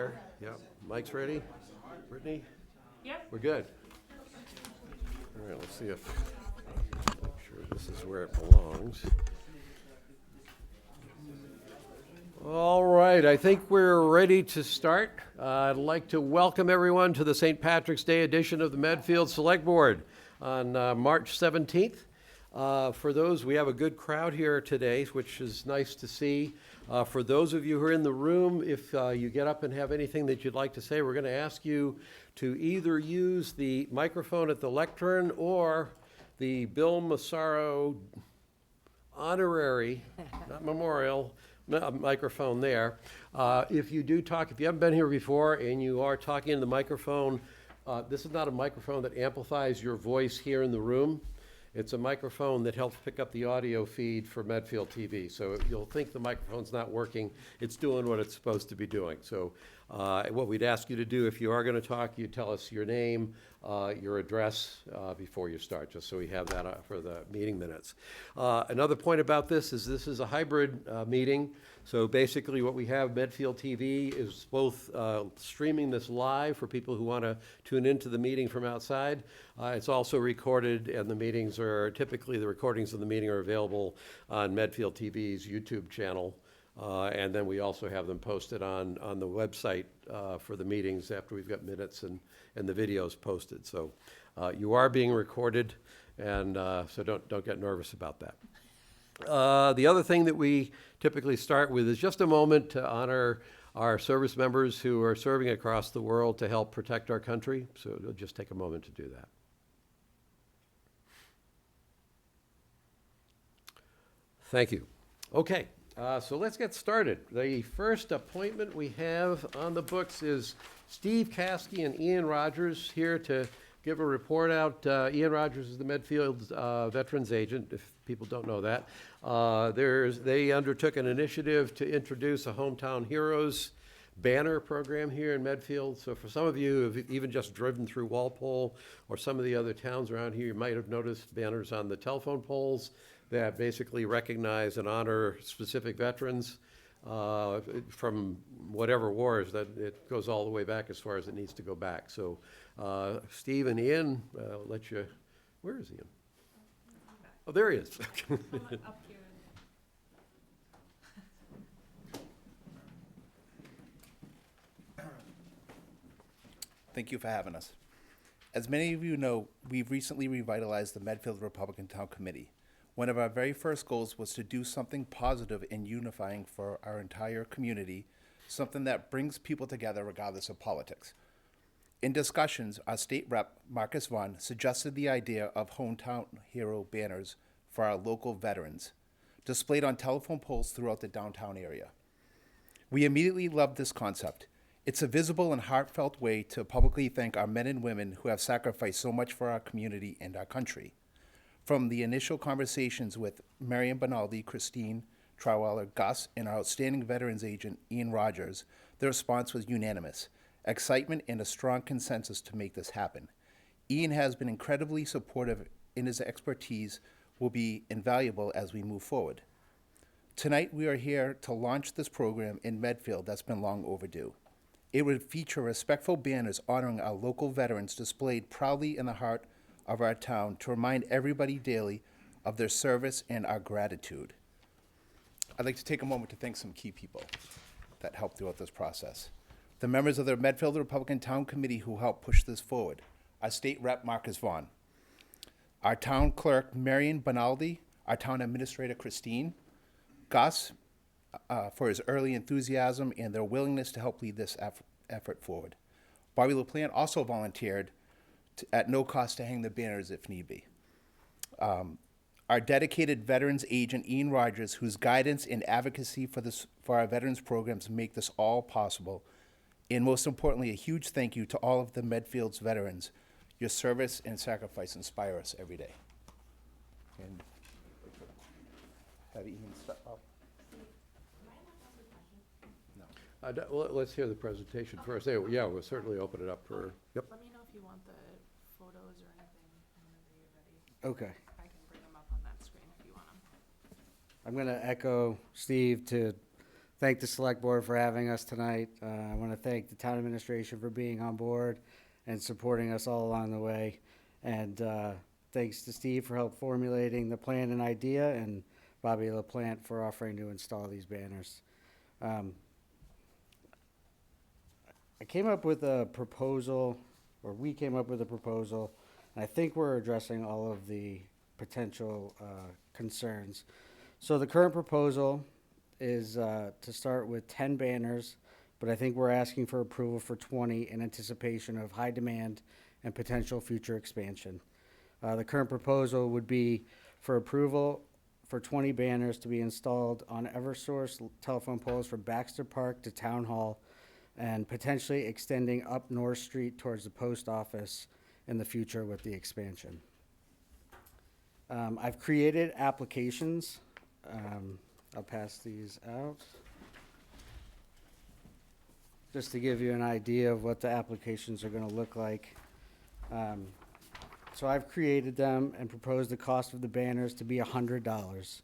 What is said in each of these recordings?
there. Yep. Mike's ready. Brittany? Yep. We're good. All right, let's see if, make sure this is where it belongs. All right, I think we're ready to start. I'd like to welcome everyone to the St. Patrick's Day edition of the Medfield Select Board on March 17th. For those, we have a good crowd here today, which is nice to see. For those of you who are in the room, if you get up and have anything that you'd like to say, we're going to ask you to either use the microphone at the lectern or the Bill Massaro honorary, not memorial, microphone there. If you do talk, if you haven't been here before and you are talking in the microphone, this is not a microphone that amplifies your voice here in the room. It's a microphone that helps pick up the audio feed for Medfield TV. So you'll think the microphone's not working. It's doing what it's supposed to be doing. So what we'd ask you to do, if you are going to talk, you tell us your name, your address before you start, just so we have that for the meeting minutes. Another point about this is a hybrid meeting. So basically what we have, Medfield TV is both streaming this live for people who want to tune into the meeting from outside. It's also recorded, and the meetings are, typically the recordings of the meeting are available on Medfield TV's YouTube channel. And then we also have them posted on the website for the meetings after we've got minutes and the videos posted. So you are being recorded, and so don't get nervous about that. The other thing that we typically start with is just a moment to honor our service members who are serving across the world to help protect our country. So we'll just take a moment to do that. Thank you. Okay, so let's get started. The first appointment we have on the books is Steve Caskey and Ian Rogers here to give a report out. Ian Rogers is the Medfield Veterans Agent, if people don't know that. They undertook an initiative to introduce a Hometown Heroes banner program here in Medfield. So for some of you who've even just driven through Walpole or some of the other towns around here, you might have noticed banners on the telephone poles that basically recognize and honor specific veterans from whatever wars. That it goes all the way back as far as it needs to go back. So Steve and Ian, I'll let you, where is Ian? Oh, there he is. Up here. Thank you for having us. As many of you know, we've recently revitalized the Medfield Republican Town Committee. One of our very first goals was to do something positive and unifying for our entire community, something that brings people together regardless of politics. In discussions, our state rep, Marcus Vaughn, suggested the idea of hometown hero banners for our local veterans, displayed on telephone poles throughout the downtown area. We immediately loved this concept. It's a visible and heartfelt way to publicly thank our men and women who have sacrificed so much for our community and our country. From the initial conversations with Marion Bonaldi, Christine Troweller, Gus, and our outstanding veterans agent, Ian Rogers, the response was unanimous. Excitement and a strong consensus to make this happen. Ian has been incredibly supportive, and his expertise will be invaluable as we move forward. Tonight, we are here to launch this program in Medfield that's been long overdue. It would feature respectful banners honoring our local veterans displayed proudly in the heart of our town to remind everybody daily of their service and our gratitude. I'd like to take a moment to thank some key people that helped throughout this process. The members of the Medfield Republican Town Committee who helped push this forward. Our state rep, Marcus Vaughn. Our town clerk, Marion Bonaldi. Our town administrator, Christine. Gus, for his early enthusiasm and their willingness to help lead this effort forward. Bobby LaPlante also volunteered at no cost to hang the banners if need be. Our dedicated veterans agent, Ian Rogers, whose guidance and advocacy for our veterans programs make this all possible. And most importantly, a huge thank you to all of the Medfield's veterans. Your service and sacrifice inspire us every day. And have Ian step up. No. Well, let's hear the presentation first. Yeah, we'll certainly open it up for, yep. Let me know if you want the photos or anything whenever you're ready. Okay. I can bring them up on that screen if you want them. I'm going to echo Steve to thank the select board for having us tonight. I want to thank the town administration for being on board and supporting us all along the way. And thanks to Steve for help formulating the plan and idea, and Bobby LaPlante for offering to install these banners. I came up with a proposal, or we came up with a proposal, and I think we're addressing all of the potential concerns. So the current proposal is to start with 10 banners, but I think we're asking for approval for 20 in anticipation of high demand and potential future expansion. The current proposal would be for approval for 20 banners to be installed on Eversource telephone poles from Baxter Park to Town Hall, and potentially extending up North Street towards the post office in the future with the expansion. I've created applications. I'll pass these out. Just to give you an idea of what the applications are going to look like. So I've created them and proposed the cost of the banners to be $100.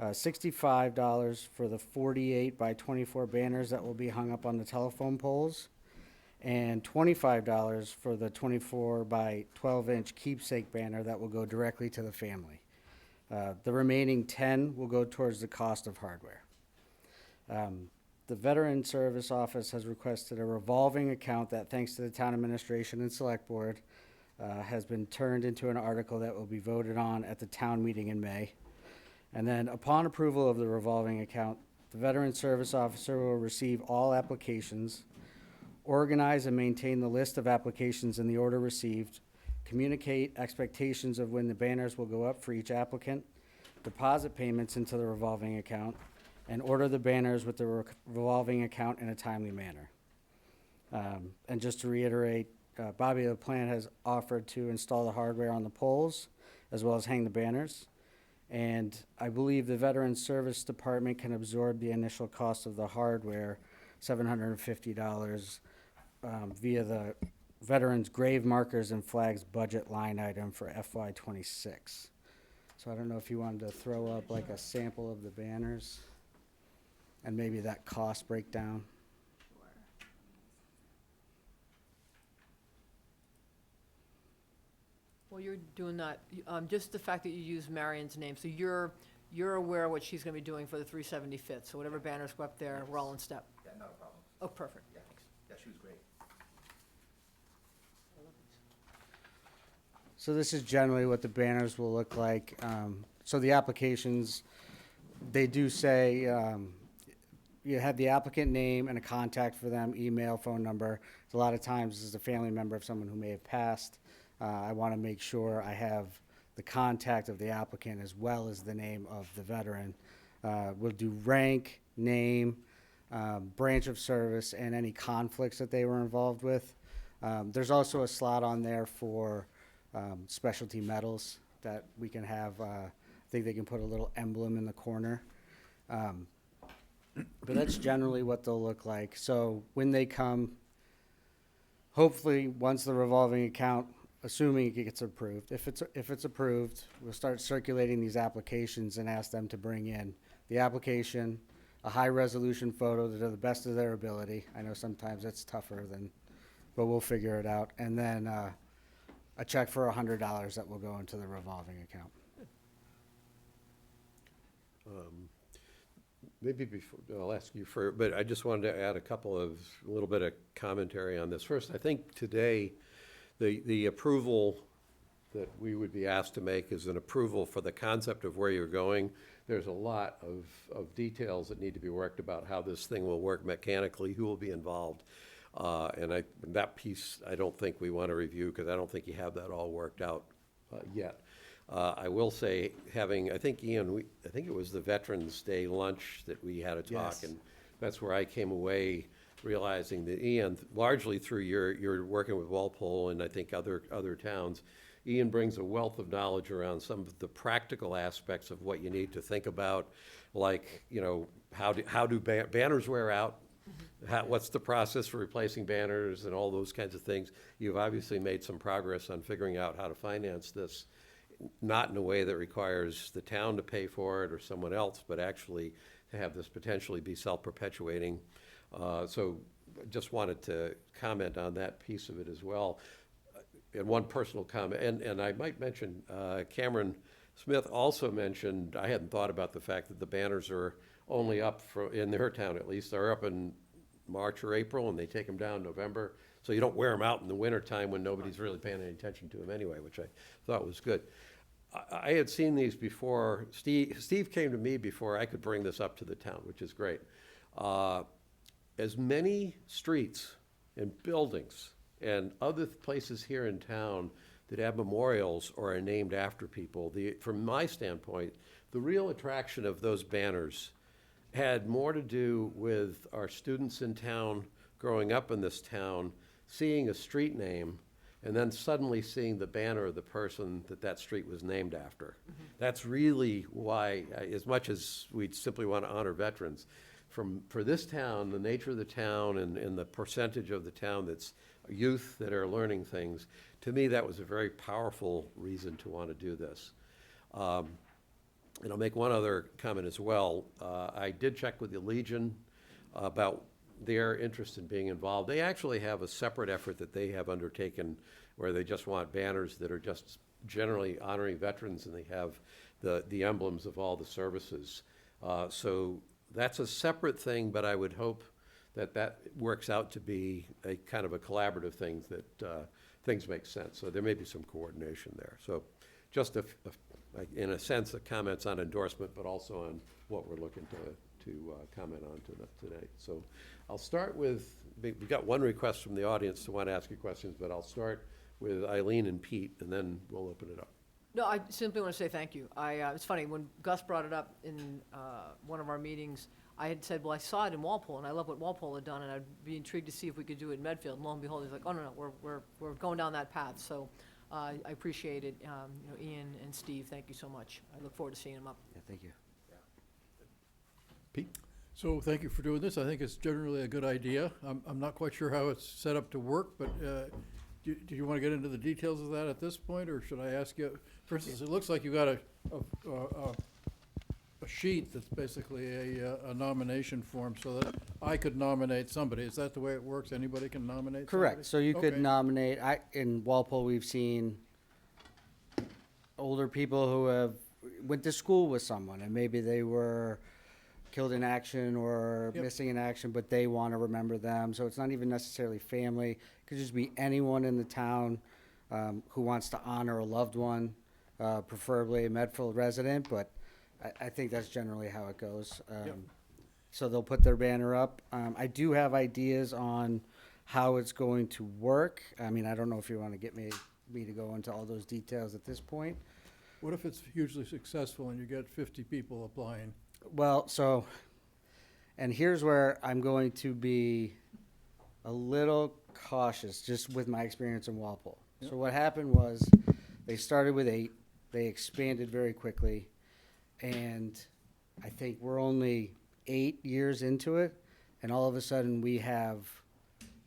$65 for the 48 by 24 banners that will be hung up on the telephone poles, and $25 for the 24 by 12-inch keepsake banner that will go directly to the family. The remaining 10 will go towards the cost of hardware. The Veteran Service Office has requested a revolving account that, thanks to the town administration and select board, has been turned into an article that will be voted on at the town meeting in May. And then upon approval of the revolving account, the Veteran Service Officer will receive all applications, organize and maintain the list of applications in the order received, communicate expectations of when the banners will go up for each applicant, deposit payments into the revolving account, and order the banners with the revolving account in a timely manner. And just to reiterate, Bobby LaPlante has offered to install the hardware on the poles as well as hang the banners. And I believe the Veterans Service Department can absorb the initial cost of the hardware, $750, via the Veterans Grave Markers and Flags budget line item for FY26. So I don't know if you wanted to throw up like a sample of the banners and maybe that cost breakdown. Well, you're doing that, just the fact that you use Marion's name, so you're aware of what she's gonna be doing for the 375th, so whatever banners go up there, we're all in step. Yeah, not a problem. Oh, perfect. Yeah, yeah, she was great. So this is generally what the banners will look like. So the applications, they do say, you have the applicant name and a contact for them, email, phone number. A lot of times this is a family member of someone who may have passed. I want to make sure I have the contact of the applicant as well as the name of the veteran. We'll do rank, name, branch of service, and any conflicts that they were involved with. There's also a slot on there for specialty medals that we can have. I think they can put a little emblem in the corner. But that's generally what they'll look like. So when they come, hopefully, once the revolving account, assuming it gets approved, if it's approved, we'll start circulating these applications and ask them to bring in the application, a high-resolution photo to the best of their ability. I know sometimes it's tougher but we'll figure it out. And then a check for $100 that will go into the revolving account. Maybe before, I'll ask you for, but I just wanted to add a little bit of commentary on this. First, I think today, the approval that we would be asked to make is an approval for the concept of where you're going. There's a lot of details that need to be worked about how this thing will work mechanically, who will be involved. And that piece, I don't think we want to review because I don't think you have that all worked out yet. I will say, I think, Ian, I think it was the Veterans Day lunch that we had a talk, Yes. and that's where I came away realizing that, Ian, largely through your working with Walpole and I think other towns, Ian brings a wealth of knowledge around some of the practical aspects of what you need to think about, like, how do banners wear out? What's the process for replacing banners and all those kinds of things? You've obviously made some progress on figuring out how to finance this, not in a way that requires the town to pay for it or someone else, but actually to have this potentially be self-perpetuating. So just wanted to comment on that piece of it as well. And one personal comment, and I might mention, Cameron Smith also mentioned, I hadn't thought about the fact that the banners are only up for, in her town at least, they're up in March or April, and they take them down in November. So you don't wear them out in the wintertime when nobody's really paying any attention to them anyway, which I thought was good. I had seen these before. Steve came to me before I could bring this up to the town, which is great. As many streets and buildings and other places here in town that have memorials or are named after people, from my standpoint, the real attraction of those banners had more to do with our students in town growing up in this town, seeing a street name, and then suddenly seeing the banner of the person that street was named after. That's really why, as much as we simply want to honor veterans, for this town, the nature of the town and the percentage of the town that's youth that are learning things, to me, that was a very powerful reason to want to do this. And I'll make one other comment as well. I did check with the Legion about their interest in being involved. They actually have a separate effort that they have undertaken where they just want banners that are just generally honoring veterans, and they have the emblems of all the services. So that's a separate thing, but I would hope that works out to be a kind of a collaborative thing that things make sense. So there may be some coordination there. So just in a sense, the comments on endorsement, but also on what we're looking to comment on tonight. So I'll start with, we've got one request from the audience to want to ask you questions, but I'll start with Eileen and Pete, and then we'll open it up. No, I simply want to say thank you. It's funny, when Gus brought it up in one of our meetings, I had said, well, I saw it in Walpole, and I love what Walpole had done, and I'd be intrigued to see if we could do it in Medfield. And lo and behold, he's like, oh, no, we're going down that path. So I appreciate it. Ian and Steve, thank you so much. I look forward to seeing them up. Yeah, thank you. Pete? So thank you for doing this. I think it's generally a good idea. I'm not quite sure how it's set up to work, but do you want to get into the details of that at this point, or should I ask you? For instance, it looks like you got a sheet that's basically a nomination form so that I could nominate somebody. Is that the way it works? Anybody can nominate somebody? Correct. So you could Okay. nominate, in Walpole, we've seen older people who went to school with someone, and maybe they were killed in action or Yep. missing in action, but they want to remember them. So it's not even necessarily family. It could just be anyone in the town who wants to honor a loved one, preferably a Medfield resident, but I think that's generally how it goes. Yep. So they'll put their banner up. I do have ideas on how it's going to work. I mean, I don't know if you want to get me to go into all those details at this point. What if it's hugely successful and you get 50 people applying? Well, and here's where I'm going to be a little cautious, just with my experience in Walpole. Yep. So what happened was, they started with 8, they expanded very quickly, and I think we're only 8 years into it, and all of a sudden we have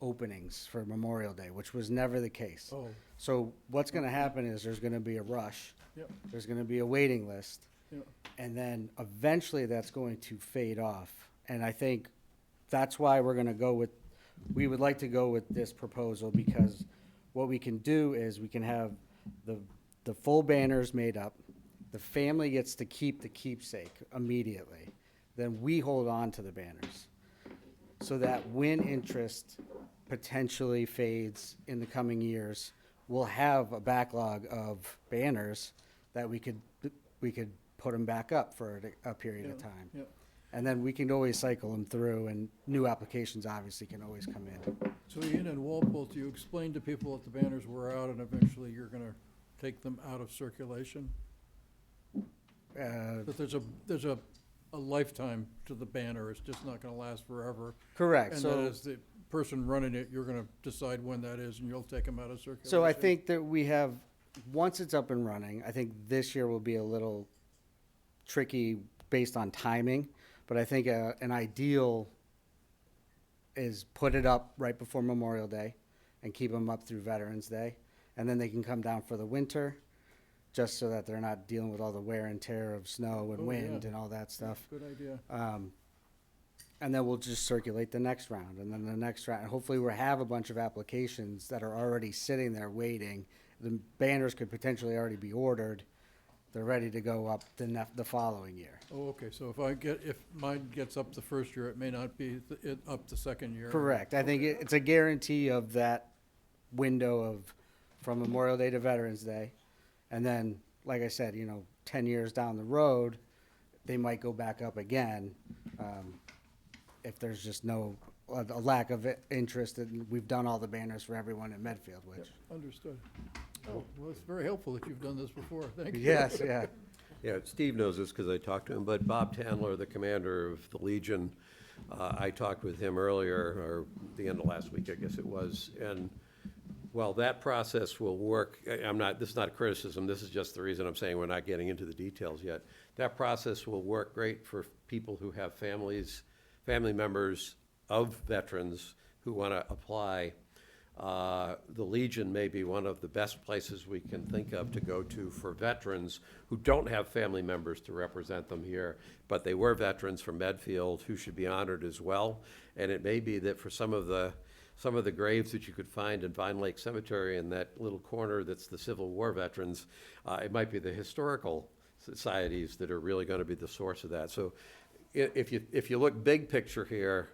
openings for Memorial Day, which was never the case. Oh, So what's gonna happen is there's gonna be a rush, yep, there's gonna be a waiting list, yep. and then eventually that's going to fade off. And I think that's why we would like to go with this proposal, because what we can do is we can have the full banners made up. The family gets to keep the keepsake immediately. Then we hold on to the banners. So that when interest potentially fades in the coming years, we'll have a backlog of banners that we could put them back up for a period of Yeah, time. Yep. And then we can always cycle them through, and new applications obviously can always come in. So Ian and Walpole, do you explain to people that the banners were out and eventually you're gonna take them out of circulation? That there's a lifetime to the banner, it's just not gonna last forever. Correct, And so. that as the person running it, you're gonna decide when that is and you'll take them out of circulation. So I think that we have, once it's up and running, I think this year will be a little tricky based on timing, but I think an ideal is put it up right before Memorial Day and keep them up through Veterans Day, and then they can come down for the winter. just so that they're not dealing with all the wear and tear of snow and Oh, wind yeah. and all that stuff. Good idea. And then we'll just circulate the next round, and then the next round. Hopefully, we'll have a bunch of applications that are already sitting there waiting. The banners could potentially already be ordered. They're ready to go up the following year. Oh, okay, so if mine gets up the first year, it may not be up the second year. Correct. I think it's a guarantee of that window of from Memorial Day to Veterans Day. And then, like I said, 10 years down the road, they might go back up again. If there's just a lack of interest, and we've done all the banners for everyone in Medfield, which. Understood. Oh, well, it's very helpful that you've done this before. Thank you. Yes, yeah. Yeah, Steve knows this because I talked to him, but Bob Tandler, the commander of the Legion, I talked with him earlier, or the end of last week, I guess it was, and while that process will work, this is not a criticism, this is just the reason I'm saying we're not getting into the details yet. That process will work great for people who have family members of veterans who want to apply. The Legion may be one of the best places we can think of to go to for veterans who don't have family members to represent them here, but they were veterans from Medfield who should be honored as well. And it may be that for some of the graves that you could find in Vine Lake Cemetery in that little corner that's the Civil War veterans, it might be the historical societies that are really going to be the source of that. So if you look big picture here,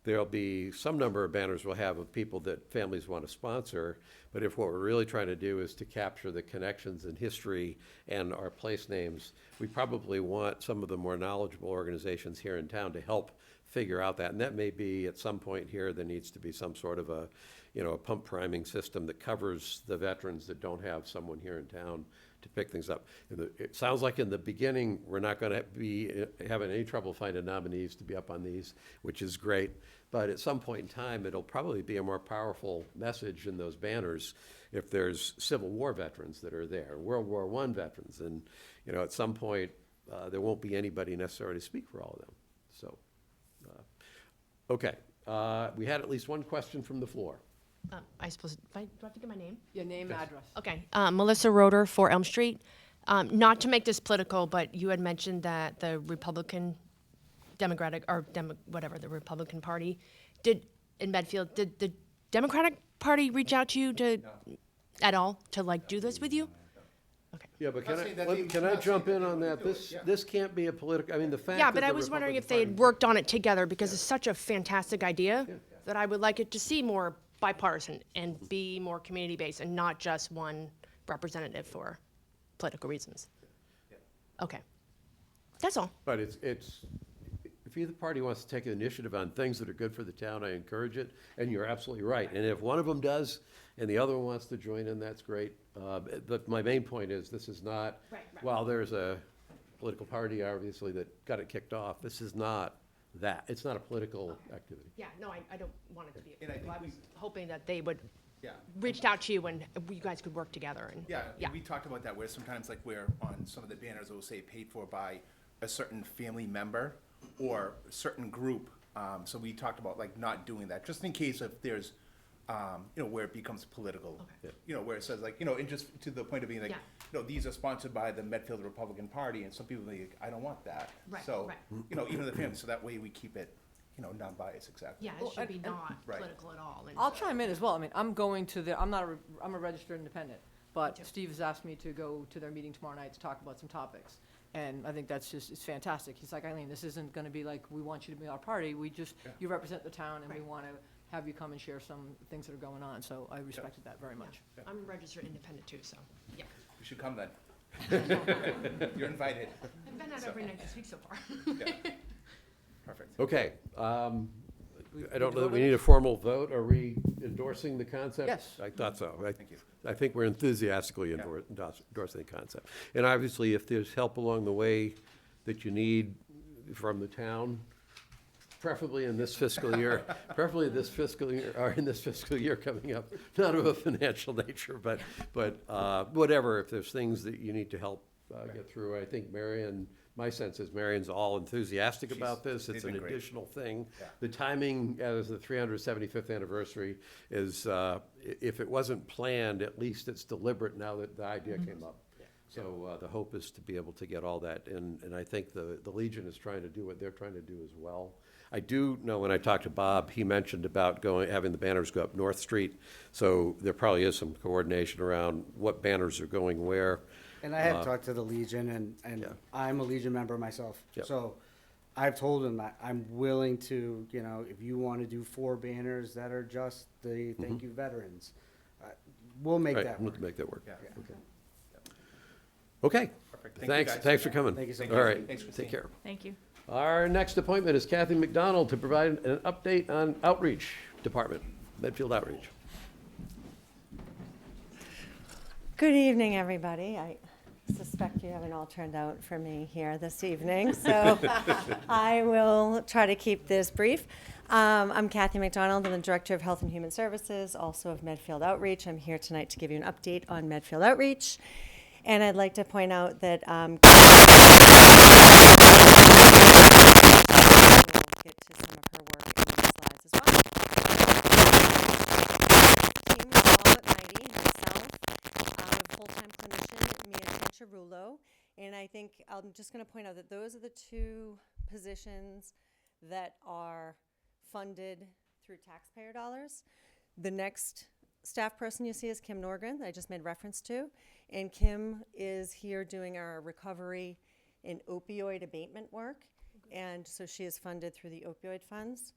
there'll be some number of banners we'll have of people that families want to sponsor, but if what we're really trying to do is to capture the connections in history and our place names, we probably want some of the more knowledgeable organizations here in town to help figure out that. And that may be at some point here, there needs to be some sort of a pump priming system that covers the veterans that don't have someone here in town to pick things up. It sounds like in the beginning, we're not going to be having any trouble finding nominees to be up on these, which is great. But at some point in time, it'll probably be a more powerful message in those banners if there's Civil War veterans that are there, World War I veterans. And, at some point, there won't be anybody necessarily to speak for all of them. So, okay. We had at least one question from the floor. I suppose, do I have to give my name? Your name and address. Okay, Melissa Roeder, 4 Elm Street. Not to make this political, but you had mentioned that the Republican Democratic, or the Republican Party in Medfield, did the Democratic Party reach out to you at all to do this with you? Okay. Yeah, but Not saying that they- can I not jump saying in that on they that? would do it, This, yeah. this can't be a political, the fact Yeah, that but the I was wondering if Republican they had worked on it together, because it's such a fantastic idea that I would like it to see more bipartisan and be more community-based and not just one representative for political reasons. Okay. That's all. But it's, if either party wants to take an initiative on things that are good for the town, I encourage it, and you're absolutely right. And if one of them does, and the other one wants to join in, that's great. But my main point is, this is not, Right. while there's a political party, obviously, that got it kicked off, this is not that. It's not a political activity. Yeah, no, I don't want it to be. And I think I was hoping that they would Yeah. reached out to you and you guys could work together and. Yeah, Yeah. we talked about that, where sometimes where on some of the banners, it will say paid for by a certain family member or a certain group. So we talked about not doing that, just in case if there's, where it becomes political. Okay. Where it says and just to the point of being Yeah. these are sponsored by the Medfield Republican Party, and some people are like, I don't want that. Right, So, right. even the family, so that way we keep it, non-biased, exactly. Yeah, Well, it should be and- not Right. political at all. And I'll chime in as well. I'm going to I'm a registered independent, but too. Steve has asked me to go to their meeting tomorrow night to talk about some topics. And I think it's fantastic. He's like, Eileen, this isn't gonna be like, we want you to be our party, you represent the town and we Right. wanna have you come and share some things that are going on, so I respected that very much. I'm a registered independent too, so, yeah. You should come then. You're invited. I've been out every night this week so far. Yeah. Perfect. Okay, I don't know that we need a formal vote. Are we endorsing the concept? Yes. I thought so. Thank you. I think we're enthusiastically endorsing the concept. And obviously, if there's help along the way that you need from the town, preferably in this fiscal year, or in this fiscal year coming up, not of a financial nature, but whatever, if there's things that you need to help get through, I think my sense is Marion's all enthusiastic about this. It's they've an been great. additional thing. Yeah. The timing as the 375th anniversary is, if it wasn't planned, at least it's deliberate now that the idea came up. So the hope is to be able to get all that, and I think the Legion is trying to do what they're trying to do as well. I do know when I talked to Bob, he mentioned about having the banners go up North Street, so there probably is some coordination around what banners are going where. And I have talked to the Legion, and Yeah. I'm a Legion member myself. Yep. So I've told them that I'm willing to, if you want to do 4 banners that are just the thank you veterans, we'll make Right, that we'll work. make that work. Yeah. Okay. Okay. Perfect. Thank you, Thanks, guys. thanks for coming. Thank you so All much. right, Thanks, take Christine. care. Thank you. Our next appointment is Kathy McDonald to provide an update on Outreach Department, Medfield Outreach. Good evening, everybody. I suspect you haven't all turned out for me here this evening, so I will try to keep this brief. I'm Kathy McDonald. I'm the Director of Health and Human Services, also of Medfield Outreach. I'm here tonight to give you an update on Medfield Outreach. And I'd like to point out that we'll get to some of her work in these slides as well. Team is all but mighty, myself, a full-time clinician, Mia Cianciarulo, and I think I'm just going to point out that those are the 2 positions that are funded through taxpayer dollars. The next staff person you see is Kim Norgren, that I just made reference to, and Kim is here doing our recovery and opioid abatement work, and so she is funded through the opioid funds.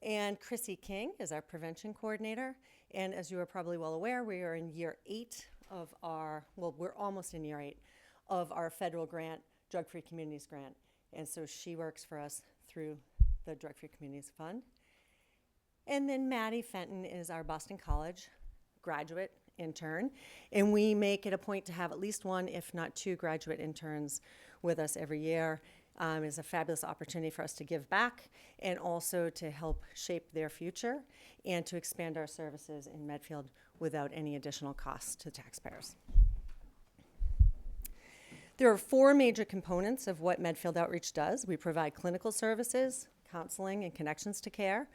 And Chrissy King is our prevention coordinator. And as you are probably well aware, we are in year 8 of we're almost in year 8 of our federal grant, Drug Free Communities Grant. And so she works for us through the Drug Free Communities Fund. And then Maddie Fenton is our Boston College graduate intern. And we make it a point to have at least 1, if not 2, graduate interns with us every year. It's a fabulous opportunity for us to give back and also to help shape their future and to expand our services in Medfield without any additional costs to taxpayers. There are 4 major components of what Medfield Outreach does. We provide clinical services, counseling, and connections to care.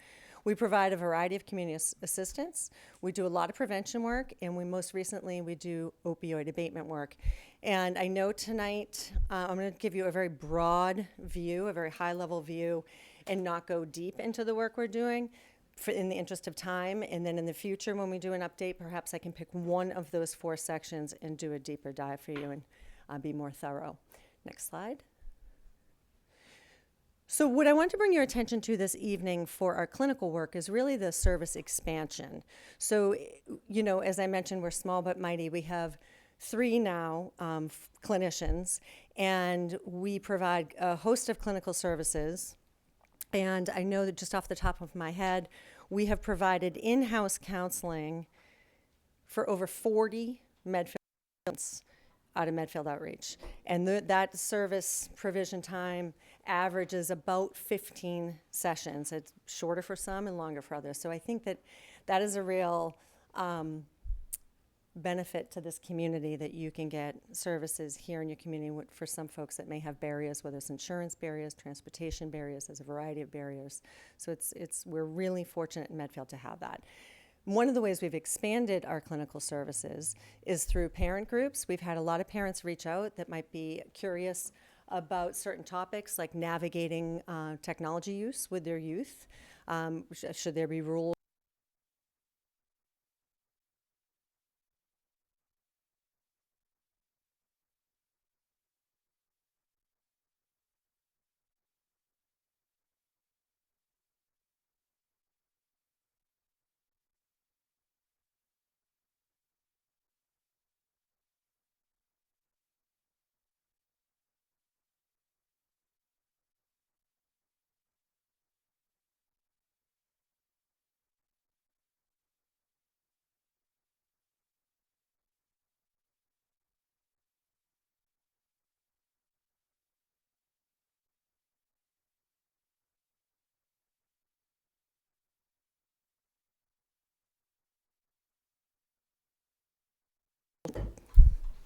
We provide a variety of community assistance. We do a lot of prevention work, and most recently we do opioid abatement work. And I know tonight I'm going to give you a very broad view, a very high-level view, and not go deep into the work we're doing in the interest of time. And then in the future, when we do an update, perhaps I can pick one of those 4 sections and do a deeper dive for you and be more thorough. Next slide. So what I want to bring your attention to this evening for our clinical work is really the service expansion. So, as I mentioned, we're small but mighty. We have 3 now clinicians, and we provide a host of clinical services. And I know that just off the top of my head, we have provided in-house counseling for over 40 Medfield patients out of Medfield Outreach. And that service provision time averages about 15 sessions. It's shorter for some and longer for others. So I think that is a real benefit to this community, that you can get services here in your community for some folks that may have barriers, whether it's insurance barriers, transportation barriers. There's a variety of barriers. So we're really fortunate in Medfield to have that. One of the ways we've expanded our clinical services is through parent groups. We've had a lot of parents reach out that might be curious about certain topics like navigating technology use with their youth. Should there be rules?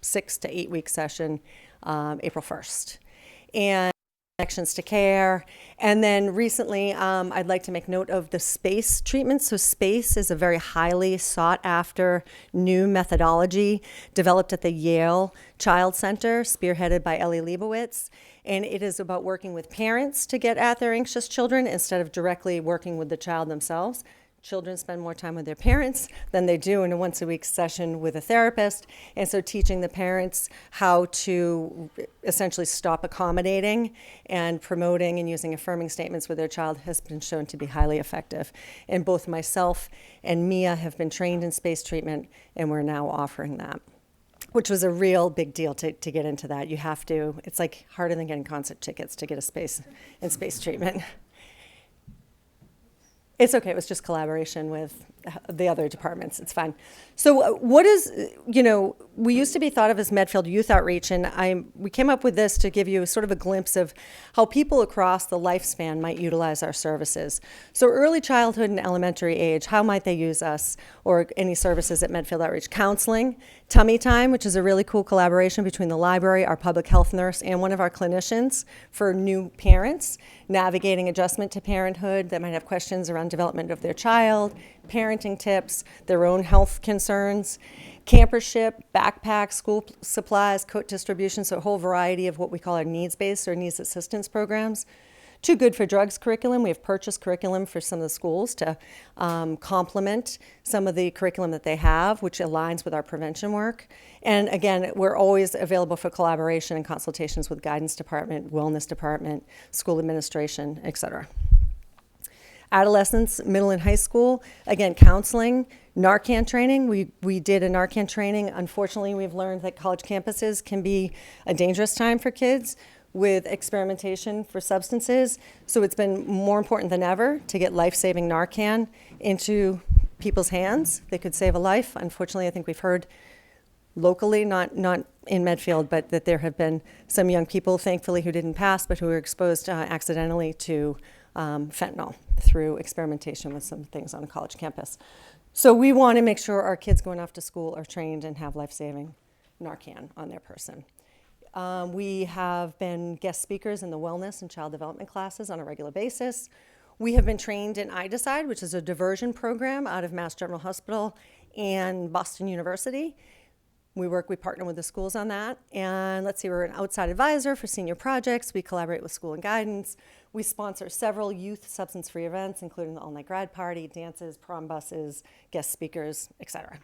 Six to 8 week session, April 1st. And connections to care. And then recently, I'd like to make note of the SPACE treatment. So SPACE is a very highly sought after new methodology developed at the Yale Child Center, spearheaded by Ellie Leibowitz. And it is about working with parents to get at their anxious children instead of directly working with the child themselves. Children spend more time with their parents than they do in a once-a-week session with a therapist. And so teaching the parents how to essentially stop accommodating and promoting and using affirming statements with their child has been shown to be highly effective. And both myself and Mia have been trained in SPACE treatment, and we're now offering that, which was a real big deal to get into that. You have to, it's like harder than getting concert tickets to get a SPACE treatment. It's okay, it was just collaboration with the other departments, it's fine. So what is, we used to be thought of as Medfield Youth Outreach, and we came up with this to give you sort of a glimpse of how people across the lifespan might utilize our services. So early childhood and elementary age, how might they use us or any services at Medfield Outreach? Counseling, Tummy Time, which is a really cool collaboration between the library, our public health nurse, and one of our clinicians for new parents, navigating adjustment to parenthood that might have questions around development of their child, parenting tips, their own health concerns, campership, backpack, school supplies, coat distribution, so a whole variety of what we call our needs-based or needs assistance programs. Too Good for Drugs curriculum. We have purchased curriculum for some of the schools to complement some of the curriculum that they have, which aligns with our prevention work. And again, we're always available for collaboration and consultations with guidance department, wellness department, school administration, et cetera. Adolescents, middle and high school, again, counseling, Narcan training. We did a Narcan training. Unfortunately, we've learned that college campuses can be a dangerous time for kids with experimentation for substances. So it's been more important than ever to get life-saving Narcan into people's hands that could save a life. Unfortunately, I think we've heard locally, not in Medfield, but that there have been some young people, thankfully, who didn't pass, but who were exposed accidentally to fentanyl through experimentation with some things on a college campus. So we want to make sure our kids going off to school are trained and have life-saving Narcan on their person. We have been guest speakers in the wellness and child development classes on a regular basis. We have been trained in iDecide, which is a diversion program out of Mass General Hospital and Boston University. We partner with the schools on that. And let's see, we're an outside advisor for senior projects. We collaborate with school and guidance. We sponsor several youth substance-free events, including the all-night grad party, dances, prom buses, guest speakers, etc.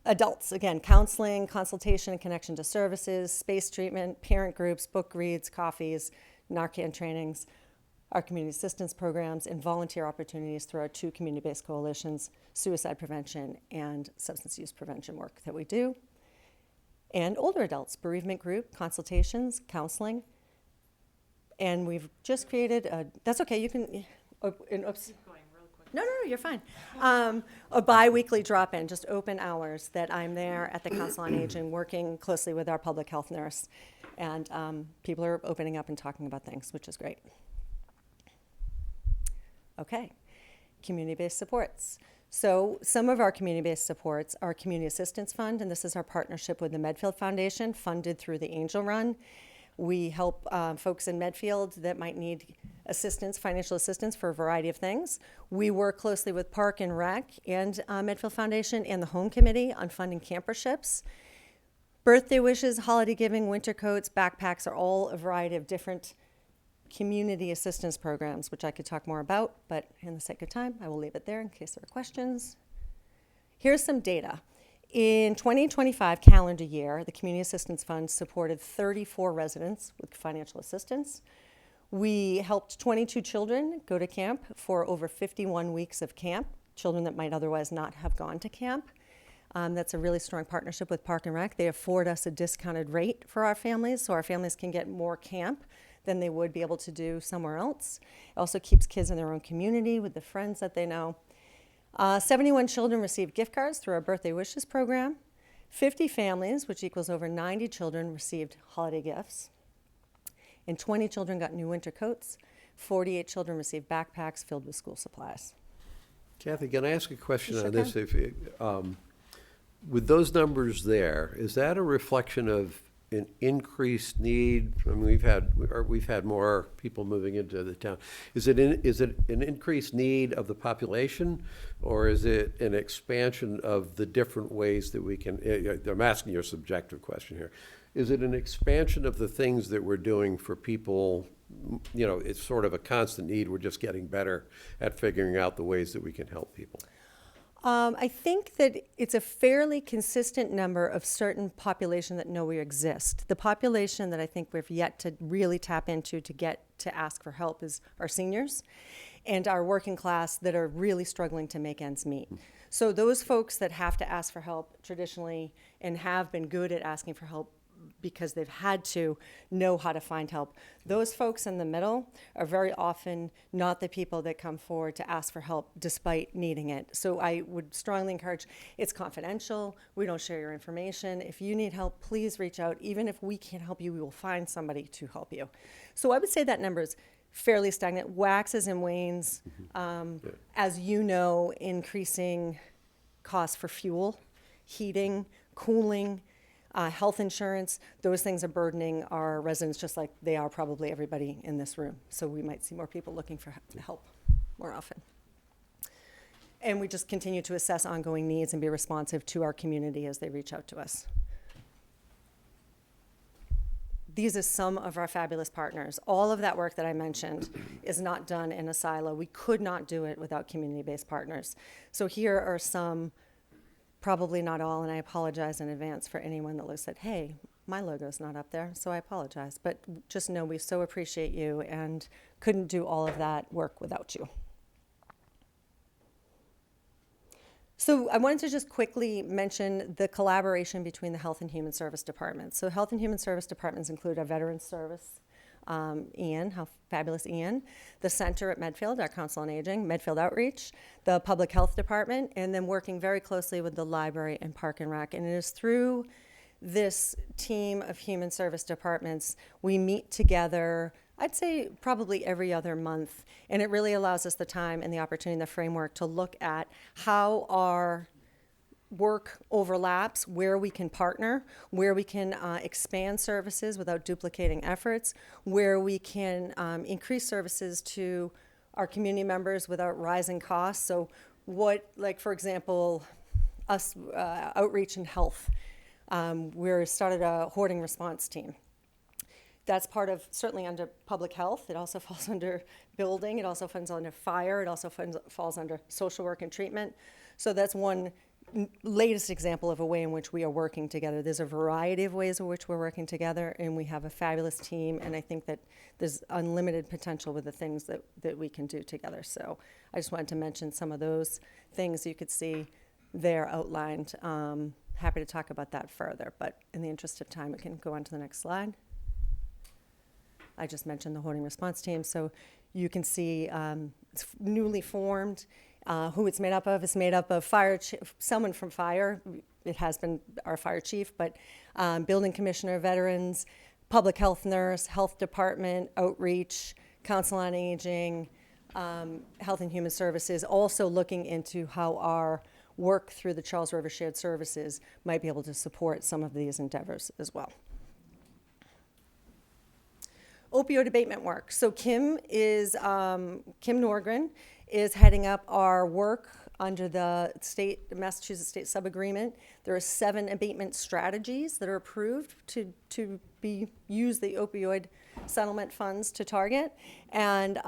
Adults, again, counseling, consultation and connection to services, SPACE treatment, parent groups, book reads, coffees, Narcan trainings, our community assistance programs, and volunteer opportunities through our 2 community-based coalitions, suicide prevention and substance use prevention work that we do. And older adults, bereavement group, consultations, counseling. And we've just created that's okay, you can, oops. No, you're fine. A bi-weekly drop-in, just open hours that I'm there at the Council on Aging working closely with our public health nurse. And people are opening up and talking about things, which is great. Okay, community-based supports. So some of our community-based supports are Community Assistance Fund, and this is our partnership with the Medfield Foundation, funded through the Angel Run. We help folks in Medfield that might need assistance, financial assistance for a variety of things. We work closely with Park and Rec and Medfield Foundation and the Home Committee on funding camperships. Birthday wishes, holiday giving, winter coats, backpacks are all a variety of different community assistance programs, which I could talk more about, but in the sake of time, I will leave it there in case there are questions. Here's some data. In 2025 calendar year, the Community Assistance Fund supported 34 residents with financial assistance. We helped 22 children go to camp for over 51 weeks of camp, children that might otherwise not have gone to camp. That's a really strong partnership with Park and Rec. They afford us a discounted rate for our families, so our families can get more camp than they would be able to do somewhere else. It also keeps kids in their own community with the friends that they know. 71 children received gift cards through our Birthday Wishes program. 50 families, which equals over 90 children, received holiday gifts. And 20 children got new winter coats. 48 children received backpacks filled with school supplies. Kathy, can I ask a question Sure on this? With those numbers there, is that a reflection of an increased need? I mean, we've had more people moving into the town. Is it an increased need of the population, or is it an expansion of the different ways that we can, I'm asking you a subjective question here. Is it an expansion of the things that we're doing for people? You know, it's sort of a constant need. We're just getting better at figuring out the ways that we can help people. I think that it's a fairly consistent number of certain population that know we exist. The population that I think we've yet to really tap into to get to ask for help is our seniors and our working class that are really struggling to make ends meet. So those folks that have to ask for help traditionally and have been good at asking for help because they've had to know how to find help. Those folks in the middle are very often not the people that come forward to ask for help despite needing it. So I would strongly encourage, it's confidential, we don't share your information. If you need help, please reach out. Even if we can't help you, we will find somebody to help you. So I would say that number is fairly stagnant, waxes and wanes. As you know, increasing costs for fuel, heating, cooling, health insurance, those things are burdening our residents just like they are probably everybody in this room. So we might see more people looking for help more often. And we just continue to assess ongoing needs and be responsive to our community as they reach out to us. These are some of our fabulous partners. All of that work that I mentioned is not done in a silo. We could not do it without community-based partners. So here are some, probably not all, and I apologize in advance for anyone that looks at, hey, my logo's not up there, so I apologize. But just know we so appreciate you and couldn't do all of that work without you. So I wanted to just quickly mention the collaboration between the Health and Human Service Departments. So Health and Human Service Departments include our Veterans Service, Ian, how fabulous Ian, the Center at Medfield, our Council on Aging, Medfield Outreach, the Public Health Department, and then working very closely with the Library and Park and Rec. And it is through this team of Human Service Departments, we meet together, I'd say probably every other month, and it really allows us the time and the opportunity and the framework to look at how our work overlaps, where we can partner, where we can expand services without duplicating efforts, where we can increase services to our community members without rising costs. So what, like for example, us, outreach and health, we started a hoarding response team. That's part of, certainly under public health. It also falls under building. It also falls under fire. It also falls under social work and treatment. So that's one latest example of a way in which we are working together. There's a variety of ways in which we're working together, and we have a fabulous team, and I think that there's unlimited potential with the things that we can do together. So I just wanted to mention some of those things you could see there outlined. Happy to talk about that further, but in the interest of time, we can go on to the next slide. I just mentioned the hoarding response team, so you can see it's newly formed. Who it's made up of is made up of someone from fire. It has been our fire chief, but building commissioner, veterans, public health nurse, health department, outreach, council on aging, health and human services, also looking into how our work through the Charles River Shared Services might be able to support some of these endeavors as well. Opioid abatement work. So Kim Norgren is heading up our work under the Massachusetts State Sub-Agreement. There are 7 abatement strategies that are approved to use the opioid settlement funds to target, and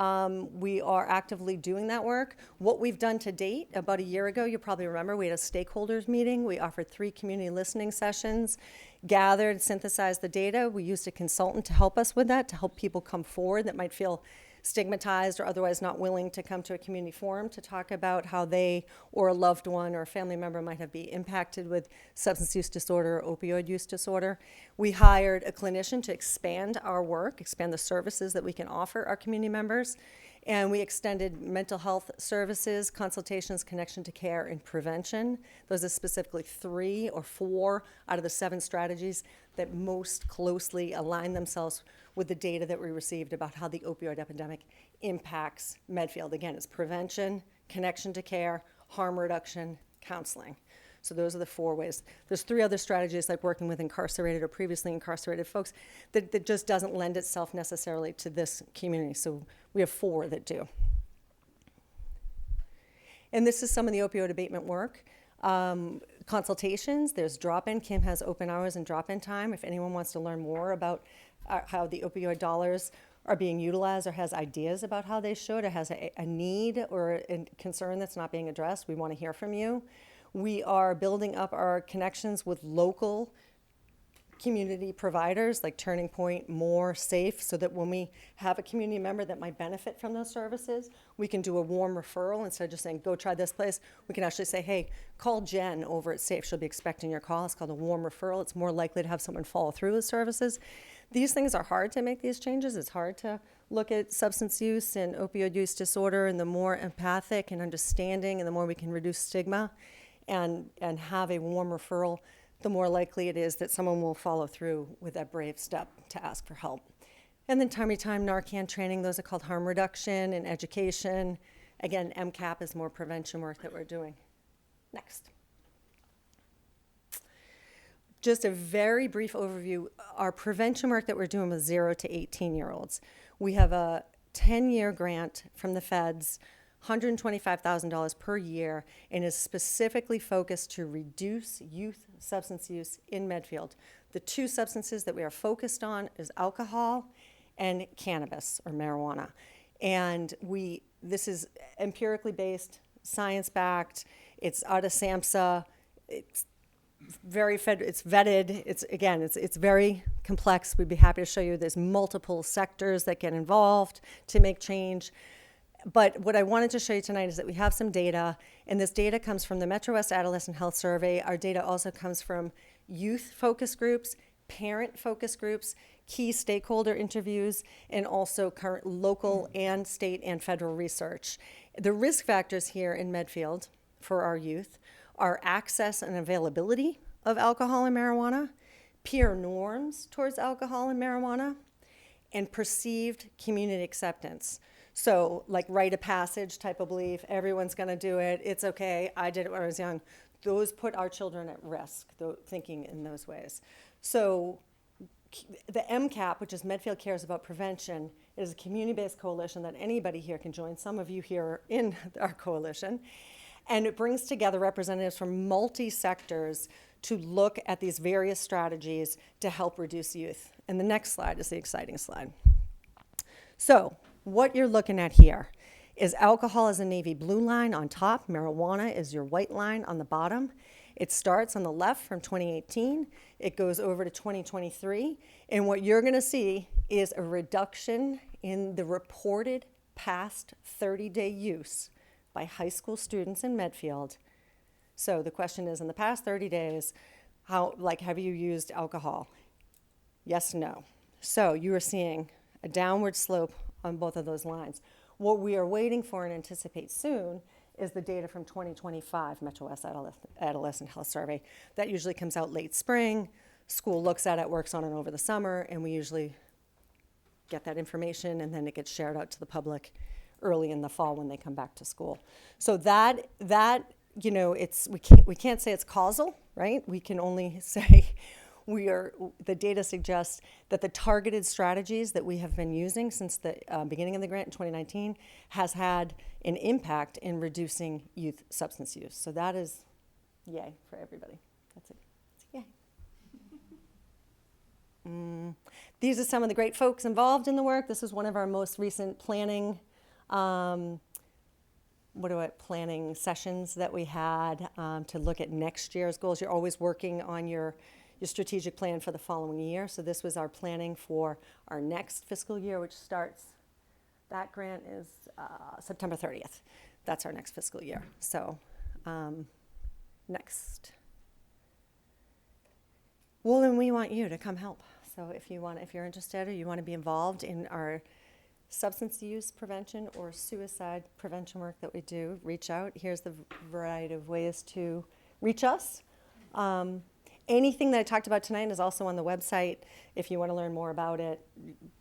we are actively doing that work. What we've done to date, about a year ago, you probably remember, we had a stakeholders meeting. We offered 3 community listening sessions, gathered, synthesized the data. We used a consultant to help us with that, to help people come forward that might feel stigmatized or otherwise not willing to come to a community forum to talk about how they or a loved one or a family member might have been impacted with substance use disorder or opioid use disorder. We hired a clinician to expand our work, expand the services that we can offer our community members, and we extended mental health services, consultations, connection to care, and prevention. Those are specifically 3 or 4 out of the 7 strategies that most closely align themselves with the data that we received about how the opioid epidemic impacts Medfield. Again, it's prevention, connection to care, harm reduction, counseling. So those are the 4 ways. There's 3 other strategies, like working with incarcerated or previously incarcerated folks, that just doesn't lend itself necessarily to this community. So we have 4 that do. And this is some of the opioid abatement work. Consultations, there's drop-in. Kim has open hours and drop-in time. If anyone wants to learn more about how the opioid dollars are being utilized or has ideas about how they should or has a need or a concern that's not being addressed, we want to hear from you. We are building up our connections with local community providers like Turning Point, More, Safe, so that when we have a community member that might benefit from those services, we can do a warm referral instead of just saying, go try this place. We can actually say, hey, call Jen over at Safe. She'll be expecting your call. It's called a warm referral. It's more likely to have someone follow through with services. These things are hard to make these changes. It's hard to look at substance use and opioid use disorder, and the more empathic and understanding and the more we can reduce stigma and have a warm referral, the more likely it is that someone will follow through with that brave step to ask for help. And then time to time, Narcan training, those are called harm reduction and education. Again, MCAP is more prevention work that we're doing. Next. Just a very brief overview. Our prevention work that we're doing with 0 to 18-year-olds. We have a 10-year grant from the feds, $125,000 per year, and is specifically focused to reduce youth substance use in Medfield. The 2 substances that we are focused on is alcohol and cannabis or marijuana. And this is empirically based, science-backed. It's out of SAMHSA. It's vetted. It's very complex. We'd be happy to show you there's multiple sectors that get involved to make change. But what I wanted to show you tonight is that we have some data, and this data comes from the Metro West Adolescent Health Survey. Our data also comes from youth focus groups, parent focus groups, key stakeholder interviews, and also current local and state and federal research. The risk factors here in Medfield for our youth are access and availability of alcohol and marijuana, peer norms towards alcohol and marijuana, and perceived community acceptance. So like rite of passage type of belief, everyone's going to do it, it's okay, I did it when I was young. Those put our children at risk, thinking in those ways. So the MCAP, which is Medfield Cares About Prevention, is a community-based coalition that anybody here can join. Some of you here are in our coalition. And it brings together representatives from multi-sectors to look at these various strategies to help reduce youth. And the next slide is the exciting slide. So what you're looking at here is alcohol is a navy blue line on top, marijuana is your white line on the bottom. It starts on the left from 2018, it goes over to 2023, and what you're gonna see is a reduction in the reported past 30-day use by high school students in Medfield. So the question is, in the past 30 days, have you used alcohol? Yes, no. So you are seeing a downward slope on both of those lines. What we are waiting for and anticipate soon is the data from 2025 Metro West Adolescent Health Survey. That usually comes out late spring. School looks at it, works on it over the summer, and we usually get that information, and then it gets shared out to the public early in the fall when they come back to school. So that we can't say it's causal, right? We can only say the data suggests that the targeted strategies that we have been using since the beginning of the grant in 2019 has had an impact in reducing youth substance use. So that is yay for everybody. That's it. Yay. These are some of the great folks involved in the work. This is one of our most recent planning planning sessions that we had to look at next year's goals. You're always working on your strategic plan for the following year. So this was our planning for our next fiscal year, which starts, that grant is September 30th. That's our next fiscal year. So next. Well, then we want you to come help. So if you're interested or you want to be involved in our substance use prevention or suicide prevention work that we do, reach out. Here's the variety of ways to reach us. Anything that I talked about tonight is also on the website. If you want to learn more about it,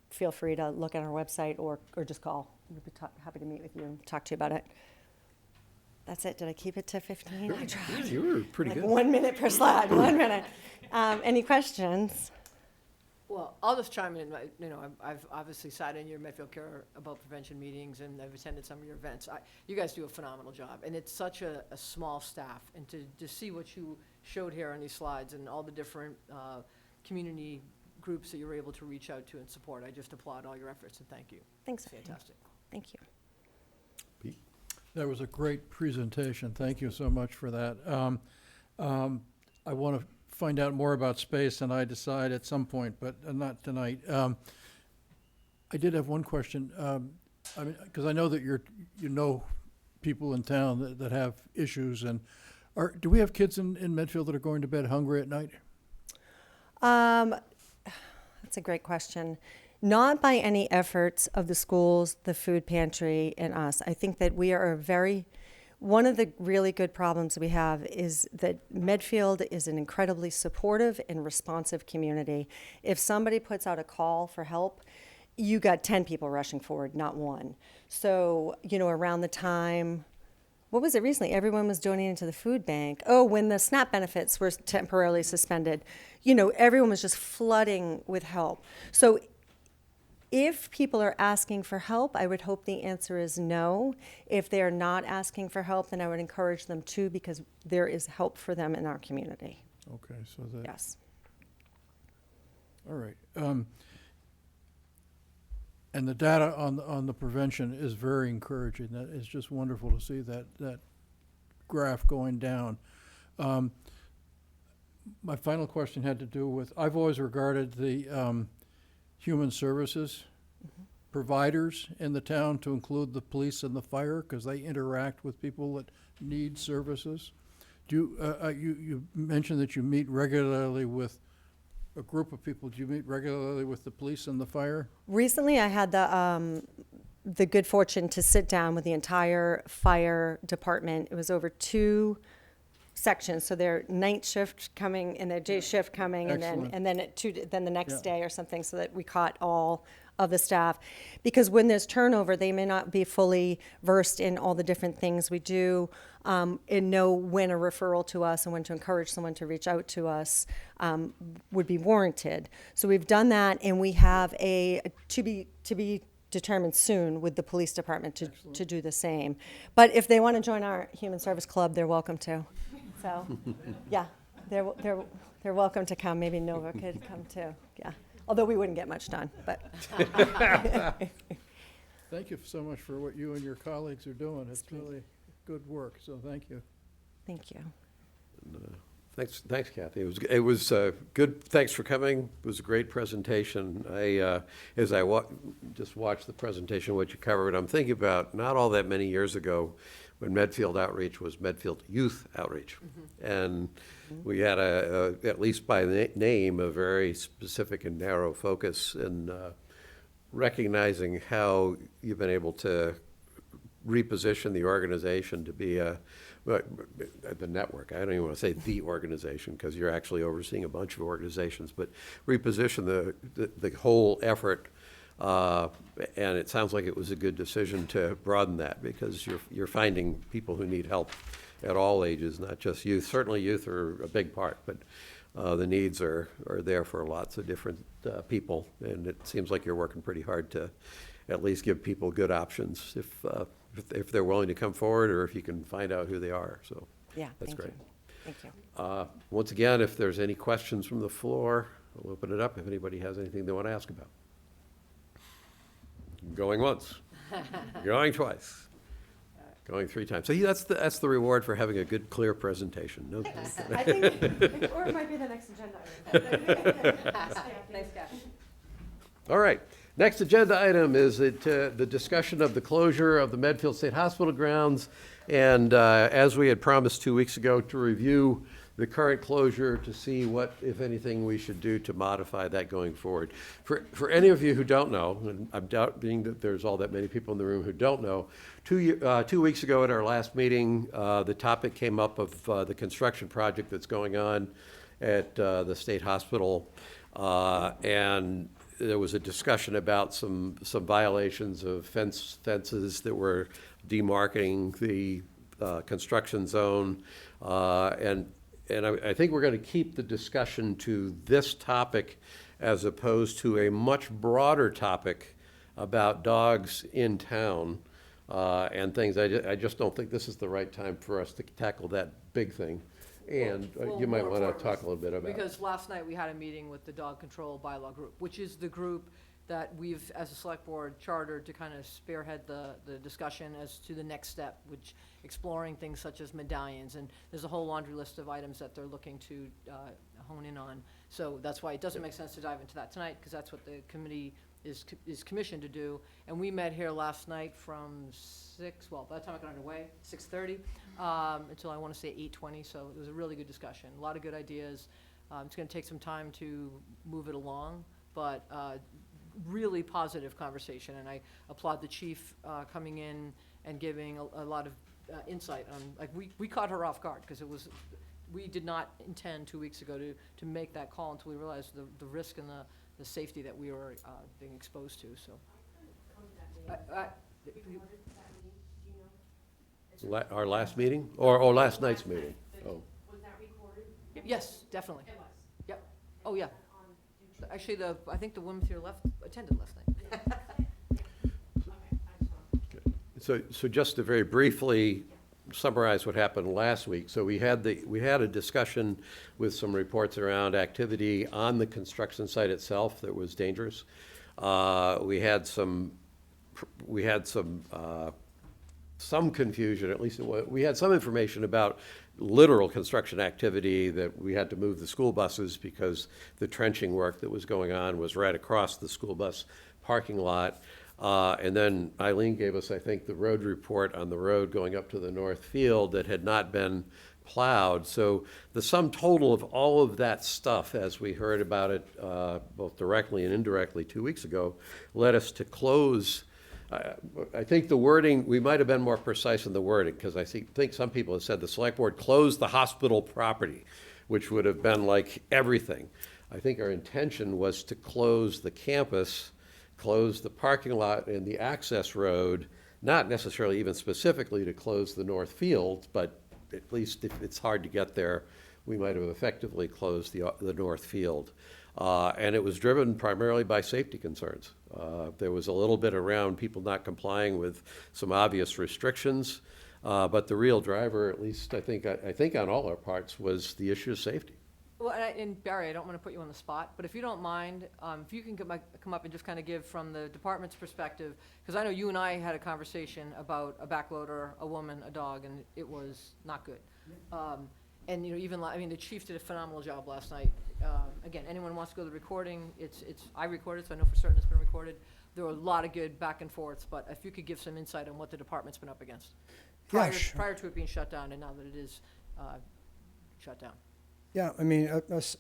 feel free to look at our website or just call. We'd be happy to meet with you and talk to you about it. That's it. Did I keep it to 15? I tried. You were pretty Like good. 1 minute per slide, 1 minute. Any questions? Well, I'll just chime in. I've obviously sat in your Medfield Care About Prevention meetings, and I've attended some of your events. You guys do a phenomenal job, and it's such a small staff. And to see what you showed here on these slides and all the different community groups that you're able to reach out to and support, I just applaud all your efforts, and thank you. Thanks, It's Vivian. fantastic. Thank you. That was a great presentation. Thank you so much for that. I want to find out more about space, and I decide at some point, but not tonight. I did have one question. I mean, because I know that you know people in town that have issues, and do we have kids in Medfield that are going to bed hungry at night? That's a great question. Not by any efforts of the schools, the food pantry, and us. I think that we are one of the really good problems we have is that Medfield is an incredibly supportive and responsive community. If somebody puts out a call for help, you got 10 people rushing forward, not one. So, around the time, what was it recently? Everyone was donating to the food bank. Oh, when the SNAP benefits were temporarily suspended, everyone was just flooding with help. So if people are asking for help, I would hope the answer is no. If they are not asking for help, then I would encourage them to, because there is help for them in our community. Okay, so that. Yes. All right. And the data on the prevention is very encouraging. That is just wonderful to see that graph going down. My final question had to do with, I've always regarded the human services providers in the town to include the police and the fire, because they interact with people that need services. You mentioned that you meet regularly with a group of people. Do you meet regularly with the police and the fire? Recently, I had the good fortune to sit down with the entire fire department. It was over 2 sections, so their night shift coming and their day shift coming, Excellent. and then then the next Yeah. day or something, so that we caught all of the staff. Because when there's turnover, they may not be fully versed in all the different things we do, and know when a referral to us and when to encourage someone to reach out to us would be warranted. So we've done that, and we have to be determined soon with the police department to do the same. But if they want to join our Human Service Club, they're welcome to. So, yeah, they're welcome to come. Maybe Nova could come too. Yeah, although we wouldn't get much done. But Thank you so much for what you and your colleagues are doing. It's really good work, so thank you. thank you. Thanks, Kathy. It was good. Thanks for coming. It was a great presentation. As I just watched the presentation, what you covered, I'm thinking about not all that many years ago when Medfield Outreach was Medfield Youth Outreach. And we had at least by name, a very specific and narrow focus in recognizing how you've been able to reposition the organization to be the network. I don't even want to say the organization, because you're actually overseeing a bunch of organizations, but reposition the whole effort. And it sounds like it was a good decision to broaden that, because you're finding people who need help at all ages, not just youth. Certainly youth are a big part, but the needs are there for lots of different people. And it seems like you're working pretty hard to at least give people good options if they're willing to come forward, or if you can find out who they are. So Yeah, that's thank great. you. Thank you. Once again, if there's any questions from the floor, I'll open it up if anybody has anything they want to ask about. Going once, going twice, going 3 times. So that's the reward for having a good, clear presentation. No, I think, or it might be the next agenda item. Thanks, Kathy. all right. Next agenda item is the discussion of the closure of the Medfield State Hospital grounds. And as we had promised 2 weeks ago, to review the current closure to see what, if anything, we should do to modify that going forward. For any of you who don't know, and I'm doubting that there's all that many people in the room who don't know, 2 weeks ago at our last meeting, the topic came up of the construction project that's going on at the state hospital. And there was a discussion about some violations of fences that were demarcating the construction zone. And I think we're going to keep the discussion to this topic as opposed to a much broader topic about dogs in town and things. I just don't think this is the right time for us to tackle that big thing. And Well, you might more want to importantly, talk a little bit about it. Because last night we had a meeting with the dog control bylaw group, which is the group that we've, as a select board, chartered to kind of spearhead the discussion as to the next step, which exploring things such as medallions, and there's a whole laundry list of items that they're looking to hone in on. So that's why it doesn't make sense to dive into that tonight, because that's what the committee is commissioned to do. And we met here last night from 6, well, by the time I got underway, 6:30, until I want to say 8:20, so it was a really good discussion. A lot of good ideas. It's going to take some time to move it along, but really positive conversation, and I applaud the chief coming in and giving a lot of insight on, like, we caught her off guard, because we did not intend 2 weeks ago to make that call until we realized the risk and the safety that we were being exposed to, so. Our last meeting, or last night's meeting? Oh, Yes, definitely. It was? Yep. Oh, yeah. Actually, I think the woman to your left attended last night. so just to very briefly summarize what happened last week. So we had a discussion with some reports around activity on the construction site itself that was dangerous. We had some confusion, at least we had some information about literal construction activity, that we had to move the school buses because the trenching work that was going on was right across the school bus parking lot. And then Eileen gave us, I think, the road report on the road going up to the north field that had not been plowed. So the sum total of all of that stuff, as we heard about it both directly and indirectly 2 weeks ago, led us to close. I think the wording, we might have been more precise in the wording, because I think some people have said the select board closed the hospital property, which would have been like everything. I think our intention was to close the campus, close the parking lot and the access road, not necessarily even specifically to close the north field, but at least if it's hard to get there, we might have effectively closed the north field. And it was driven primarily by safety concerns. There was a little bit around people not complying with some obvious restrictions, but the real driver, at least I think on all our parts, was the issue of safety. Well, and Barry, I don't want to put you on the spot, but if you don't mind, if you can come up and just kind of give from the department's perspective, because I know you and I had a conversation about a backloader, a woman, a dog, and it was not good. And, you know, even, I mean, the chief did a phenomenal job last night. Again, anyone wants to go to the recording, I recorded, so I know for certain it's been recorded. There were a lot of good back and forths, but if you could give some insight on what the department's been up against. Yeah, sure. Prior to it being shut down, and now that it is shut down. Yeah, I mean,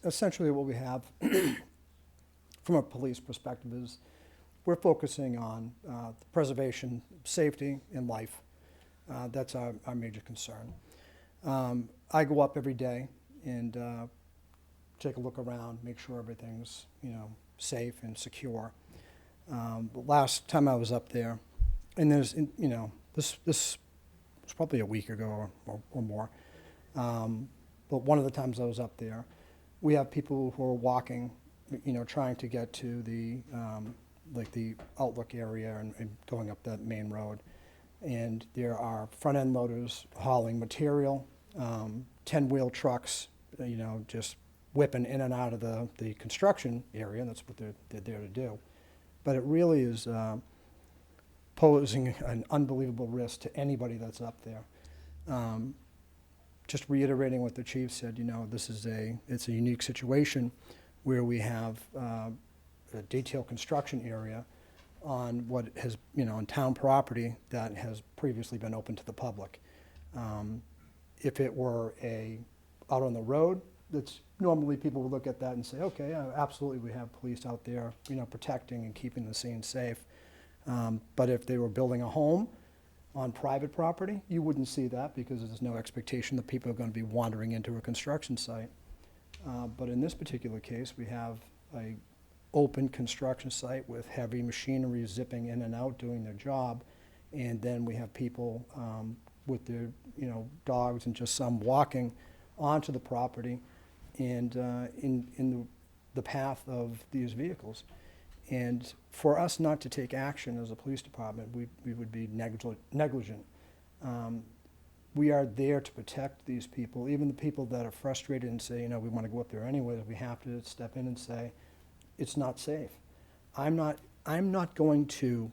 essentially what we have from a police perspective is we're focusing on the preservation, safety, and life. That's our major concern. I go up every day and take a look around, make sure everything's, safe and secure. The last time I was up there, and this was probably a week ago or more, but one of the times I was up there, we have people who are walking, trying to get to the the Outlook area and going up that main road. And there are front-end loaders hauling material, 10-wheel trucks, just whipping in and out of the construction area, and that's what they're there to do. But it really is posing an unbelievable risk to anybody that's up there. Just reiterating what the chief said, this is it's a unique situation where we have a detailed construction area on what has, on town property that has previously been open to the public. If it were out on the road, that's normally people would look at that and say, okay, yeah, absolutely, we have police out there, protecting and keeping the scene safe. But if they were building a home on private property, you wouldn't see that because there's no expectation that people are going to be wandering into a construction site. But in this particular case, we have a open construction site with heavy machinery zipping in and out, doing their job, and then we have people with their, dogs, and just some walking onto the property and in the path of these vehicles. And for us not to take action as a police department, we would be negligent. We are there to protect these people, even the people that are frustrated and say, we want to go up there anyway. We have to step in and say, it's not safe. I'm not going to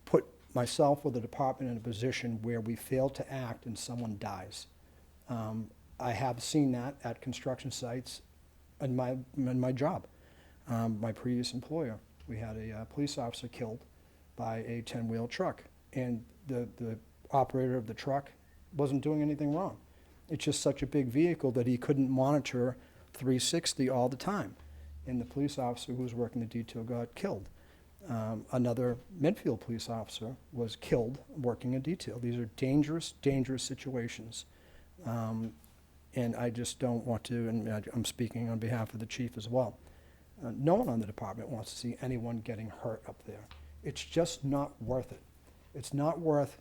put myself or the department in a position where we fail to act and someone dies. I have seen that at construction sites in my job. My previous employer, we had a police officer killed by a 10-wheel truck, and the operator of the truck wasn't doing anything wrong. It's just such a big vehicle that he couldn't monitor 360 all the time, and the police officer who was working the detail got killed. Another Medfield police officer was killed working a detail. These are dangerous, dangerous situations. And I just don't want to, and I'm speaking on behalf of the chief as well. No one on the department wants to see anyone getting hurt up there. It's just not worth it. It's not worth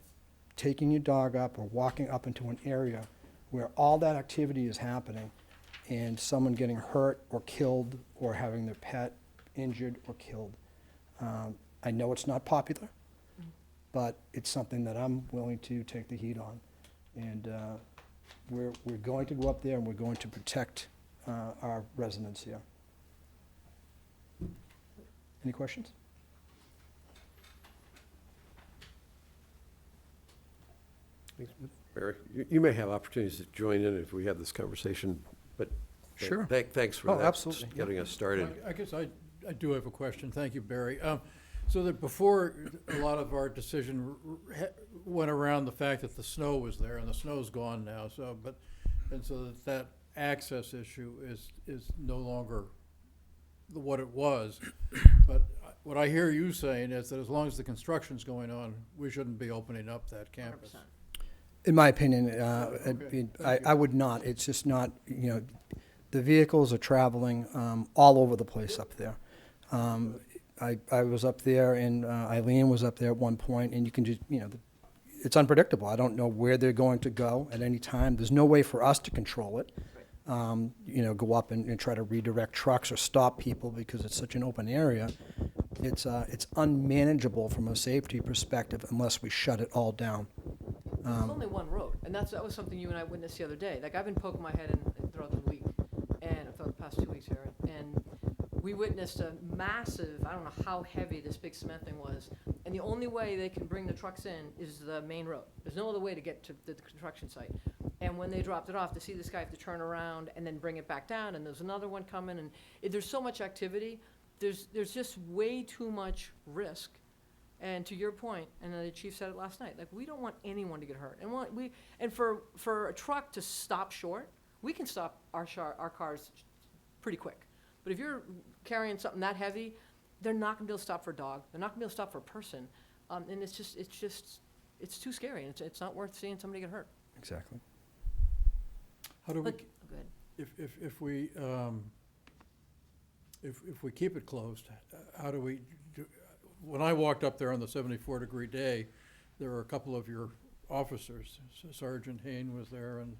taking your dog up or walking up into an area where all that activity is happening and someone getting hurt or killed or having their pet injured or killed. I know it's not popular, but it's something that I'm willing to take the heat on. And we're going to go up there and we're going to protect our residents here. Any questions? Thanks, Barry. You may have opportunities to join in if we have this conversation, but Sure. Thanks for Oh, that. absolutely. Getting us started. I guess I do have a question. Thank you, Barry. So that before a lot of our decision went around the fact that the snow was there, and the snow's gone now, so that access issue is no longer what it was. But what I hear you saying is that as long as the construction's going on, we shouldn't be opening up that campus. 100%. In my opinion, Okay. I would not. It's just not, the vehicles are traveling all over the place up there. I was up there, and Eileen was up there at one point, and you can just, it's unpredictable. I don't know where they're going to go at any time. There's no way for us to control it. Go up and try to redirect trucks or stop people because it's such an open area. It's unmanageable from a safety perspective unless we shut it all down. There's only one road, and that was something you and I witnessed the other day. Like, I've been poking my head in throughout the week, and for the past 2 weeks here, and we witnessed a massive, I don't know how heavy this big cement thing was, and the only way they can bring the trucks in is the main road. There's no other way to get to the construction site. And when they dropped it off, to see this guy have to turn around and then bring it back down, and there's another one coming, and there's so much activity, there's just way too much risk. And to your point, and the chief said it last night, like, we don't want anyone to get hurt. And for a truck to stop short, we can stop our cars pretty quick. But if you're carrying something that heavy, they're not gonna be able to stop for a dog. They're not gonna be able to stop for a person. And it's too scary. And it's not worth seeing somebody get hurt. Exactly. How do we, But, go ahead. if we keep it closed, how do we do? When I walked up there on the 74-degree day, there were a couple of your officers. Sergeant Hain was there and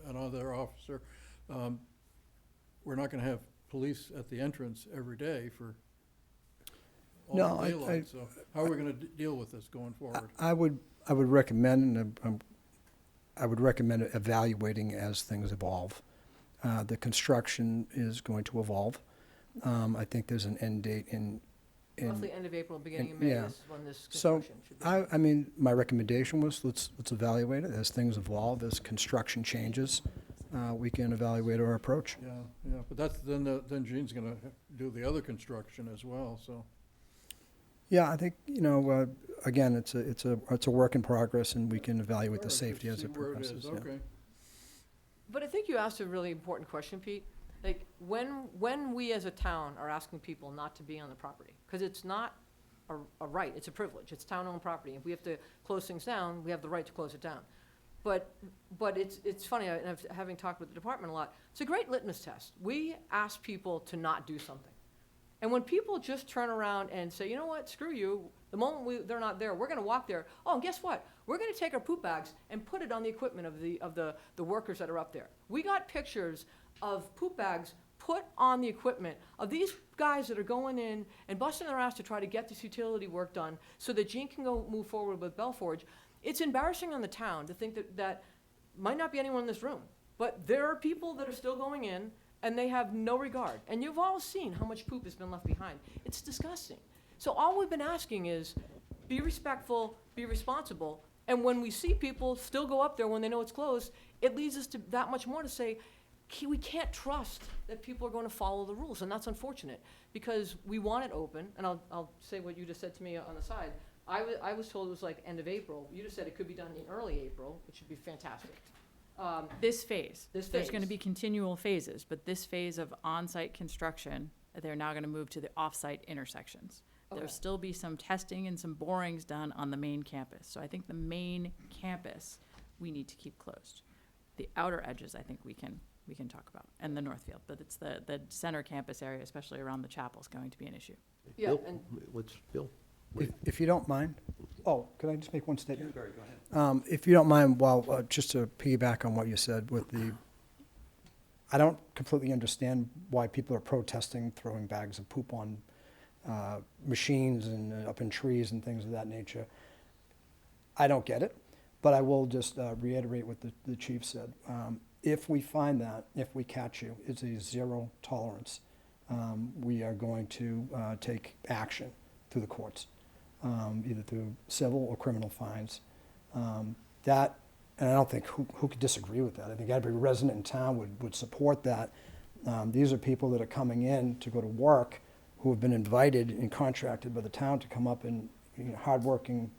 another officer. We're not going to have police at the entrance every day for all No, the I- daylight. So how are we going to deal with this going forward? I would recommend, and I would recommend evaluating as things evolve. The construction is going to evolve. I think there's an end date in Roughly end of April, beginning of May yeah. is when this So, construction should be. I mean, my recommendation was let's evaluate it as things evolve, as construction changes. We can evaluate our approach. Yeah, but that's, then Gene's going to do the other construction as well, so. Yeah, I think, again, it's a work in progress, and we can evaluate the Just safety as see it where progresses. is. yeah. Okay. But I think you asked a really important question, Pete. Like, when we as a town are asking people not to be on the property, because it's not a right, it's a privilege, it's town-owned property. If we have to close things down, we have the right to close it down. But it's funny, and having talked with the department a lot, it's a great litmus test. We ask people to not do something. And when people just turn around and say, you know what, screw you, The moment they're not there, we're gonna walk there. Oh, and guess what? We're gonna take our poop bags and put it on the equipment of the workers that are up there. We got pictures of poop bags put on the equipment of these guys that are going in and busting their ass to try to get this utility work done so that Gene can go move forward with Belforge. It's embarrassing on the town to think that might not be anyone in this room, but there are people that are still going in and they have no regard. And you've all seen how much poop has been left behind. It's disgusting. So all we've been asking is be respectful, be responsible, and when we see people still go up there when they know it's closed, it leads us to that much more to say, we can't trust that people are going to follow the rules, and that's unfortunate, because we want it open, and I'll say what you just said to me on the side. I was told it was like end of April. You just said it could be done in early April, which would be fantastic. This phase. This There's gonna phase. be continual phases, but this phase of on-site construction, they're now gonna move to the off-site intersections. Okay. There'll still be some testing and some borings done on the main campus. So I think the main campus, we need to keep closed. The outer edges, I think we can talk about, and the Northfield, but it's the center campus area, especially around the chapel, is going to be an issue. Yeah, Bill, and let's, Bill. If you don't mind, could I just make one statement? If you don't mind, just to piggyback on what you said I don't completely understand why people are protesting throwing bags of poop on machines and up in trees and things of that nature. I don't get it, but I will just reiterate what the chief said. If we find that, if we catch you, it's a zero tolerance. We are going to take action through the courts, either through civil or criminal fines. That, and I don't think who could disagree with that. I think every resident in town would support that. These are people that are coming in to go to work who have been invited and contracted by the town to come up, and hardworking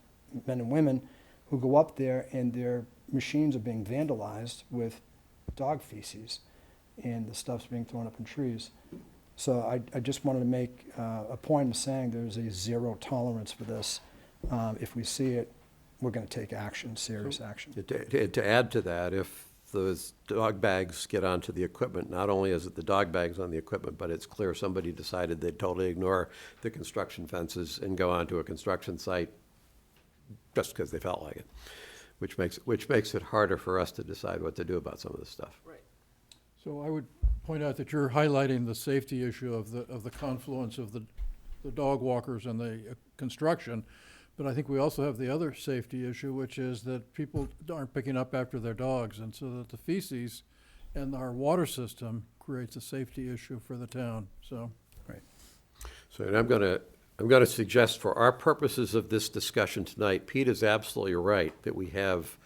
men and women who go up there and their machines are being vandalized with dog feces and the stuff's being thrown up in trees. So I just wanted to make a point of saying there's a zero tolerance for this. If we see it, we're going to take action, serious action. To add to that, if those dog bags get onto the equipment, not only is it the dog bags on the equipment, but it's clear somebody decided they'd totally ignore the construction fences and go onto a construction site just because they felt like it, which makes it harder for us to decide what to do about some of this stuff. right. So I would point out that you're highlighting the safety issue of the confluence of the dog walkers and the construction. But I think we also have the other safety issue, which is that people aren't picking up after their dogs, and so that the feces and our water system creates a safety issue for the town, so. Right. So and I'm gonna suggest for our purposes of this discussion tonight, Pete is absolutely right that we have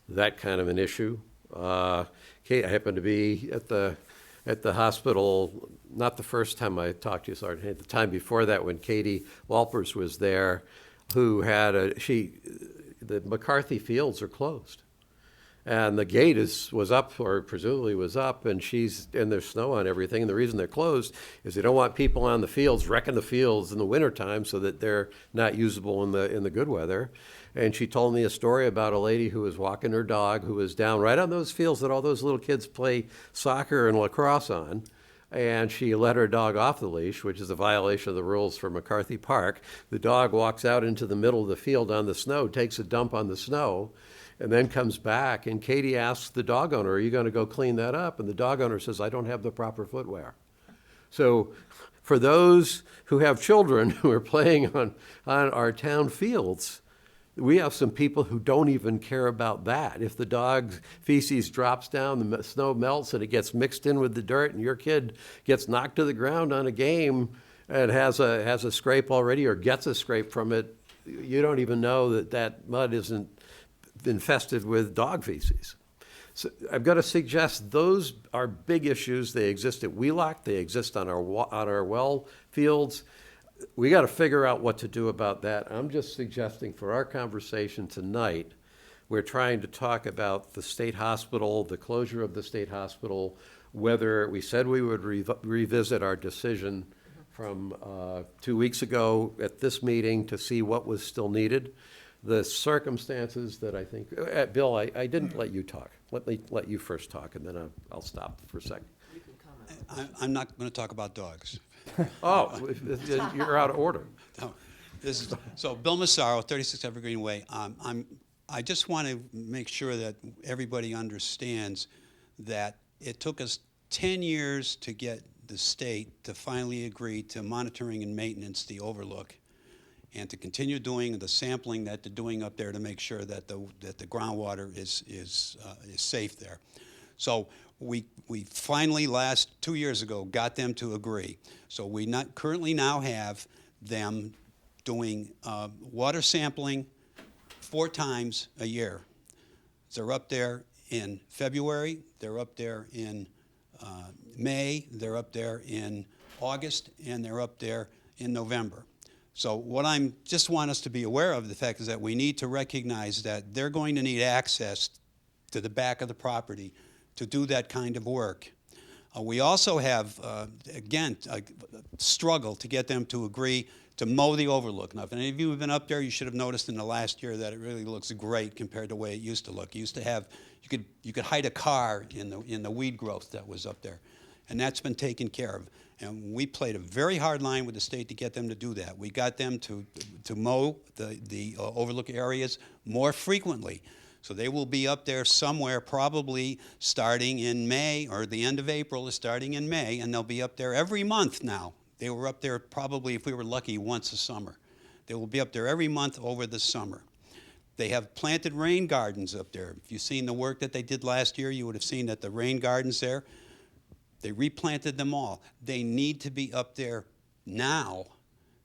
that kind of an issue. Kate, I happened to be at the hospital, not the first time I talked to you, Sergeant, the time before that when Katie Walpers was there, who had the McCarthy Fields are closed. And the gate was up, or presumably was up, and there's snow on everything. And the reason they're closed is they don't want people on the fields wrecking the fields in the wintertime so that they're not usable in the good weather. And she told me a story about a lady who was walking her dog, who was down right on those fields that all those little kids play soccer and lacrosse on. And she let her dog off the leash, which is a violation of the rules for McCarthy Park. The dog walks out into the middle of the field on the snow, takes a dump on the snow, and then comes back. And Katie asks the dog owner, "Are you going to go clean that up?" And the dog owner says, "I don't have the proper footwear." So for those who have children who are playing on our town fields, we have some people who don't even care about that. If the dog's feces drops down, the snow melts, and it gets mixed in with the dirt, and your kid gets knocked to the ground on a game and has a scrape already or gets a scrape from it, you don't even know that mud isn't infested with dog feces. So I've got to suggest those are big issues. They exist at Wheelock. They exist on our well fields. We got to figure out what to do about that. I'm just suggesting for our conversation tonight, we're trying to talk about the state hospital, the closure of the state hospital, whether we said we would revisit our decision from 2 weeks ago at this meeting to see what was still needed. The circumstances that I think, Bill, I didn't let you talk. Let me let you first talk, and then I'll stop for a second. You can comment. I'm not going to talk about dogs. Oh, you're out of order. No. So Bill Massaro, 36 Evergreen Way. I just want to make sure that everybody understands that it took us 10 years to get the state to finally agree to monitoring and maintenance the overlook, and to continue doing the sampling that they're doing up there to make sure that the groundwater is safe there. So we finally, 2 years ago, got them to agree. So we currently now have them doing water sampling 4 times a year. They're up there in February, they're up there in May, they're up there in August, and they're up there in November. So what I just want us to be aware of, the fact is that we need to recognize that they're going to need access to the back of the property to do that kind of work. We also have, again, a struggle to get them to agree to mow the overlook. Now, if any of you have been up there, you should have noticed in the last year that it really looks great compared to the way it used to look. It used to have, you could hide a car in the weed growth that was up there, and that's been taken care of. And we played a very hard line with the state to get them to do that. We got them to mow the overlook areas more frequently. So they will be up there somewhere probably starting in May, or the end of April is starting in May, and they'll be up there every month now. They were up there probably, if we were lucky, once a summer. They will be up there every month over the summer. They have planted rain gardens up there. If you've seen the work that they did last year, you would have seen that the rain gardens there, they replanted them all. They need to be up there now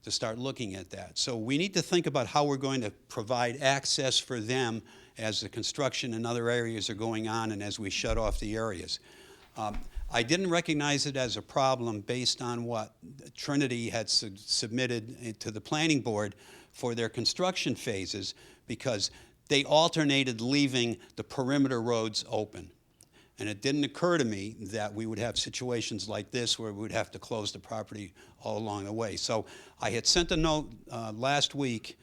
to start looking at that. So we need to think about how we're going to provide access for them as the construction in other areas are going on and as we shut off the areas. I didn't recognize it as a problem based on what Trinity had submitted to the planning board for their construction phases, because they alternated leaving the perimeter roads open. And it didn't occur to me that we would have situations like this where we would have to close the property all along the way. So I had sent a note last week,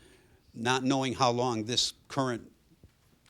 not knowing how long this current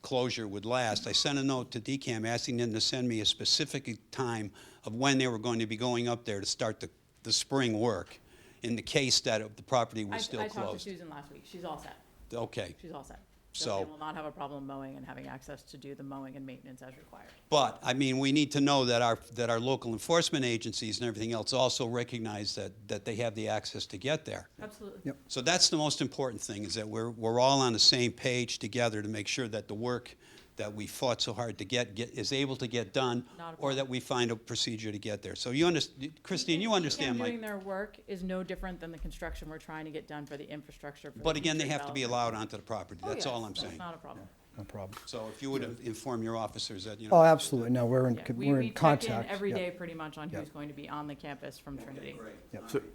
closure would last. I sent a note to DCAM asking them to send me a specific time of when they were going to be going up there to start the spring work, in the case that the property was still I talked to closed. Susan last week. She's all set. Okay. She's all set. So- They will not have a problem mowing and having access to do the mowing and maintenance as required. But, I mean, we need to know that our local enforcement agencies and everything else also recognize that they have the access to get there. Absolutely. Yep. So that's the most important thing, is that we're all on the same page together to make sure that the work that we fought so hard to get is able to get done, Not a or that problem. we find a procedure to get there. So you understand, Christine, you understand DCAM my... doing their work is no different than the construction we're trying to get done for the infrastructure. For But the again, they future have to be development. allowed onto the property. Oh, That's yes. all I'm That's saying. not a problem. No problem. So if you would inform your officers that, Oh, absolutely. No, we're in, Yeah, we're we in check contact. in every Yep. day pretty much on Yep. who's going to be on the campus from Trinity.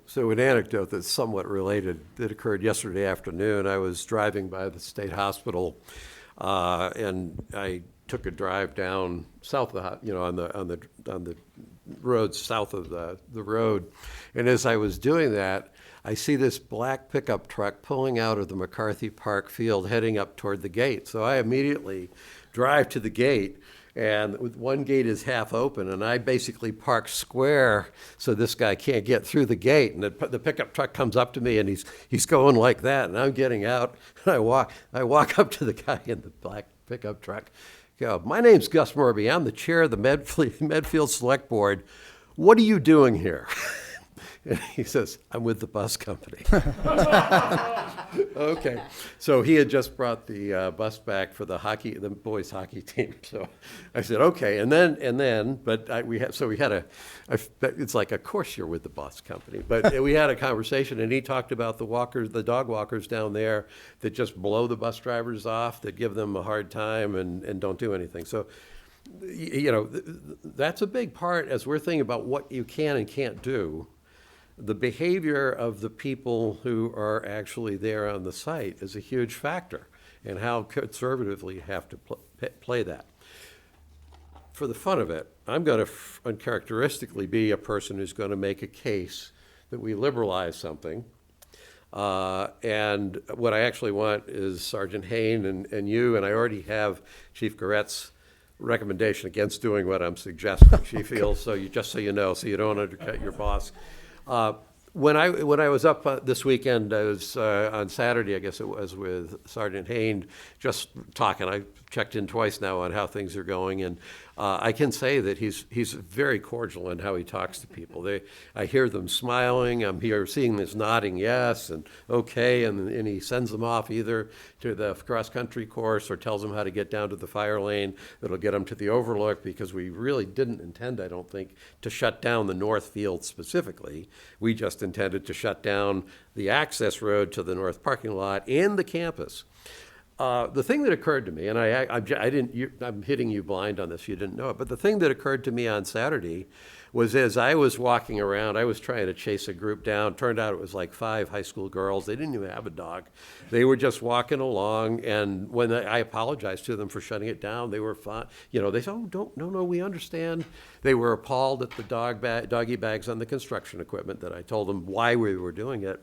So an anecdote that's somewhat related that occurred yesterday afternoon. I was driving by the state hospital, and I took a drive down south of the, on the road south of the road. And as I was doing that, I see this black pickup truck pulling out of the McCarthy Park field heading up toward the gate. So I immediately drive to the gate, and one gate is half open, and I basically park square so this guy can't get through the gate. And the pickup truck comes up to me, and he's going like that, and I'm getting out, and I walk up to the guy in the black pickup truck. Go, my name's Gus Morby. I'm the chair of the Medfield Select Board. What are you doing here? And he says, I'm with the bus company. Okay. So he had just brought the bus back for the boys hockey team. So I said, okay. But we had it's like, of course you're with the bus company. But we had a conversation, and he talked about the dog walkers down there that just blow the bus drivers off, that give them a hard time and don't do anything. So, that's a big part as we're thinking about what you can and can't do. The behavior of the people who are actually there on the site is a huge factor, and how conservatively you have to play that. For the fun of it, I'm going to uncharacteristically be a person who's going to make a case that we liberalize something. And what I actually want is Sergeant Hain and you, and I already have Chief Garrett's recommendation against doing what I'm suggesting. She feels, just so you know, so you don't undercut your boss. When I was up this weekend, I was on Saturday, I guess it was, with Sergeant Hain, just talking. I checked in twice now on how things are going, and I can say that he's very cordial in how he talks to people. I hear them smiling. I'm seeing this nodding yes and okay, and he sends them off either to the cross-country course or tells them how to get down to the fire lane that'll get them to the overlook, because we really didn't intend, I don't think, to shut down the north field specifically. We just intended to shut down the access road to the north parking lot and the campus. The thing that occurred to me, and I'm hitting you blind on this, you didn't know it, but the thing that occurred to me on Saturday was, as I was walking around, I was trying to chase a group down. Turned out it was like 5 high school girls. They didn't even have a dog. They were just walking along, and when I apologized to them for shutting it down, they were fine. You know, they said, "Oh, no, we understand." They were appalled at the doggy bags on the construction equipment that I told them why we were doing it.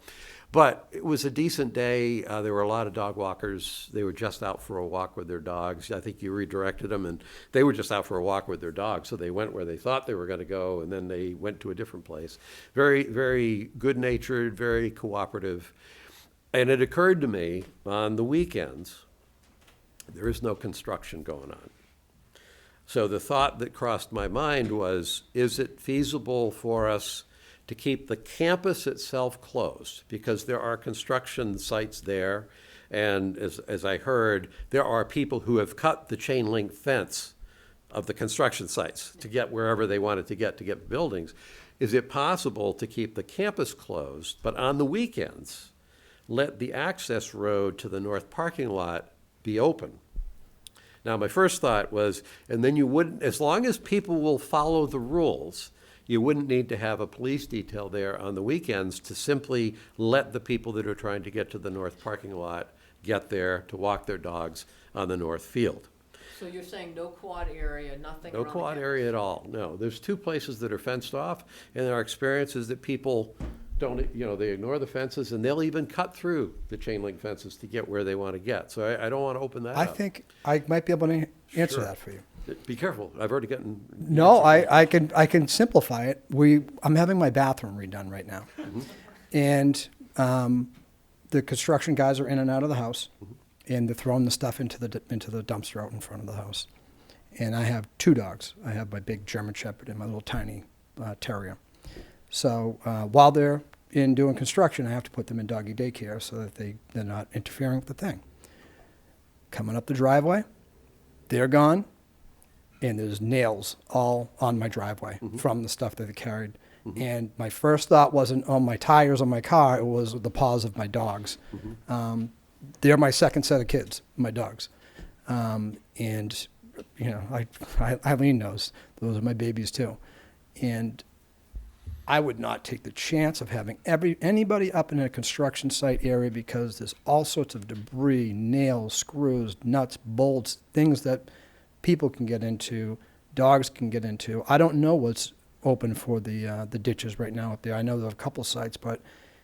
But it was a decent day. There were a lot of dog walkers. They were just out for a walk with their dogs. I think you redirected them, and they were just out for a walk with their dogs. So they went where they thought they were going to go, and then they went to a different place. Very, very good-natured, very cooperative. And it occurred to me, on the weekends, there is no construction going on. So the thought that crossed my mind was, is it feasible for us to keep the campus itself closed, because there are construction sites there, and as I heard, there are people who have cut the chain link fence of the construction sites to get wherever they wanted to get buildings. Is it possible to keep the campus closed, but on the weekends, let the access road to the north parking lot be open? Now, my first thought was, and then you wouldn't, as long as people will follow the rules, you wouldn't need to have a police detail there on the weekends to simply let the people that are trying to get to the north parking lot get there to walk their dogs on the north field. So you're saying no quad area, nothing No around the quad campus? area at all, no. There's 2 places that are fenced off, and our experience is that people don't, they ignore the fences, and they'll even cut through the chain link fences to get where they want to get. So I don't want to open that I up. think I might be able to answer Sure. that for you. Be careful, I've already gotten. No, I can simplify it. I'm having my bathroom redone right now. And the construction guys are in and out of the house, and they're throwing the stuff into the dumpster out in front of the house. And I have 2 dogs. I have my big German Shepherd and my little tiny terrier. So while they're in doing construction, I have to put them in doggy daycare so that they're not interfering with the thing. Coming up the driveway, they're gone, and there's nails all on my driveway from the stuff that they carried. And my first thought wasn't on my tires on my car, it was the paws of my dogs. They're my second set of kids, my dogs. And, Eileen knows, those are my babies too. And I would not take the chance of having anybody up in a construction site area, because there's all sorts of debris, nails, screws, nuts, bolts, things that people can get into, dogs can get into. I don't know what's open for the ditches right now up there. I know there are a couple sites, but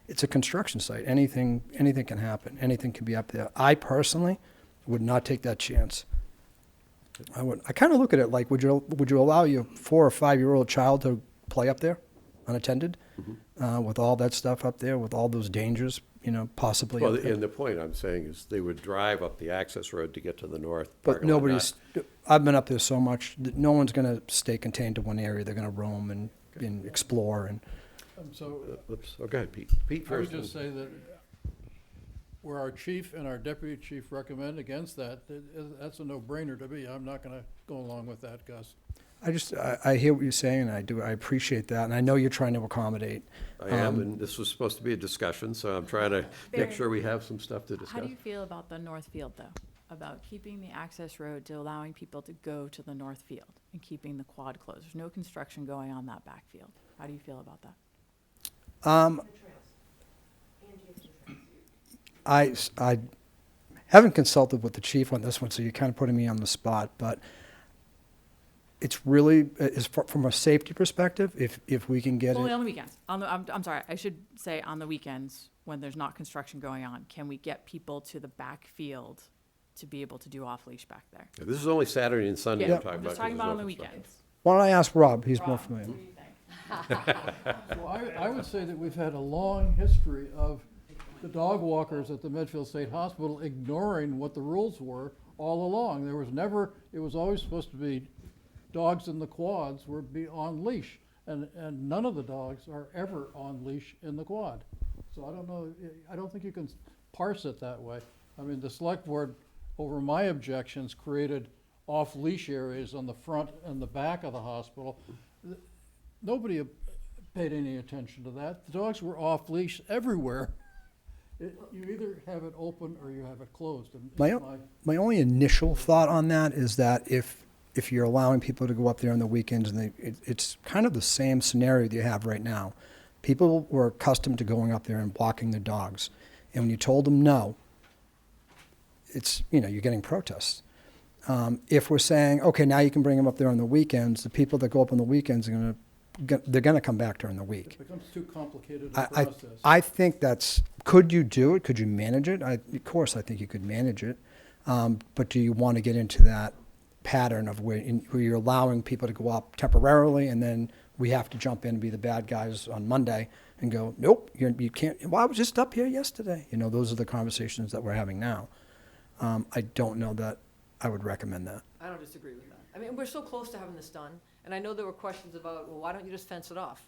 it's a construction site. Anything can happen. Anything can be up there. I personally would not take that chance. I kind of look at it like, would you allow your 4 or 5-year-old child to play up there unattended, with all that stuff up there, with all those dangers, possibly Well, up there? and the point I'm saying is they would drive up the access road to get to the north But parking lot, nobody's, I've been up there so much, that no one's going to stay contained to one area. They're going to roam and explore. And So Oops, go ahead, Pete. Pete I would first. just say that where our chief and our deputy chief recommend against that, that's a no-brainer to me. I'm not gonna go along with that, Gus. I hear what you're saying, and I appreciate that, and I know you're trying to accommodate. I am, and this was supposed to be a discussion, so I'm trying to make Barry, sure we have some stuff to How discuss. do you feel about the north field, though? About keeping the access road to allowing people to go to the north field and keeping the quad closed? There's no construction going on that backfield. How do you feel about that? I haven't consulted with the chief on this one, so you're kind of putting me on the spot, but it's really, from a safety perspective, if we can get Only it. on the weekends. I'm sorry, I should say on the weekends, when there's not construction going on, can we get people to the backfield to be able to do off-leash back there? This is only Saturday and Sunday Yeah, I'm talking I'm about. just talking 'cause about on there's the no construction. weekends. Why don't I ask Rob? He's more Rob, familiar. what do you think? So I would say that we've had a long history of the dog walkers at the Medfield State Hospital ignoring what the rules were all along. There was never, it was always supposed to be dogs in the quads were be on leash, and none of the dogs are ever on leash in the quad. So I don't know, I don't think you can parse it that way. I mean, the select board, over my objections, created off-leash areas on the front and the back of the hospital. Nobody paid any attention to that. The dogs were off-leash everywhere. You either have it open or you have it closed. And My only initial thought on that is that if you're allowing people to go up there on the weekends, and it's kind of the same scenario that you have right now. People were accustomed to going up there and walking their dogs. And when you told them no, it's, you're getting protests. If we're saying, okay, now you can bring them up there on the weekends, the people that go up on the weekends are they're going to come back during the week. It becomes too complicated a process. I think could you do it? Could you manage it? Of course, I think you could manage it. But do you want to get into that pattern of where you're allowing people to go up temporarily, and then we have to jump in and be the bad guys on Monday and go, nope, you can't. Well, I was just up here yesterday. Those are the conversations that we're having now. I don't know that I would recommend that. I don't disagree with that. I mean, we're so close to having this done, and I know there were questions about, well, why don't you just fence it off?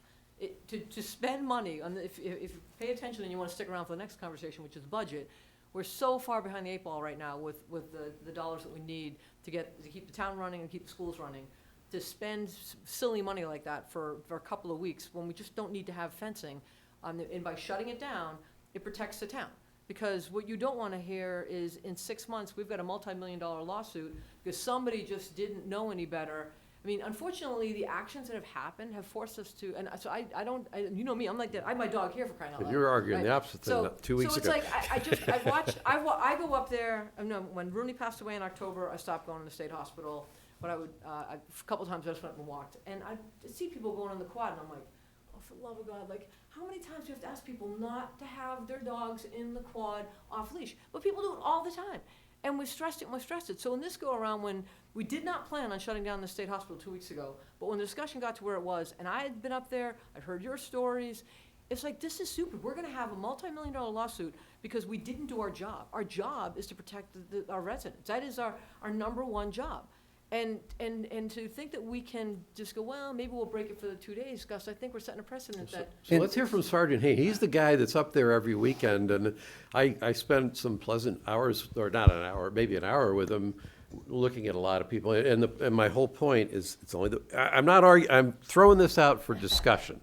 To spend money on if you pay attention and you want to stick around for the next conversation, which is budget, we're so far behind the 8 ball right now with the dollars that we need to keep the town running and keep the schools running. To spend silly money like that for a couple of weeks when we just don't need to have fencing, and by shutting it down, it protects the town. Because what you don't want to hear is in 6 months, we've got a multi-million-dollar lawsuit because somebody just didn't know any better. I mean, unfortunately, the actions that have happened have forced us to, and so I don't, you know me, I'm like that. I have my dog here for crying out loud. You were arguing right? the opposite thing 2 weeks ago. So it's like, I go up there, when Rooney passed away in October, I stopped going to the state hospital. But a couple times I just went and walked. And I see people going on the quad, and I'm like, oh, for the love of God, like, how many times do you have to ask people not to have their dogs in the quad off leash? But people do it all the time. And we've stressed it and we've stressed it. So in this go around, when we did not plan on shutting down the state hospital 2 weeks ago, but when the discussion got to where it was, and I had been up there, I'd heard your stories, it's like, this is stupid. We're gonna have a multi-million-dollar lawsuit because we didn't do our job. Our job is to protect our residents. That is our number one job. And to think that we can just go, well, maybe we'll break it for the 2 days, Gus, I think we're setting a precedent that. So let's hear from Sergeant Hayne. He's the guy that's up there every weekend, and I spent some pleasant hours, or not an hour, maybe an hour with him, looking at a lot of people. And my whole point is, it's only I'm not arguing. I'm throwing this out for discussion.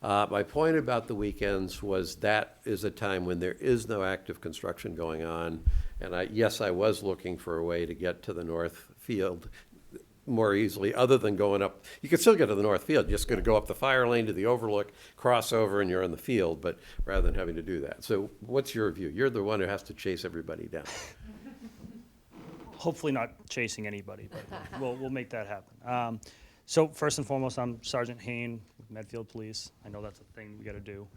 My point about the weekends was that is a time when there is no active construction going on, and I was looking for a way to get to the north field more easily, other than going up. You can still get to the north field. You're just going to go up the fire lane to the overlook, cross over, and you're in the field, but rather than having to do that. So what's your view? You're the one who has to chase everybody down. Hopefully not chasing anybody, but we'll make that happen. So first and foremost, I'm Sergeant Hayne, Medfield Police. I know that's a thing we got to do.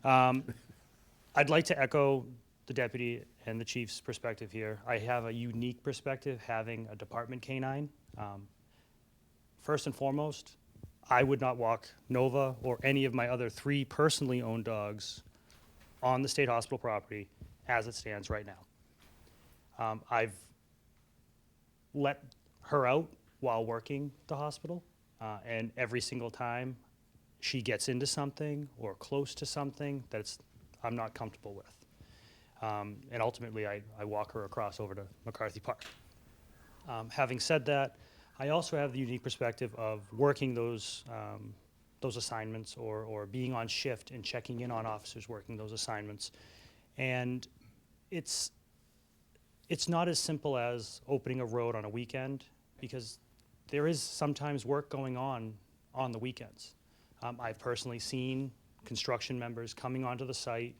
I'd like to echo the deputy and the chief's perspective here. I have a unique perspective having a department canine. First and foremost, I would not walk Nova or any of my other 3 personally owned dogs on the state hospital property as it stands right now. I've let her out while working the hospital, and every single time she gets into something or close to something that I'm not comfortable with. And ultimately, I walk her across over to McCarthy Park. Having said that, I also have the unique perspective of working those assignments or being on shift and checking in on officers working those assignments. And it's not as simple as opening a road on a weekend, because there is sometimes work going on the weekends. I've personally seen construction members coming onto the site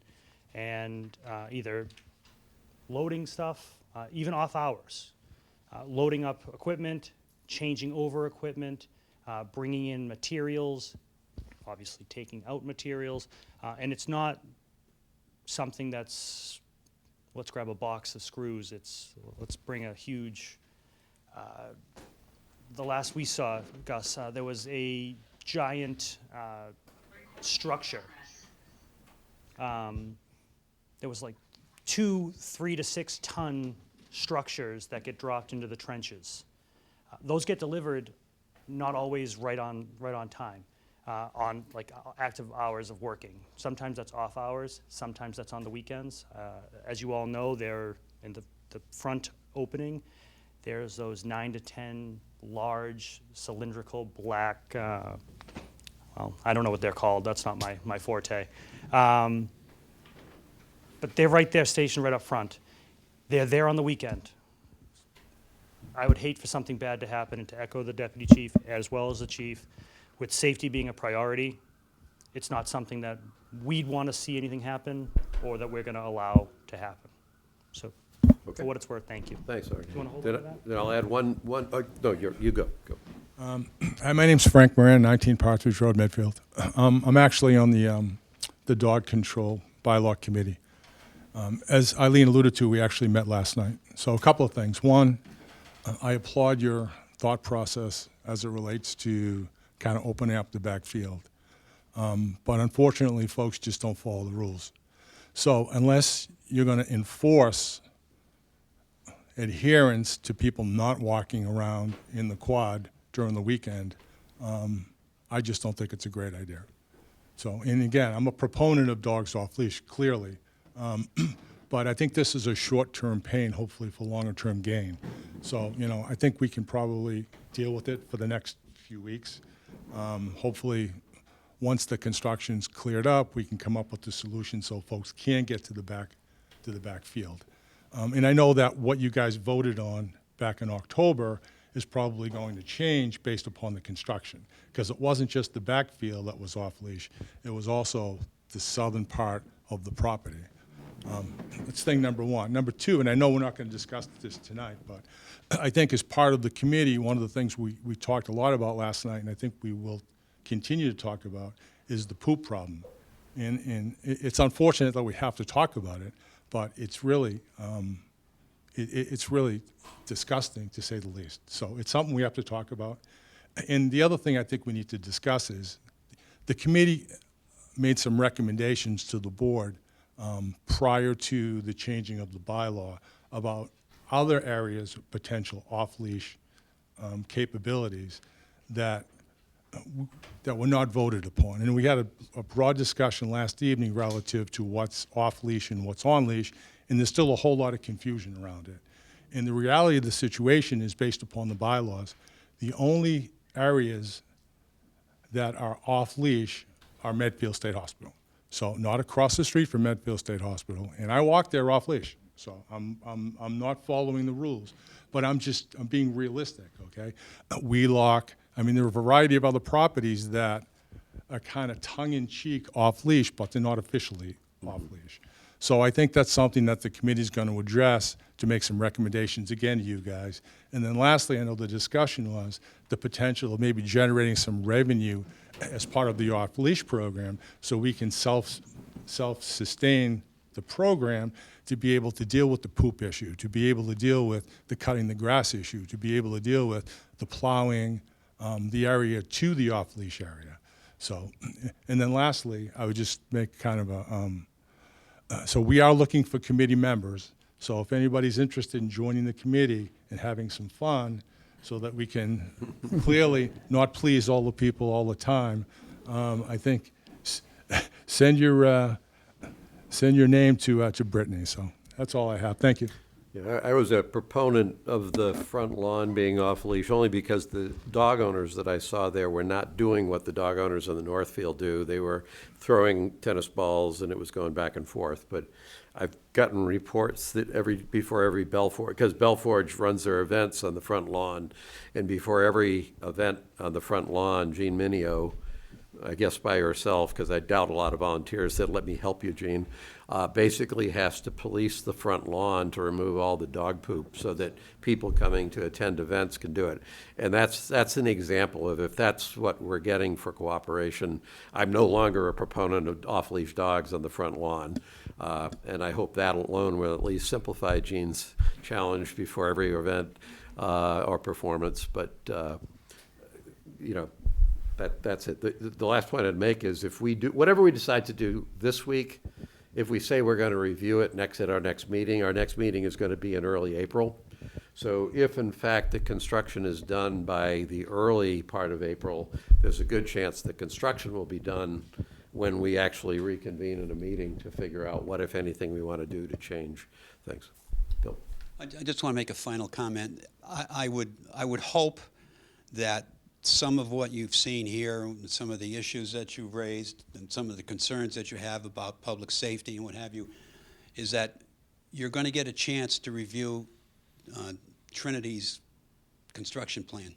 and either loading stuff, even off hours, loading up equipment, changing over equipment, bringing in materials, obviously taking out materials, and it's not something that's, let's grab a box of screws, it's let's bring a huge, the last we saw, Gus, there was a giant structure. There was like 2 3 to 6 ton structures that get dropped into the trenches. Those get delivered not always right on time, on like active hours of working. Sometimes that's off hours, sometimes that's on the weekends. As you all know, they're in the front opening. There's those 9 to 10 large cylindrical black, well, I don't know what they're called, that's not my forte. But they're right there, stationed right up front. They're there on the weekend. I would hate for something bad to happen, and to echo the deputy chief as well as the chief, with safety being a priority, it's not something that we'd want to see anything happen or that we're going to allow to happen. So, Okay. for what it's worth, thank you. Thanks, Sergeant. You wanna hold Then on to that? Then I'll add one, no, you go. Hi, my name's Frank Moran, 19 Partridge Road, Medfield. I'm actually on the dog control bylaw committee. As Eileen alluded to, we actually met last night. So a couple of things. One, I applaud your thought process as it relates to kind of opening up the backfield. But unfortunately, folks just don't follow the rules. So unless you're going to enforce adherence to people not walking around in the quad during the weekend, I just don't think it's a great idea. So, and again, I'm a proponent of dogs off leash, clearly. But I think this is a short-term pain, hopefully for longer-term gain. So, you know, I think we can probably deal with it for the next few weeks. Hopefully, once the construction's cleared up, we can come up with a solution so folks can get to the backfield. And I know that what you guys voted on back in October is probably going to change based upon the construction, because it wasn't just the backfield that was off leash, it was also the southern part of the property. That's thing number one. Number two, and I know we're not going to discuss this tonight, but I think as part of the committee, one of the things we talked a lot about last night, and I think we will continue to talk about, is the poop problem. And it's unfortunate that we have to talk about it, but it's really, it's really disgusting, to say the least. So it's something we have to talk about. And the other thing I think we need to discuss is the committee made some recommendations to the board prior to the changing of the bylaw about other areas of potential off-leash capabilities that were not voted upon. And we had a broad discussion last evening relative to what's off-leash and what's on-leash, and there's still a whole lot of confusion around it. And the reality of the situation is, based upon the bylaws, the only areas that are off-leash are Medfield State Hospital. So not across the street from Medfield State Hospital, and I walk there off-leash. So I'm not following the rules, but I'm being realistic, okay? Wheelock, I mean, there are a variety of other properties that are kind of tongue-in-cheek off-leash, but they're not officially off-leash. So I think that's something that the committee's going to address to make some recommendations again to you guys. And then lastly, I know the discussion was the potential of maybe generating some revenue as part of the off-leash program, so we can self-sustain the program to be able to deal with the poop issue, to be able to deal with the cutting the grass issue, to be able to deal with the plowing the area to the off-leash area. So, and then lastly, I would just make kind of a, so we are looking for committee members. So if anybody's interested in joining the committee and having some fun, so that we can clearly not please all the people all the time, I think send your name to Brittany. So that's all I have. Thank you. Yeah, I was a proponent of the front lawn being off leash only because the dog owners that I saw there were not doing what the dog owners in the Northfield do. They were throwing tennis balls and it was going back and forth. But I've gotten reports that before every Belforge, because Belforge runs their events on the front lawn, and before every event on the front lawn, Jean Minio, I guess by herself, because I doubt a lot of volunteers said, "Let me help you, Jean," basically has to police the front lawn to remove all the dog poop so that people coming to attend events can do it. And that's an example of, if that's what we're getting for cooperation, I'm no longer a proponent of off-leash dogs on the front lawn. And I hope that alone will at least simplify Jean's challenge before every event or performance. But, you know, That's it. The last point I'd make is if we do, whatever we decide to do this week, if we say we're gonna review it at our next meeting is gonna be in early April. So if in fact the construction is done by the early part of April, there's a good chance the construction will be done when we actually reconvene in a meeting to figure out what, if anything, we wanna do to change things. Bill? I just want to make a final comment. I would hope that some of what you've seen here, and some of the issues that you've raised, and some of the concerns that you have about public safety and what have you, is that you're going to get a chance to review Trinity's construction plan.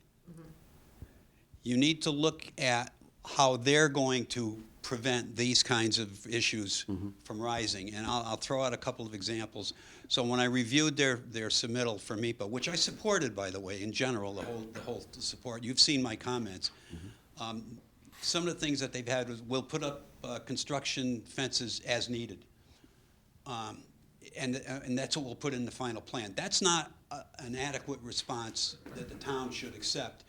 You need to look at how they're going to prevent these kinds of issues from rising. And I'll throw out a couple of examples. So when I reviewed their submittal for MIPA, which I supported, by the way, in general, the whole support, you've seen my comments. Some of the things that they've had was, we'll put up construction fences as needed. And that's what we'll put in the final plan. That's not an adequate response that the town should accept.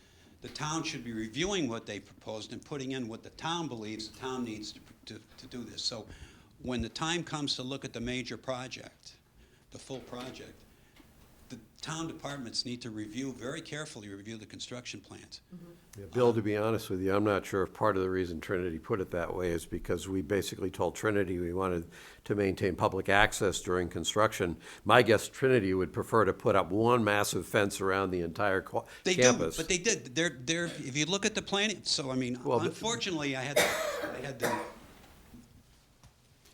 The town should be reviewing what they proposed and putting in what the town believes the town needs to do this. So when the time comes to look at the major project, the full project, the town departments need to very carefully review the construction plans. Yeah, Bill, to be honest with you, I'm not sure if part of the reason Trinity put it that way is because we basically told Trinity we wanted to maintain public access during construction. My guess, Trinity would prefer to put up one massive fence around the entire campus. But they did. They're if you look at the planning, so I mean, Well, unfortunately, I had the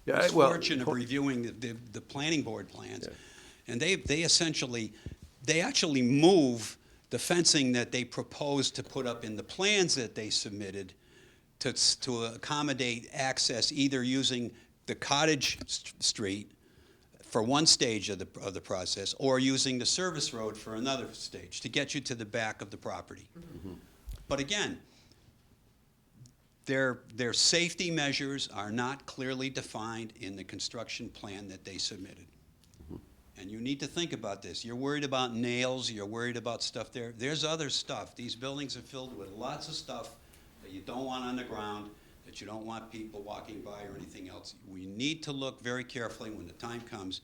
Yeah, well, misfortune of reviewing the planning board plans, and they actually move the fencing that they proposed to put up in the plans that they submitted to accommodate access, either using the Cottage Street for one stage of the process, or using the service road for another stage to get you to the back of the property. But again, their safety measures are not clearly defined in the construction plan that they submitted. And you need to think about this. You're worried about nails, you're worried about stuff there. There's other stuff. These buildings are filled with lots of stuff that you don't want on the ground, that you don't want people walking by or anything else. We need to look very carefully when the time comes.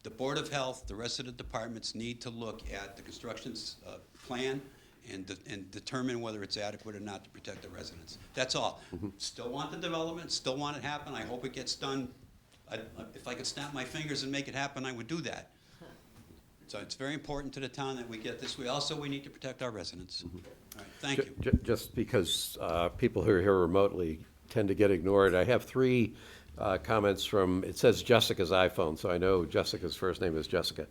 The Board of Health, the rest of the departments need to look at the construction plan and determine whether it's adequate or not to protect the residents. That's all. Still want the development, still want it to happen. I hope it gets done. If I could snap my fingers and make it happen, I would do that. So it's very important to the town that we get this. We need to protect our residents. All right, thank you. Just because people who are here remotely tend to get ignored, I have three comments from, it says Jessica's iPhone, so I know Jessica's first name is Jessica.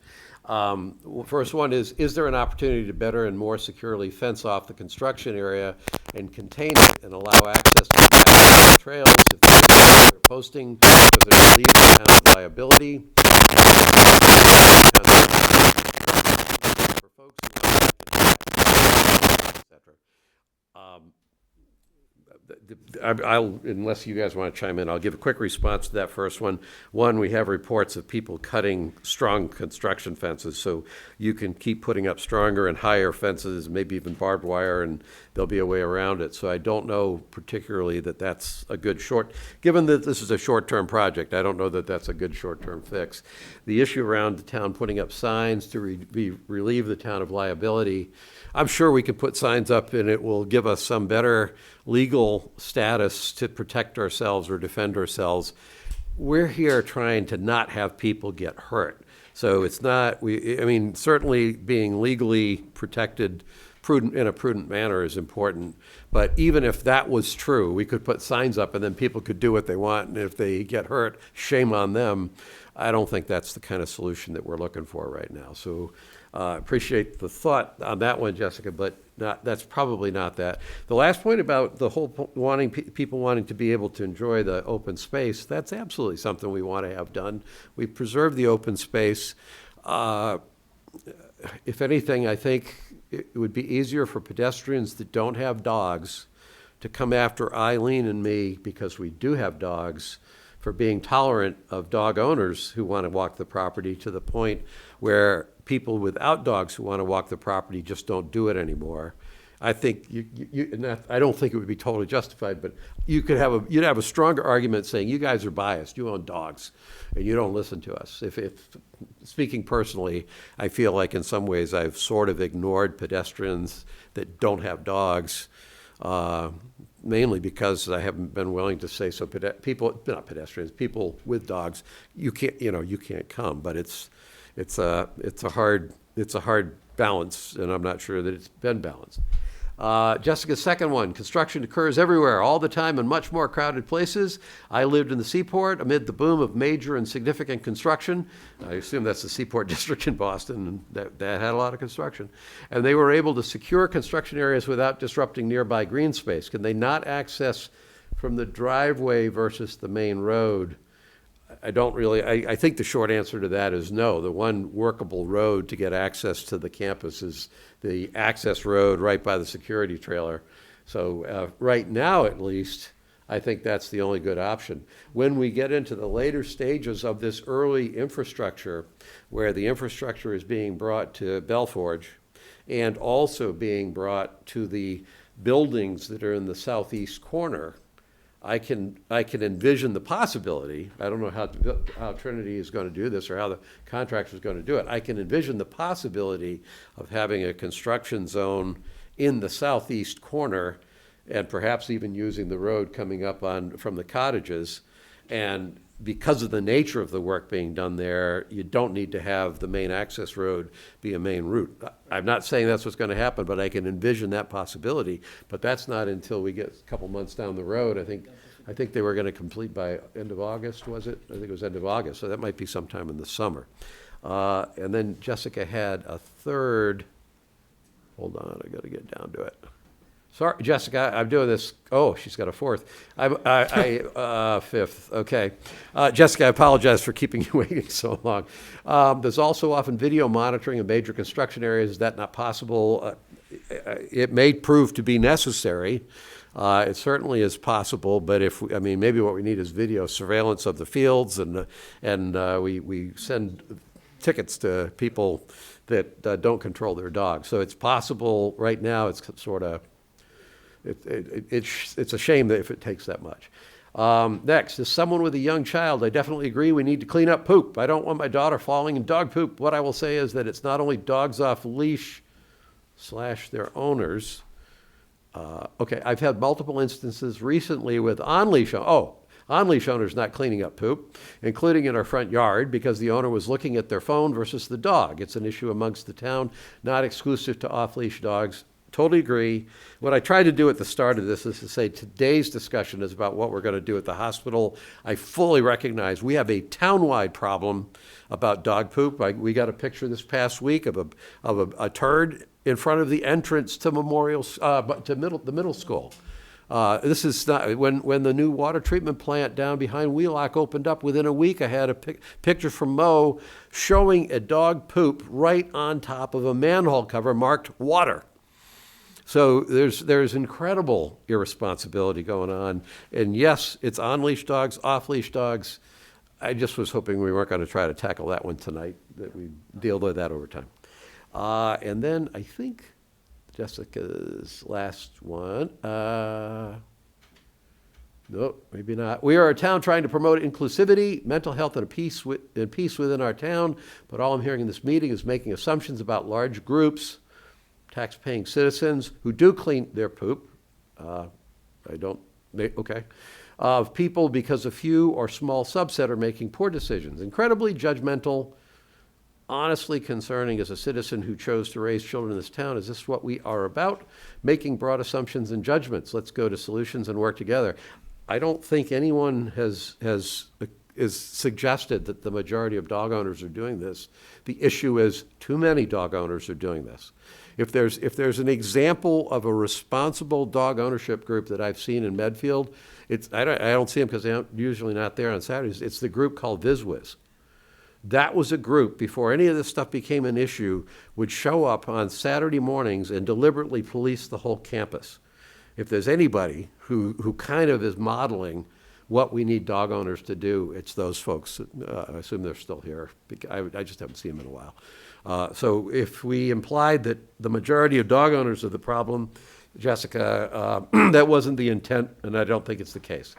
First one is there an opportunity to better and more securely fence off the construction area and contain it and allow access to the trails if they're posting, because they're relieving the town of liability? For folks who et cetera. I'll, unless you guys want to chime in, I'll give a quick response to that first one. One, we have reports of people cutting strong construction fences, so you can keep putting up stronger and higher fences, maybe even barbed wire, and there'll be a way around it. So I don't know particularly that that's a good given that this is a short-term project, I don't know that that's a good short-term fix. The issue around the town putting up signs to relieve the town of liability, I'm sure we can put signs up and it will give us some better legal status to protect ourselves or defend ourselves. We're here trying to not have people get hurt. So it's not, I mean, certainly being legally protected in a prudent manner is important. But even if that was true, we could put signs up and then people could do what they want. And if they get hurt, shame on them. I don't think that's the kind of solution that we're looking for right now. So appreciate the thought on that one, Jessica, but that's probably not that. The last point about the whole people wanting to be able to enjoy the open space, that's absolutely something we want to have done. We preserve the open space. If anything, I think it would be easier for pedestrians that don't have dogs to come after Eileen and me, because we do have dogs, for being tolerant of dog owners who want to walk the property, to the point where people without dogs who want to walk the property just don't do it anymore. I think and I don't think it would be totally justified, but you'd have a stronger argument saying you guys are biased, you own dogs, and you don't listen to us. If speaking personally, I feel like in some ways I've sort of ignored pedestrians that don't have dogs, mainly because I haven't been willing to say so. Not pedestrians, people with dogs, you can't come. But it's a hard balance, and I'm not sure that it's been balanced. Jessica's second one, construction occurs everywhere, all the time, in much more crowded places. I lived in the Seaport amid the boom of major and significant construction. I assume that's the Seaport District in Boston, and that had a lot of construction. And they were able to secure construction areas without disrupting nearby green space. Can they not access from the driveway versus the main road? I think the short answer to that is no. The one workable road to get access to the campus is the access road right by the security trailer. So right now, at least, I think that's the only good option. When we get into the later stages of this early infrastructure, where the infrastructure is being brought to Belforge and also being brought to the buildings that are in the southeast corner, I can envision the possibility. I don't know how Trinity is going to do this or how the contractor is going to do it. I can envision the possibility of having a construction zone in the southeast corner, and perhaps even using the road coming up from the cottages. And because of the nature of the work being done there, you don't need to have the main access road be a main route. I'm not saying that's what's going to happen, but I can envision that possibility. But that's not until we get a couple months down the road. I think they were going to complete by end of August, was it? I think it was end of August, so that might be sometime in the summer. And then Jessica had a third. Hold on, I got to get down to it. Sorry, Jessica, I'm doing this. Oh, she's got a fourth. Fifth, okay. Jessica, I apologize for keeping you waiting so long. There's also often video monitoring of major construction areas. Is that not possible? It may prove to be necessary. It certainly is possible, but maybe what we need is video surveillance of the fields, and we send tickets to people that don't control their dogs. So it's possible right now. It's sort of. It's a shame that if it takes that much. Next, as someone with a young child, I definitely agree we need to clean up poop. I don't want my daughter falling in dog poop. What I will say is that it's not only dogs off leash / their owners. Okay, I've had multiple instances recently with on-leash owners not cleaning up poop, including in our front yard, because the owner was looking at their phone versus the dog. It's an issue amongst the town, not exclusive to off-leash dogs. Totally agree. What I tried to do at the start of this is to say today's discussion is about what we're going to do at the hospital. I fully recognize we have a townwide problem about dog poop. We got a picture this past week of a turd in front of the entrance to the middle school. This is not when the new water treatment plant down behind Wheelock opened up. Within a week, I had a picture from Mo showing a dog poop right on top of a manhole cover marked water. So there's incredible irresponsibility going on. And yes, it's on-leash dogs, off-leash dogs. I just was hoping we weren't going to try to tackle that one tonight, that we deal with that over time. And then I think Jessica's last one. No, maybe not. We are a town trying to promote inclusivity, mental health, and peace within our town. But all I'm hearing in this meeting is making assumptions about large groups, tax-paying citizens who do clean their poop. Of people because a few or small subset are making poor decisions. Incredibly judgmental, honestly concerning as a citizen who chose to raise children in this town. Is this what we are about? Making broad assumptions and judgments. Let's go to solutions and work together. I don't think anyone has suggested that the majority of dog owners are doing this. The issue is too many dog owners are doing this. If there's an example of a responsible dog ownership group that I've seen in Medfield, I don't see them because they're usually not there on Saturdays. It's the group called VizWiz. That was a group, before any of this stuff became an issue, would show up on Saturday mornings and deliberately police the whole campus. If there's anybody who kind of is modeling what we need dog owners to do, it's those folks. I assume they're still here. I just haven't seen them in a while. So if we implied that the majority of dog owners are the problem, Jessica, that wasn't the intent, and I don't think it's the case.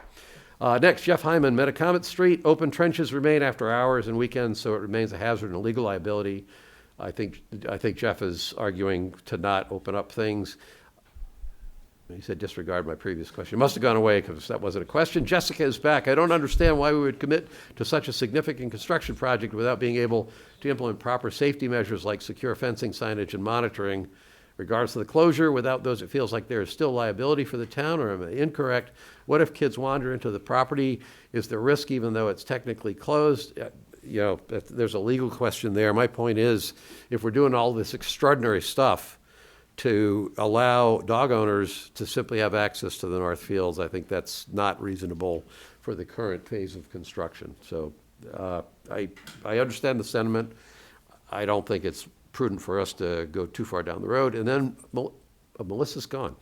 Next, Jeff Hyman, Metacomet Street, open trenches remain after hours and weekends, so it remains a hazard and a legal liability. I think Jeff is arguing to not open up things. He said disregard my previous question. It must have gone away because that wasn't a question. Jessica is back. I don't understand why we would commit to such a significant construction project without being able to implement proper safety measures like secure fencing, signage, and monitoring. Regardless of the closure, without those, it feels like there is still liability for the town, or am I incorrect? What if kids wander into the property? Is there risk even though it's technically closed? You know, there's a legal question there. My point is, if we're doing all this extraordinary stuff to allow dog owners to simply have access to the North Fields, I think that's not reasonable for the current phase of construction. So I understand the sentiment. I don't think it's prudent for us to go too far down the road. And then Melissa's gone.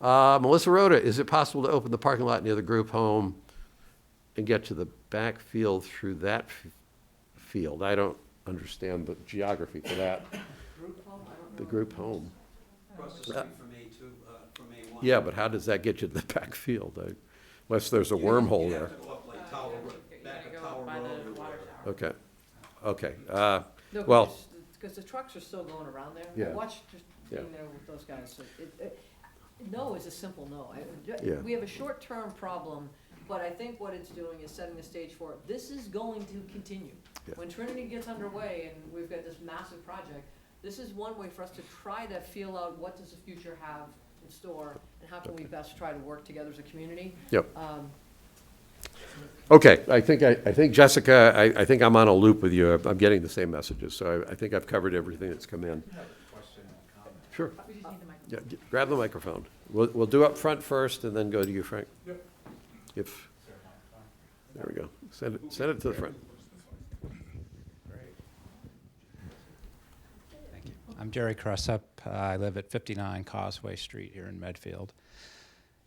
Melissa Rhoda, is it possible to open the parking lot near the group home and get to the back field through that field? I don't understand the geography for that. Group home? I don't know. The group home. Across the street from from A1. Yeah, but how does that get you to the back field? Unless there's a wormhole there. Okay, okay. No, Well, because the trucks are still going around there. Yeah. I watched just Yeah. being there with those guys. So no is a simple no. Yeah. We have a short-term problem, but I think what it's doing is setting the stage for it. This is going to continue. Yeah. When Trinity gets underway and we've got this massive project, this is one way for us to try to feel out what does the future have in store and how can we best try to work together as a community. Yep. Okay, I think Jessica, I think I'm on a loop with you. I'm getting the same messages, so I think I've covered everything that's come in. Sure. Yeah, grab the microphone. We'll do up front first and then go to you, Frank. Yep. There we go. Send it to the front. Thank you. I'm Jerry Cressup. I live at 59 Causeway Street here in Medfield.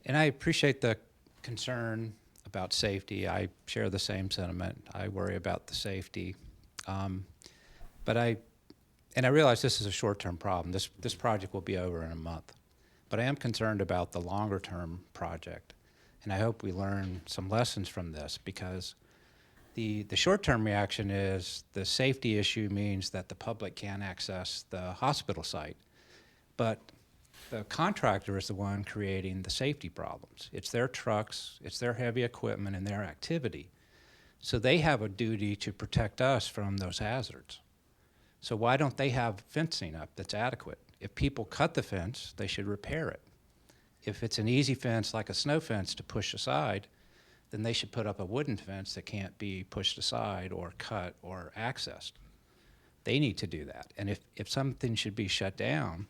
And I appreciate the concern about safety. I share the same sentiment. I worry about the safety. But I realize this is a short-term problem. This project will be over in a month. But I am concerned about the longer-term project. And I hope we learn some lessons from this, because the short-term reaction is the safety issue means that the public can't access the hospital site. But the contractor is the one creating the safety problems. It's their trucks, it's their heavy equipment, and their activity. So they have a duty to protect us from those hazards. So why don't they have fencing up that's adequate? If people cut the fence, they should repair it. If it's an easy fence like a snow fence to push aside, then they should put up a wooden fence that can't be pushed aside or cut or accessed. They need to do that. And if something should be shut down,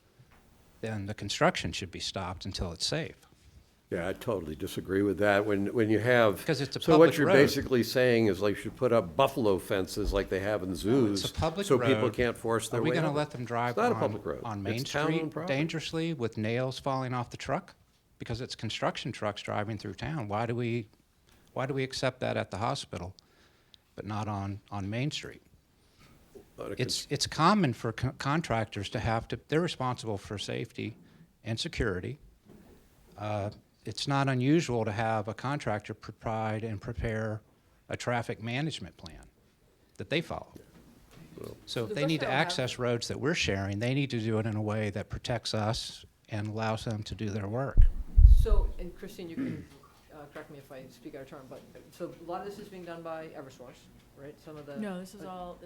then the construction should be stopped until it's safe. Yeah, I totally disagree with that. When you have. Because it's a So what public you're road. basically saying is like you should put up buffalo fences like they have in zoos. It's a public so people road. can't force their Are way we going to over. let them drive It's not a public road. on Main It's town-owned Street property. dangerously with nails falling off the truck? Because it's construction trucks driving through town. Why do we accept that at the hospital, but not on Main Street? It's common for contractors to have to, they're responsible for safety and security. It's not unusual to have a contractor provide and prepare a traffic management plan that they follow. So if the they need to bus route has- access roads that we're sharing, they need to do it in a way that protects us and allows them to do their work. So, and Christine, you can correct me if I speak out of turn, but, so a lot of this is being done by Eversource, right? Some of the. No, this is all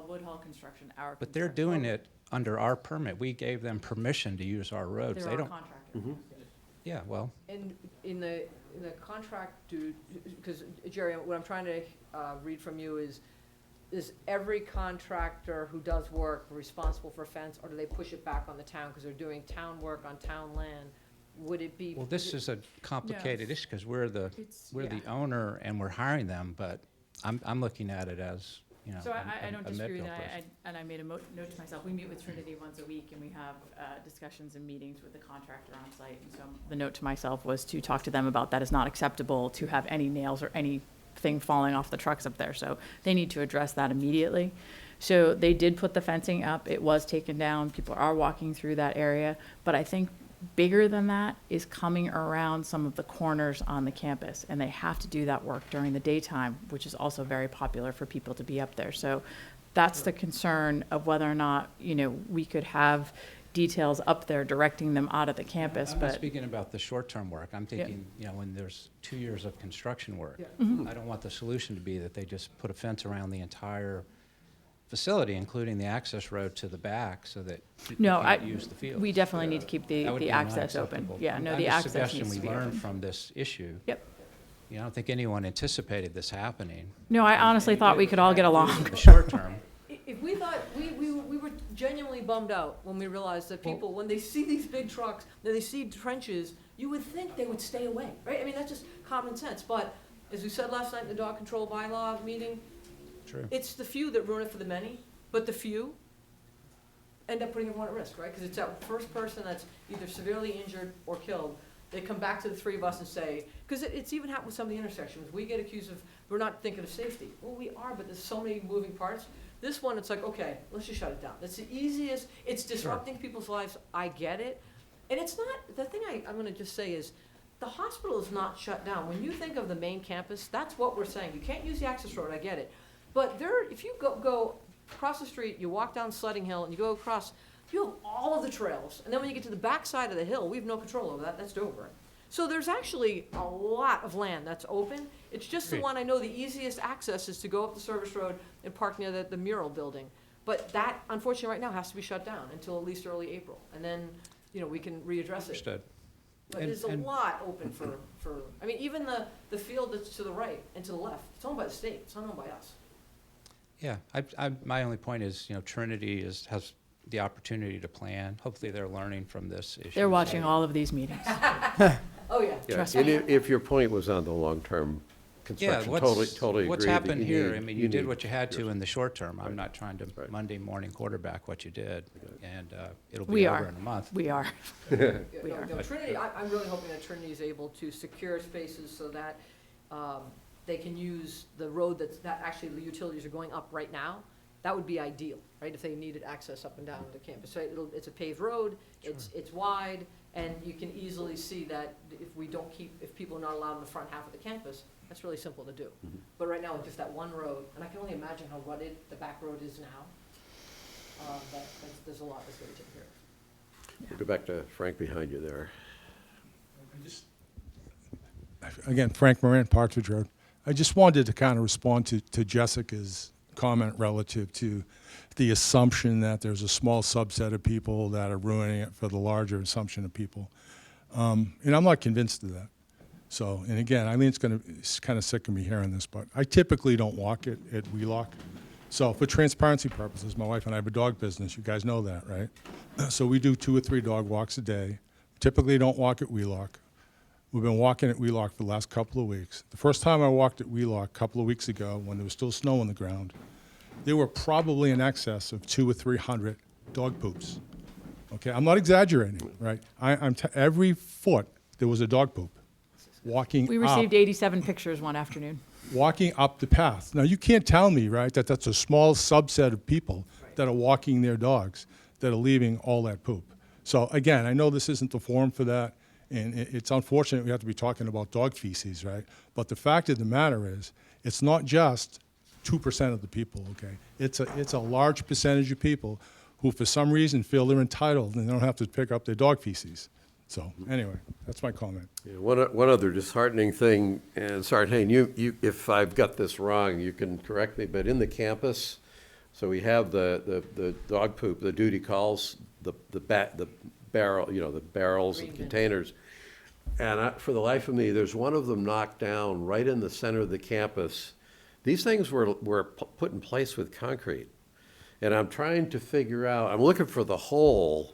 Woodhull Construction, our But they're doing it under our permit. We gave them permission to use our roads. They're They our don't, contractor. yeah, well, And in the contract, because Jerry, what I'm trying to read from you is every contractor who does work responsible for a fence, or do they push it back on the town because they're doing town work on town land? Would it be? well, this is a complicated issue because we're the Yeah. owner and we're hiring them, but I'm looking at it as, you know, So I don't a disagree with Medfield that, person. and I made a note to myself, we meet with Trinity once a week, and we have discussions and meetings with the contractor on site, and so the note to myself was to talk to them about that is not acceptable to have any nails or anything falling off the trucks up there, so they need to address that immediately. So they did put the fencing up. It was taken down. People are walking through that area. But I think bigger than that is coming around some of the corners on the campus. And they have to do that work during the daytime, which is also very popular for people to be up there. So that's the concern of whether or not, we could have details up there directing them out of the campus, I'm not but. speaking about the short-term work. I'm thinking, when there's 2 years of construction work. Mm-hmm. I don't want the solution to be that they just put a fence around the entire facility, including the access road to the back, so that people No, can't use the field. We definitely need to keep That would the be access open. unacceptable. Yeah, no, I'm the just access suggesting needs to be we learn open. from this issue. Yep. I don't think anyone anticipated this happening. No, I honestly thought we could all get along. In the short term, If we thought, we were genuinely bummed out when we realized that people, when they see these big trucks, then they see trenches, you would think they would stay away, right? I mean, that's just common sense, but as we said last night in the dog control bylaw meeting, true. it's the few that ruin it for the many, but the few end up putting everyone at risk, right? Because it's that first person that's either severely injured or killed, they come back to the three of us and say, because it's even happened with some of the intersections, we get accused of, we're not thinking of safety. Well, we are, but there's so many moving parts. This one, it's like, okay, let's just shut it down. That's the easiest, it's disrupting people's lives, I get it. And it's not, the thing I'm gonna just say is, the hospital is not shut down. When you think of the main campus, that's what we're saying. You can't use the access road, I get it. But if you go across the street, you walk down Sledding Hill, and you go across, you have all of the trails. And then when you get to the back side of the hill, we have no control over that, that's Dover. So there's actually a lot of land that's open. It's just the Agreed. one I know the easiest access is to go up the service road and park near the mural building. But that, unfortunately, right now has to be shut down until at least early April. And then, we can readdress it. Understood. But And- there's a and- lot open for, I mean, even the field that's to the right and to the left, it's owned by the state, it's not owned by us. Yeah, my only point is, Trinity has the opportunity to plan. Hopefully, they're learning from this issue. They're watching all of these meetings. Oh, yeah. Yeah, Trust and me. if your point was on the long-term Yeah, construction, totally agree. what's that happened you here, need- I mean, you did need what you had to yours. in the short term. I'm Right. not trying to Right. Monday morning quarterback what you did, and it'll We be are. over in a month. We are. Yeah, We no, are. no, Trinity, I'm really hoping that Trinity is able to secure spaces so that they can use the road that actually the utilities are going up right now. That would be ideal, right, if they needed access up and down the campus. So it's a paved road, it's wide, and you can easily see that if people are not allowed in the front half of the campus, that's really simple to do. Mhm. But right now, with just that one road, and I can only imagine how rutted the back road is now, there's a lot that's going to be taken care of. We'll go back to Frank behind you there. Again, Frank Moran, Partridge Road. I just wanted to kind of respond to Jessica's comment relative to the assumption that there's a small subset of people that are ruining it for the larger assumption of people. And I'm not convinced of that. So, and again, Eileen's kind of sick of me hearing this, but I typically don't walk at Wheelock. So for transparency purposes, my wife and I have a dog business. You guys know that, right? So we do 2 or 3 dog walks a day. Typically don't walk at Wheelock. We've been walking at Wheelock for the last couple of weeks. The first time I walked at Wheelock a couple of weeks ago, when there was still snow on the ground, there were probably in excess of 200 or 300 dog poops. Okay, I'm not exaggerating, right? Every foot there was a dog poop walking We up. received 87 pictures one afternoon. Walking up the path. Now, you can't tell me, right, that that's a small subset of people that are walking their dogs that are leaving all that poop. So again, I know this isn't the forum for that, and it's unfortunate we have to be talking about dog feces, right? But the fact of the matter is, it's not just 2% of the people, okay? It's a large percentage of people who, for some reason, feel they're entitled and they don't have to pick up their dog feces. So anyway, that's my comment. Yeah, one other disheartening thing, and sorry, Hayne, you, if I've got this wrong, you can correct me, but in the campus, so we have the dog poop, the duty calls, the barrel, the barrels and Green bin. containers. And for the life of me, there's one of them knocked down right in the center of the campus. These things were put in place with concrete. And I'm trying to figure out, I'm looking for the hole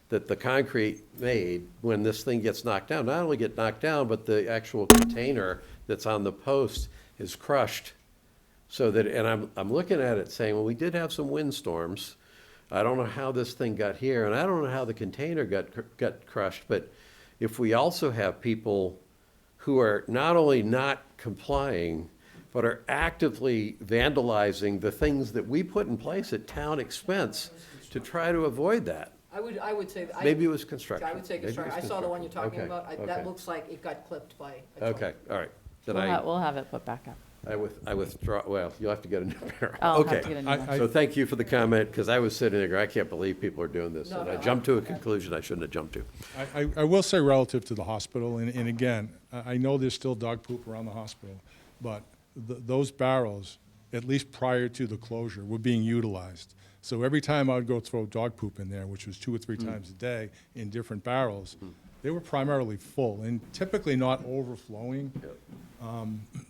that the concrete made when this thing gets knocked down. Not only get knocked down, but the actual container that's on the post is crushed. So that, and I'm looking at it saying, well, we did have some windstorms. I don't know how this thing got here, and I don't know how the container got crushed, but if we also have people who are not only not complying, but are actively vandalizing the things that we put in place at town expense to try to avoid that. I would say. Maybe it was construction. I would say Maybe it was construction. I saw the one you're talking construction. about. Okay, That okay. looks like it got clipped by a truck. Okay, all right. Then We'll have it put back up. I withdraw, well, you'll have to get a new barrel. I'll have Okay. to get a new I- one. I- So thank you for the comment, because I was sitting there, going, I can't believe people are doing this. No, And I no, jumped to a conclusion I shouldn't have jumped to. I will say relative to the hospital, and again, I know there's still dog poop around the hospital, but those barrels, at least prior to the closure, were being utilized. So every time I would go throw dog poop in there, which was 2 or 3 times a day in different barrels, they were primarily full and typically not overflowing.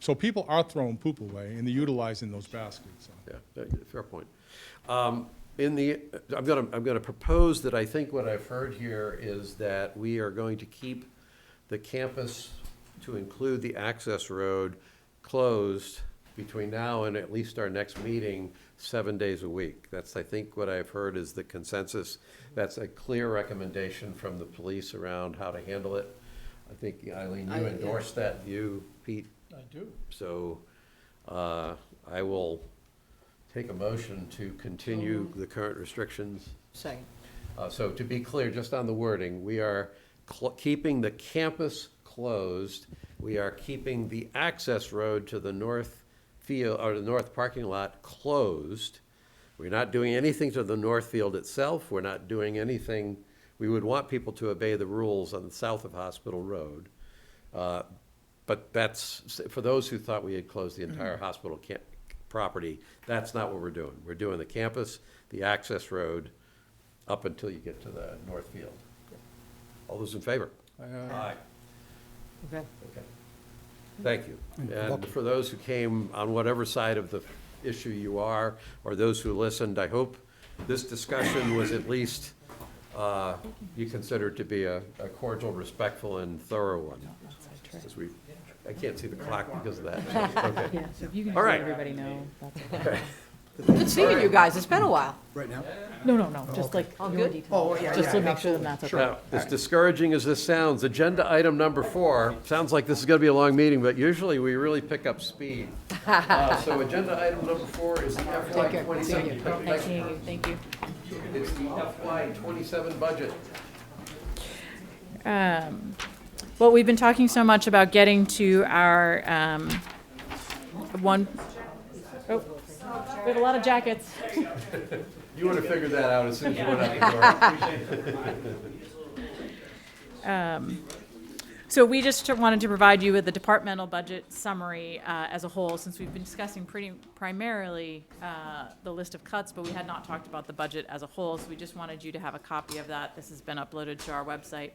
So people are throwing poop away and they're utilizing those baskets. So. Yeah, fair point. I'm gonna propose that I think what I've heard here is that we are going to keep the campus, to include the access road, closed between now and at least our next meeting, 7 days a week. That's, I think, what I've heard is the consensus. That's a clear recommendation from the police around how to handle it. I think, Eileen, you Yeah. endorsed that view, Pete? I do. So, I will take a motion to continue the current restrictions. Second. So to be clear, just on the wording, we are keeping the campus closed. We are keeping the access road to the north field, or the north parking lot closed. We're not doing anything to the north field itself. We're not doing anything. We would want people to obey the rules on the south of Hospital Road. But that's, for those who thought we had closed the entire hospital property, that's not what we're doing. We're doing the campus, the access road, up until you get to the north field. All those in favor? Aye. Okay. Okay. Thank you. And for those who came on whatever side of the issue you are, or those who listened, I hope this discussion was at least, you consider to be a cordial, respectful, and thorough one. As I can't see the clock because of that. Okay. Yeah, so if you can All just right. let everybody know, that's okay. Good seeing you guys. It's been a while. Right now? No, just like All more good? details. Oh, yeah, Just to yeah, make sure that that's okay. Now, as discouraging as this sounds, agenda item number 4, sounds like this is going to be a long meeting, but usually we really pick up speed. So agenda item number 4 is the FY care. 27. Thank you. It's the FY 27 budget. Well, we've been talking so much about getting to our we have a lot of jackets. You would have figured that out as soon as you went out the door. So we just wanted to provide you with the departmental budget summary as a whole, since we've been discussing primarily the list of cuts, but we had not talked about the budget as a whole, so we just wanted you to have a copy of that. This has been uploaded to our website.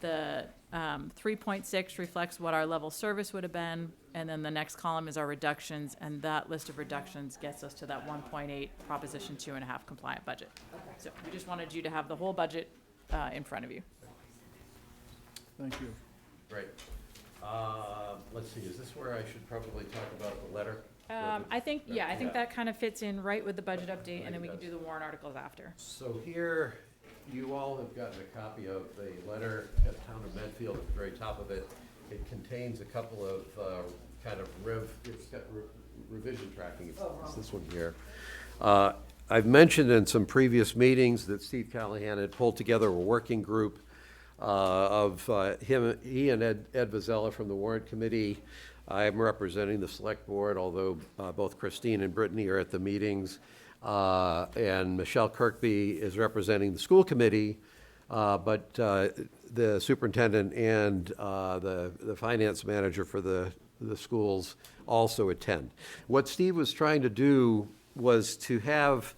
The 3.6 reflects what our level service would have been, and then the next column is our reductions, and that list of reductions gets us to that 1.8 Proposition 2.5 compliant budget. So we just wanted you to have the whole budget in front of you. Thank you. Great. Let's see, is this where I should probably talk about the letter? I think that kind of fits in right with the budget update, and then we can do the warrant articles after. So here, you all have gotten a copy of the letter at Town of Medfield at the very top of it. It contains a couple of kind of it's got revision tracking. It's this one here. I've mentioned in some previous meetings that Steve Callahan had pulled together a working group of he and Ed Vazella from the Warrant Committee. I am representing the Select Board, although both Christine and Brittany are at the meetings. And Michelle Kirkby is representing the school committee, but the superintendent and the finance manager for the schools also attend. What Steve was trying to do was to have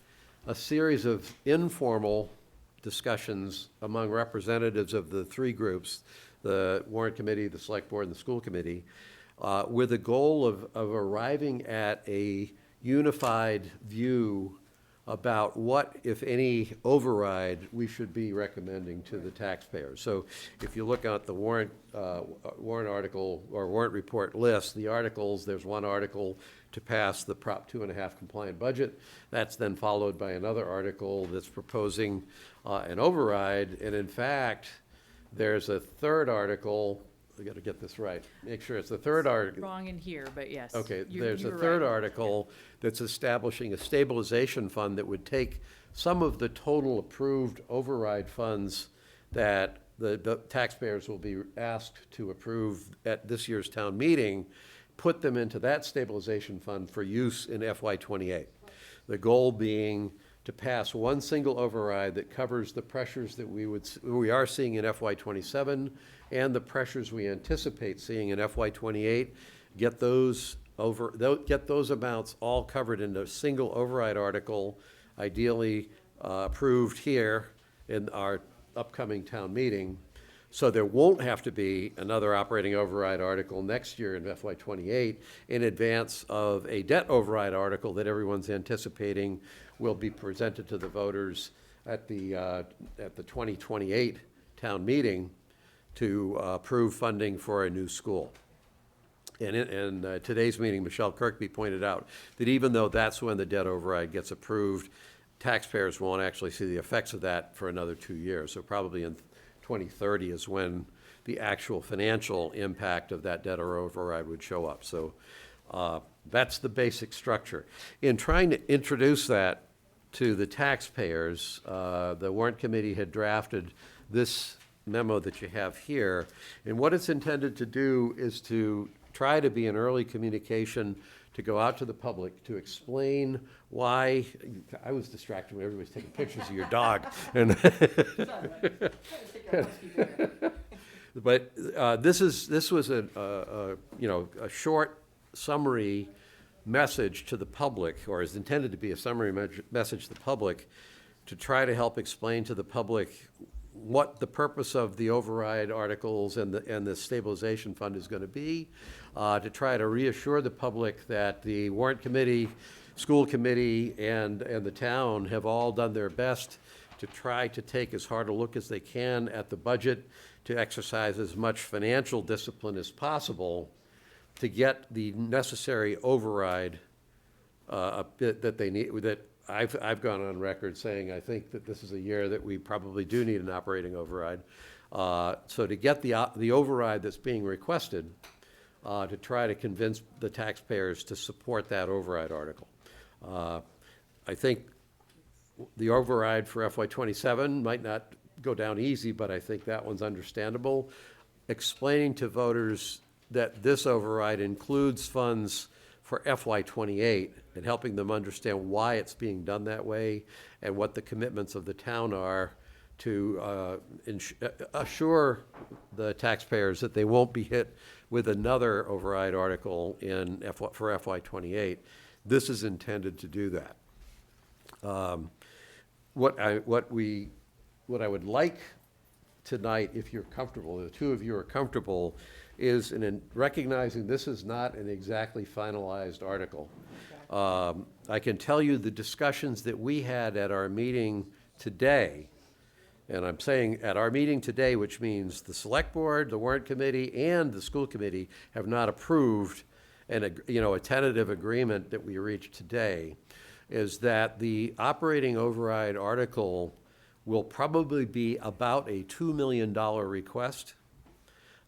a series of informal discussions among representatives of the three groups, the warrant committee, the select board, and the school committee, with the goal of arriving at a unified view about what, if any, override we should be recommending to the taxpayers. So if you look at the warrant article or warrant report list, the articles, there's one article to pass the Prop 2.5 compliant budget. That's then followed by another article that's proposing an override. And in fact, there's a third article I gotta get this right, make sure it's the third article. Wrong in here, but yes. Okay, you- there's you a were third right. article that's establishing a stabilization fund that would take some of the total approved override funds that the taxpayers will be asked to approve at this year's town meeting, put them into that stabilization fund for use in FY '28. The goal being to pass one single override that covers the pressures that we are seeing in FY '27 and the pressures we anticipate seeing in FY '28, get those amounts all covered in a single override article, ideally approved here in our upcoming town meeting. So there won't have to be another operating override article next year in FY '28 in advance of a debt override article that everyone's anticipating will be presented to the voters at the 2028 town meeting to approve funding for a new school. And in today's meeting, Michelle Kirkby pointed out that even though that's when the debt override gets approved, taxpayers won't actually see the effects of that for another 2 years. So probably in 2030 is when the actual financial impact of that debt or override would show up. So that's the basic structure. In trying to introduce that to the taxpayers, the warrant committee had drafted this memo that you have here. And what it's intended to do is to try to be an early communication to go out to the public to explain why, I was distracted when everybody's taking pictures of your dog. And but this was a short summary message to the public, or is intended to be a summary message to the public, to try to help explain to the public what the purpose of the override articles and the stabilization fund is going to be, to try to reassure the public that the warrant committee, school committee, and the town have all done their best to try to take as hard a look as they can at the budget, to exercise as much financial discipline as possible to get the necessary override that they need, that I've gone on record saying I think that this is a year that we probably do need an operating override. So to get the override that's being requested, to try to convince the taxpayers to support that override article. I think the override for FY '27 might not go down easy, but I think that one's understandable. Explaining to voters that this override includes funds for FY '28 and helping them understand why it's being done that way and what the commitments of the town are to assure the taxpayers that they won't be hit with another override article for FY '28. This is intended to do that. What I would like tonight, if you're comfortable, the two of you are comfortable, is in recognizing this is not an exactly finalized article. I can tell you the discussions that we had at our meeting today, and I'm saying at our meeting today, which means the select board, the warrant committee, and the school committee have not approved a tentative agreement that we reached today, is that the operating override article will probably be about a $2 million request.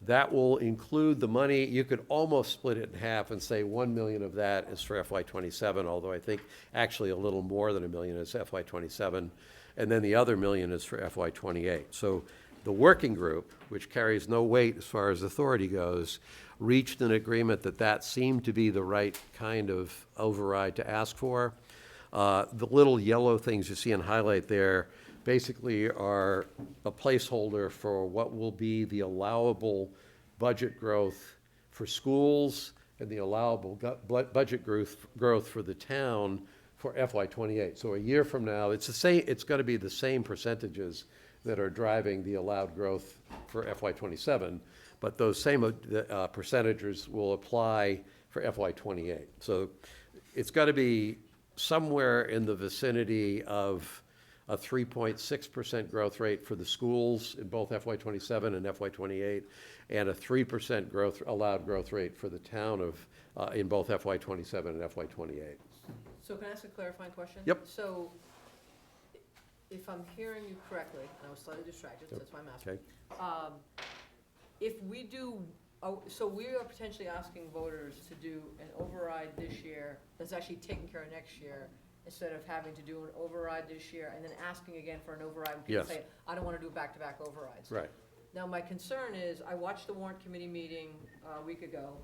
That will include the money. You could almost split it in half and say 1 million of that is for FY '27, although I think actually a little more than $1 million is FY '27, and then the other $1 million is for FY '28. So the working group, which carries no weight as far as authority goes, reached an agreement that seemed to be the right kind of override to ask for. The little yellow things you see in highlight there basically are a placeholder for what will be the allowable budget growth for schools and the allowable budget growth for the town for FY '28. So a year from now, it's going to be the same percentages that are driving the allowed growth for FY '27, but those same percentages will apply for FY '28. So it's got to be somewhere in the vicinity of a 3.6% growth rate for the schools in both FY '27 and FY '28, and a 3% allowed growth rate for the town in both FY '27 and FY '28. So can I ask a clarifying question? Yep. So if I'm hearing you correctly, and I was slightly distracted, so that's why I'm asking. Okay. if we do, so we are potentially asking voters to do an override this year that's actually taken care of next year, instead of having to do an override this year and then asking again for an override when people Yes. say, I don't wanna do back-to-back overrides. Right. Now, my concern is, I watched the warrant committee meeting a week ago,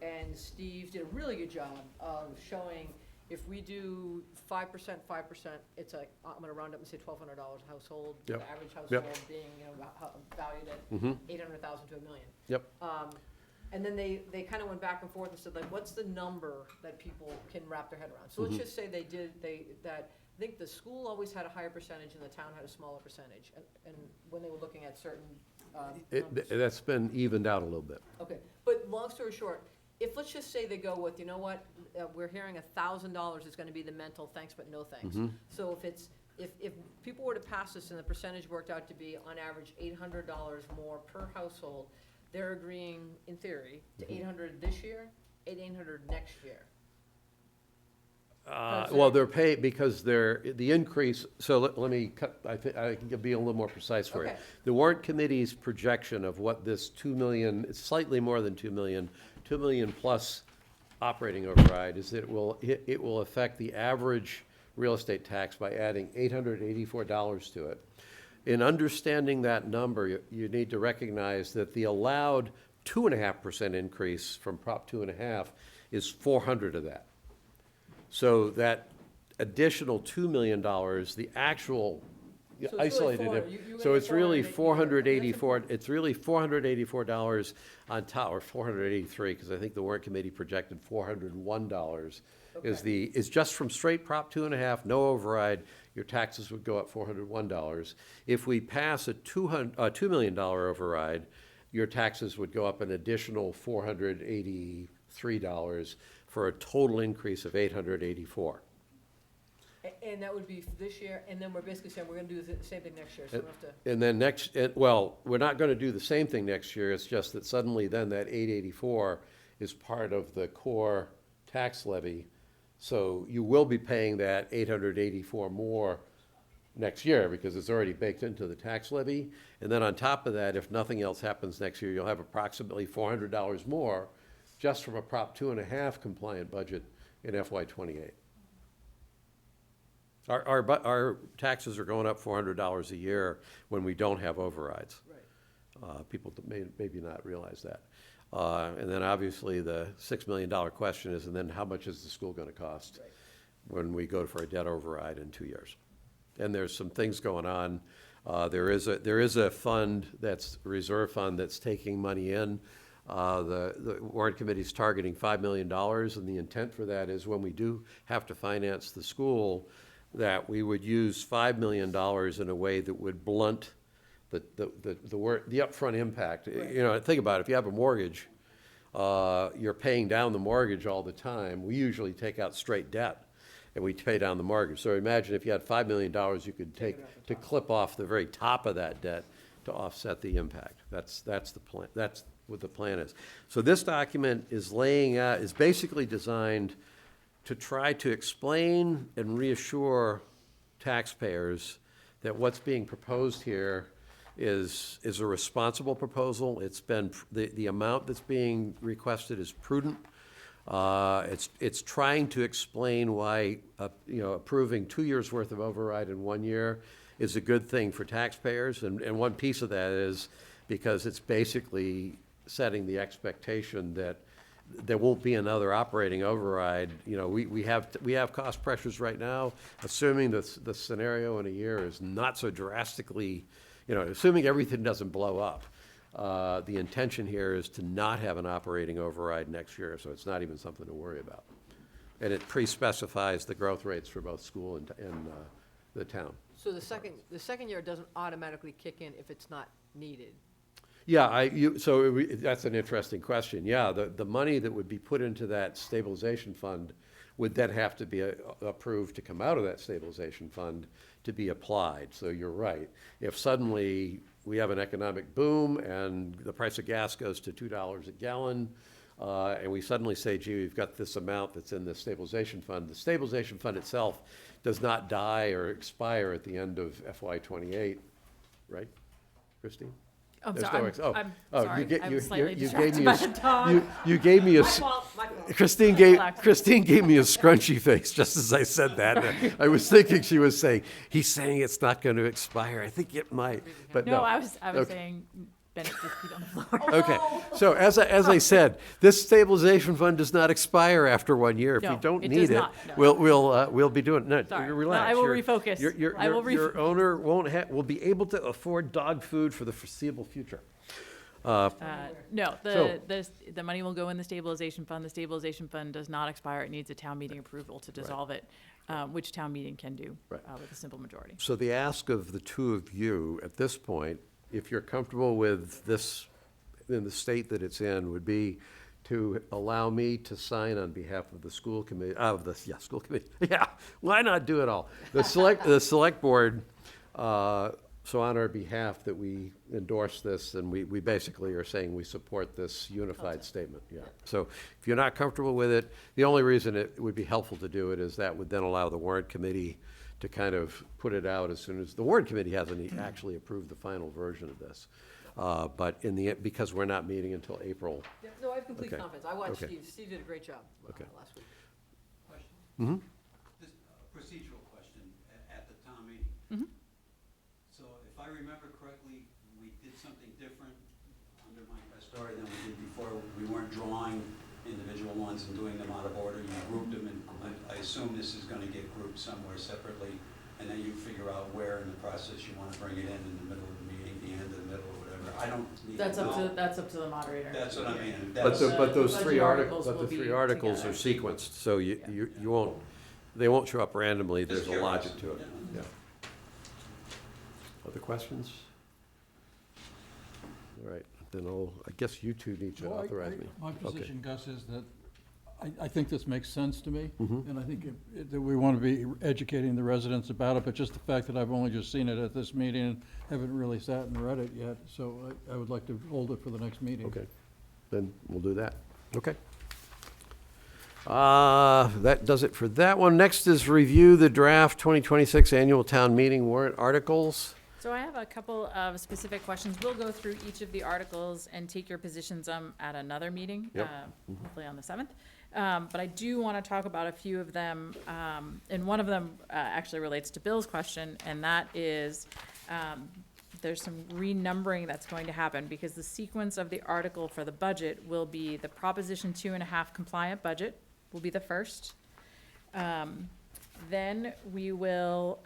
and Steve did a really good job of showing if we do 5%, it's like, I'm gonna round up and say $1,200 a household. Yep. The average Yep. household being, valued at Mhm. 800,000 to $1 million. Yep. And then they kind of went back and forth and said, like, what's the number that people can wrap their head around? So let's just say I think the school always had a higher percentage and the town had a smaller percentage, and when they were looking at certain, numbers. That's been evened out a little bit. Okay, but long story short, if, let's just say they go with, you know what, we're hearing $1,000 is gonna be the mental thanks, but no thanks. So if people were to pass this and the percentage worked out to be on average $800 more per household, they're agreeing, in theory, to 800 this year, 800 next year. Well, they're paid because the increase, so let me cut, I can be a little more precise for you. Okay. The warrant committee's projection of what this 2 million, it's slightly more than 2 million plus operating override is that it will affect the average real estate tax by adding $884 to it. In understanding that number, you need to recognize that the allowed 2.5% increase from Prop 2.5 is 400 of that. So that additional $2 million, the actual So it's really isolated 400. it. You So went it's really 484. it's really $484 on top, or 483, because I think the warrant committee projected $401 is just from straight Prop 2.5, no override, your taxes would go up $401. If we pass a $2 million override, your taxes would go up an additional $483 for a total increase of $884. And that would be for this year, and then we're basically saying we're gonna do the same thing next year, so we don't have to. And then well, we're not gonna do the same thing next year, it's just that suddenly then that 884 is part of the core tax levy. So you will be paying that 884 more next year because it's already baked into the tax levy. And then on top of that, if nothing else happens next year, you'll have approximately $400 more just from a Prop 2.5 compliant budget in FY '28. Our taxes are going up $400 a year when we don't have overrides. Right. People maybe not realize that. And then obviously the $6 million question is, and then how much is the school gonna cost when we go for a debt override in 2 years? And there's some things going on. There is a fund that's a reserve fund that's taking money in. The warrant committee's targeting $5 million, and the intent for that is when we do have to finance the school, that we would use $5 million in a way that would blunt the upfront impact. You know, think about it, if you have a mortgage, you're paying down the mortgage all the time. We usually take out straight debt and we pay down the mortgage. So imagine if you had $5 million you could take to clip off the very top of that debt to offset the impact. That's the plan. That's what the plan is. So this document is is basically designed to try to explain and reassure taxpayers that what's being proposed here is a responsible proposal. It's been, the amount that's being requested is prudent. It's trying to explain why, approving 2 years' worth of override in 1 year is a good thing for taxpayers. And one piece of that is because it's basically setting the expectation that there won't be another operating override. You know, we have cost pressures right now, assuming the scenario in a year is not so drastically, assuming everything doesn't blow up. The intention here is to not have an operating override next year, so it's not even something to worry about. And it pre-specifies the growth rates for both school and the town. So the second year doesn't automatically kick in if it's not needed. Yeah, that's an interesting question. Yeah, the money that would be put into that stabilization fund would then have to be approved to come out of that stabilization fund to be applied. So you're right. If suddenly we have an economic boom and the price of gas goes to $2 a gallon, and we suddenly say, gee, we've got this amount that's in the stabilization fund itself does not die or expire at the end of FY '28, right, Christine? I'm There's sorry, no ex- oh, I'm oh, sorry, I was slightly you gave distracted me by a the s- dog. you gave me a, s- My fault. Christine gave me a scrunchy face just as I said that. And I was thinking she was saying, he's saying it's not going to expire. I think it might, but no. No, I was Okay. saying, Bennett just peed on the floor. Okay, so as I said, this stabilization fund does not expire after 1 year. If we No, don't it need does it, not, no. we'll be doing, no, Sorry. No, relax. I will Your- refocus. Your, I will your owner will be able to afford dog food for the foreseeable future. No, So- the money will go in the stabilization fund. The stabilization fund does not expire. It needs a town meeting approval to dissolve it, which town meeting can do Right. with a simple majority. So the ask of the two of you at this point, if you're comfortable with this, in the state that it's in, would be to allow me to sign on behalf of the school committee, school committee, yeah, why not do it all? The select board, so on our behalf that we endorse this, and we basically are saying we support this unified statement, yeah. So if you're not comfortable with it, the only reason it would be helpful to do it is that would then allow the warrant committee to kind of put it out as soon as, the warrant committee hasn't actually approved the final version of this. But in the, because we're not meeting until April. Yeah, no, I have complete Okay. confidence. I watched Okay. Steve. Steve did a great job Okay. last week. This procedural question at the town meeting. So if I remember correctly, we did something different under my story than we did before. We weren't drawing individual ones and doing them out of order. You grouped them, and I assume this is going to get grouped somewhere separately, and then you figure out where in the process you want to bring it in the middle of the meeting, the end, the middle, or whatever. I don't need to know. That's up to the moderator. That's what I mean. But That's- those the three budget articles, articles but the will three be articles are together. sequenced, so you won't, they won't show up randomly, Just there's a logic to curious, it, yeah. Other questions? All right, then I guess you two need to Well, authorize me. My Okay. position, Gus, is that I think this makes sense to me, Mm-hmm. and I think that we want to be educating the residents about it, but just the fact that I've only just seen it at this meeting and haven't really sat and read it yet, so I would like to hold it for the next meeting. Okay, then we'll do that. Okay. That does it for that one. Next is review the draft 2026 annual town meeting warrant articles. So I have a couple of specific questions. We'll go through each of the articles and take your positions at another meeting, Yep. hopefully on the 7th. But I do want to talk about a few of them, and one of them actually relates to Bill's question, and that is, there's some renumbering that's going to happen, because the sequence of the article for the budget will be the Proposition 2.5 compliant budget will be the first. Then we will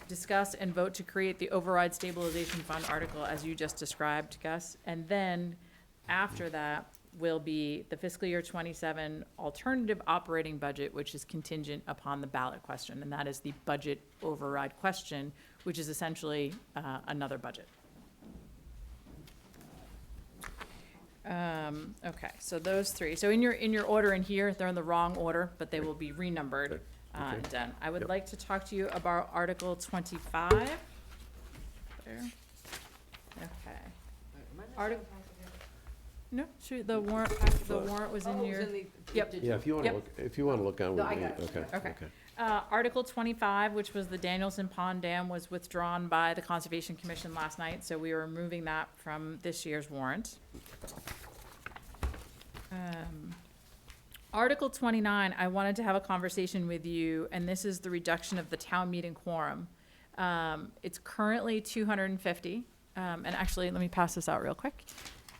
discuss and vote to create the override stabilization fund article as you just described, Gus. And then after that will be the fiscal year 27 alternative operating budget, which is contingent upon the ballot question. And that is the budget override question, which is essentially another budget. Okay, so those three. So in your order in here, they're in the wrong order, but they will be renumbered and done. I would Yep. like to talk to you about Article 25. There. Okay. Article. No, sure, the warrant was in Oh, it your. was in the. Yep. Yeah, if you want to Yep. look, if you want to look on No, with I me, got it. okay. Okay. Article 25, which was the Danielson Pond Dam, was withdrawn by the Conservation Commission last night, so we are removing that from this year's warrant. Article 29, I wanted to have a conversation with you, and this is the reduction of the town meeting quorum. It's currently 250, and actually, let me pass this out real quick.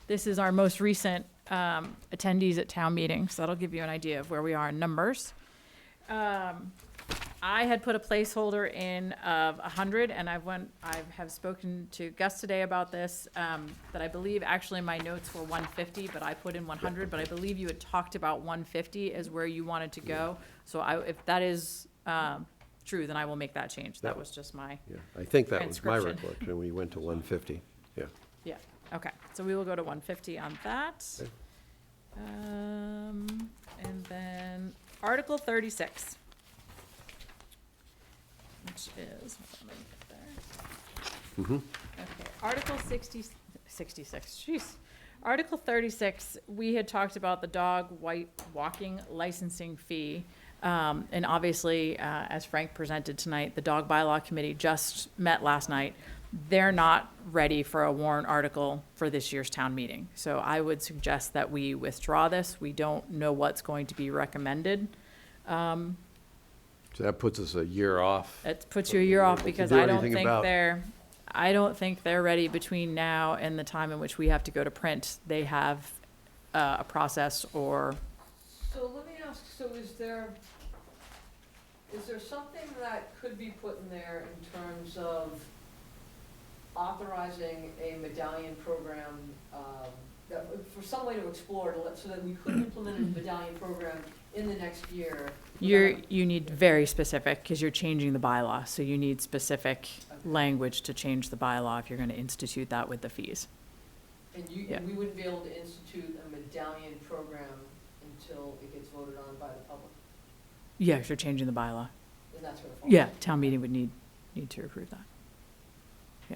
This is our most recent attendees at town meeting, so that'll give you an idea of where we are in numbers. I had put a placeholder in of 100, and I have spoken to Gus today about this, that I believe actually my notes were 150, but I put in 100, but I believe you had talked about 150 as where you wanted to go. So if that is true, then I will make that change. That was just my, Yeah, I think that was my Transcription. recollection, we went to 150, yeah. yeah, okay. So we will go to 150 on that. Okay. And then Article 36. Which is, hold on, let me get there. Okay, Article 66, jeez. Article 36, we had talked about the dog white walking licensing fee. And obviously, as Frank presented tonight, the Dog Bylaw Committee just met last night. they're not ready for a warrant article for this year's town meeting. So I would suggest that we withdraw this. We don't know what's going to be recommended. So that puts us a year off. It puts you a year off To because do I don't anything think about- I don't think they're ready between now and the time in which we have to go to print. They have a process or, So let me ask, so is there something that could be put in there in terms of authorizing a medallion program, for some way to explore, so that we could implement a medallion program in the next year? you need very specific, because you're changing the bylaw. So you need specific language to change the bylaw if you're going to institute that with the fees. And Yeah. we wouldn't be able to institute a medallion program until it gets voted on by the public, Yeah, if you're changing the bylaw. and that's where it falls. Yeah, town meeting would need to approve that.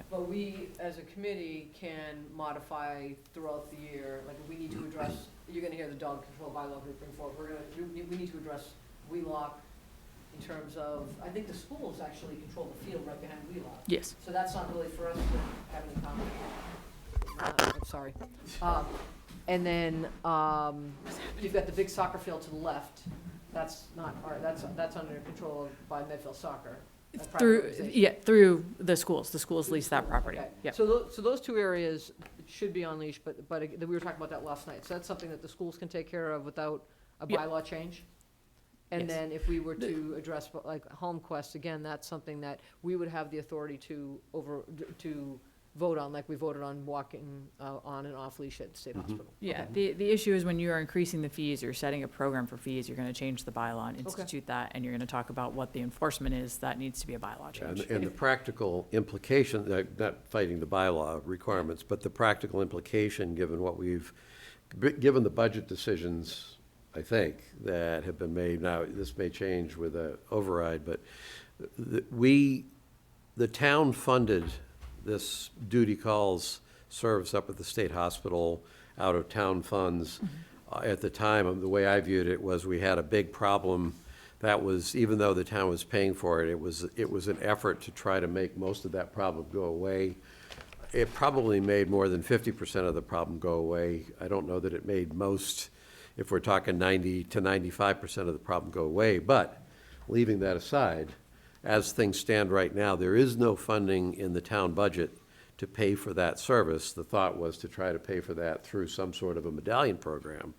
But we, as a committee, can modify throughout the year, like if we need to address, you're gonna hear the dog control bylaw we bring forward, we need to address Wheelock in terms of, I think the schools actually control the field right behind Wheelock. Yes. So that's not really for us to have any comment on. I'm sorry. And then, you've got the big soccer field to the left, that's not, that's under control by Medfield Soccer. a private organization. Through the schools. The schools lease that property. Okay. Yep. So those two areas should be on leash, but we were talking about that last night. So that's something that the schools can take care of without a Yep. bylaw change? And Yes. then if we were to address, like, HomeQuest, again, that's something that we would have the authority to vote on, like we voted on walking on and off leash at the state hospital. Yeah, Okay. the issue is when you are increasing the fees, you're setting a program for fees, you're gonna change the bylaw and institute that, and you're gonna talk about what the enforcement is, that needs to be a bylaw change. And the practical implication, not fighting the bylaw requirements, but the practical implication, given given the budget decisions, I think, that have been made, now, this may change with a override, but the town funded this duty calls service up at the state hospital out of town funds. At the time, the way I viewed it was we had a big problem that was, even though the town was paying for it, it was an effort to try to make most of that problem go away. It probably made more than 50% of the problem go away. I don't know that it made most, if we're talking 90 to 95% of the problem go away, but leaving that aside, as things stand right now, there is no funding in the town budget to pay for that service. The thought was to try to pay for that through some sort of a medallion program.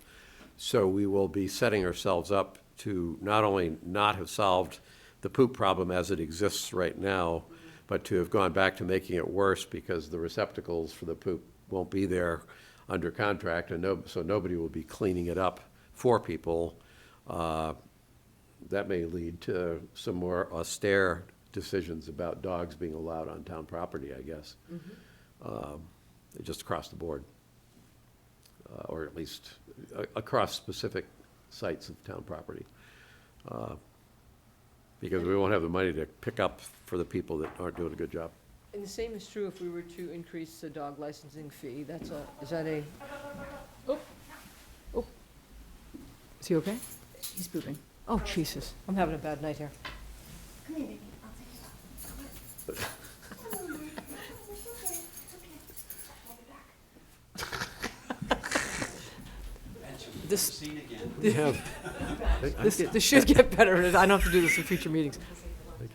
So we will be setting ourselves up to not only not have solved the poop problem as it exists right now, but to have gone back to making it worse because the receptacles for the poop won't be there under contract, and so nobody will be cleaning it up for people. That may lead to some more austere decisions about dogs being allowed on town property, I guess. Just across the board, or at least across specific sites of town property. Because we won't have the money to pick up for the people that aren't doing a good job. And the same is true if we were to increase the dog licensing fee. Is that a, oh. Is he okay? He's pooping. Oh, Jesus, I'm having a bad night here. Come here, baby. I'll take you out. This, We have, this should get better. I don't have to do this in future meetings. The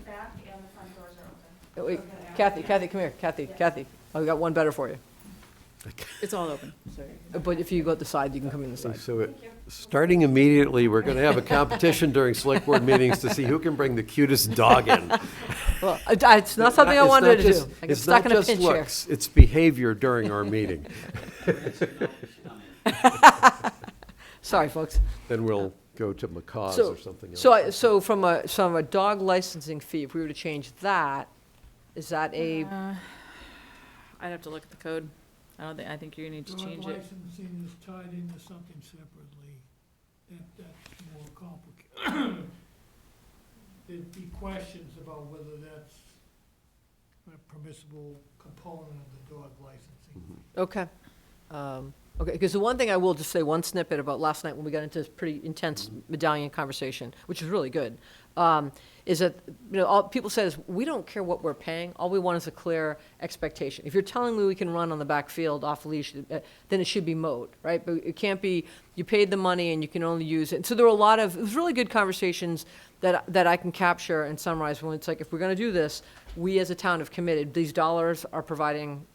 back and the front doors are open. Oh, wait, Kathy, come here. Kathy. I've got one better for you. It's all open. But if you go to the side, you can come in the side. so starting immediately, we're gonna have a competition during select board meetings to see who can bring the cutest dog in. Well, it's not something I wanted to do. I get It's stuck not in a just pinch here. looks, it's behavior during our meeting. Sorry, folks. Then we'll go to macaws So, or something else. so from a dog licensing fee, if we were to change that, is that a, I'd have to look at the code. I think you need to change it. Licensing is tied into something separately. That's more complicated. There'd be questions about whether that's a permissible component of the dog licensing. okay. Okay, because the one thing I will just say, one snippet about last night when we got into this pretty intense medallion conversation, which was really good, is that, all people say is, we don't care what we're paying, all we want is a clear expectation. If you're telling me we can run on the back field off leash, then it should be mowed, right? But it can't be, you paid the money and you can only use it. And so there were it was really good conversations that I can capture and summarize when it's like, if we're gonna do this, we as a town have committed, these dollars are providing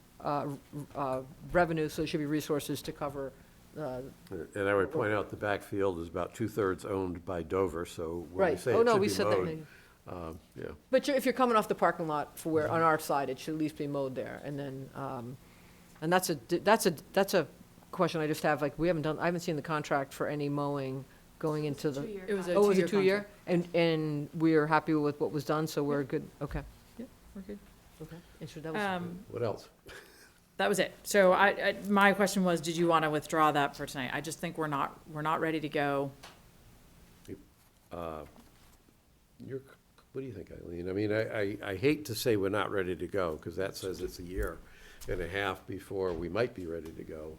revenue, so there should be resources to cover. And I would point out the backfield is about 2/3 owned by Dover, so when we Right. say Oh, it no, should we be said that mowed, maybe. yeah. But if you're coming off the parking lot for where, on our side, it should at least be mowed there, and then, and that's a question I just have, like, I haven't seen the contract for any mowing going into the. It was a Oh, was it two-year 2 year? And we're happy with what was done, so we're good, okay. Yeah, we're good. Okay. And so that was, What else? That was it. So my question was, did you want to withdraw that for tonight? I just think we're not ready to go. What do you think, Eileen? I mean, I hate to say we're not ready to go, because that says it's a year and a half before we might be ready to go.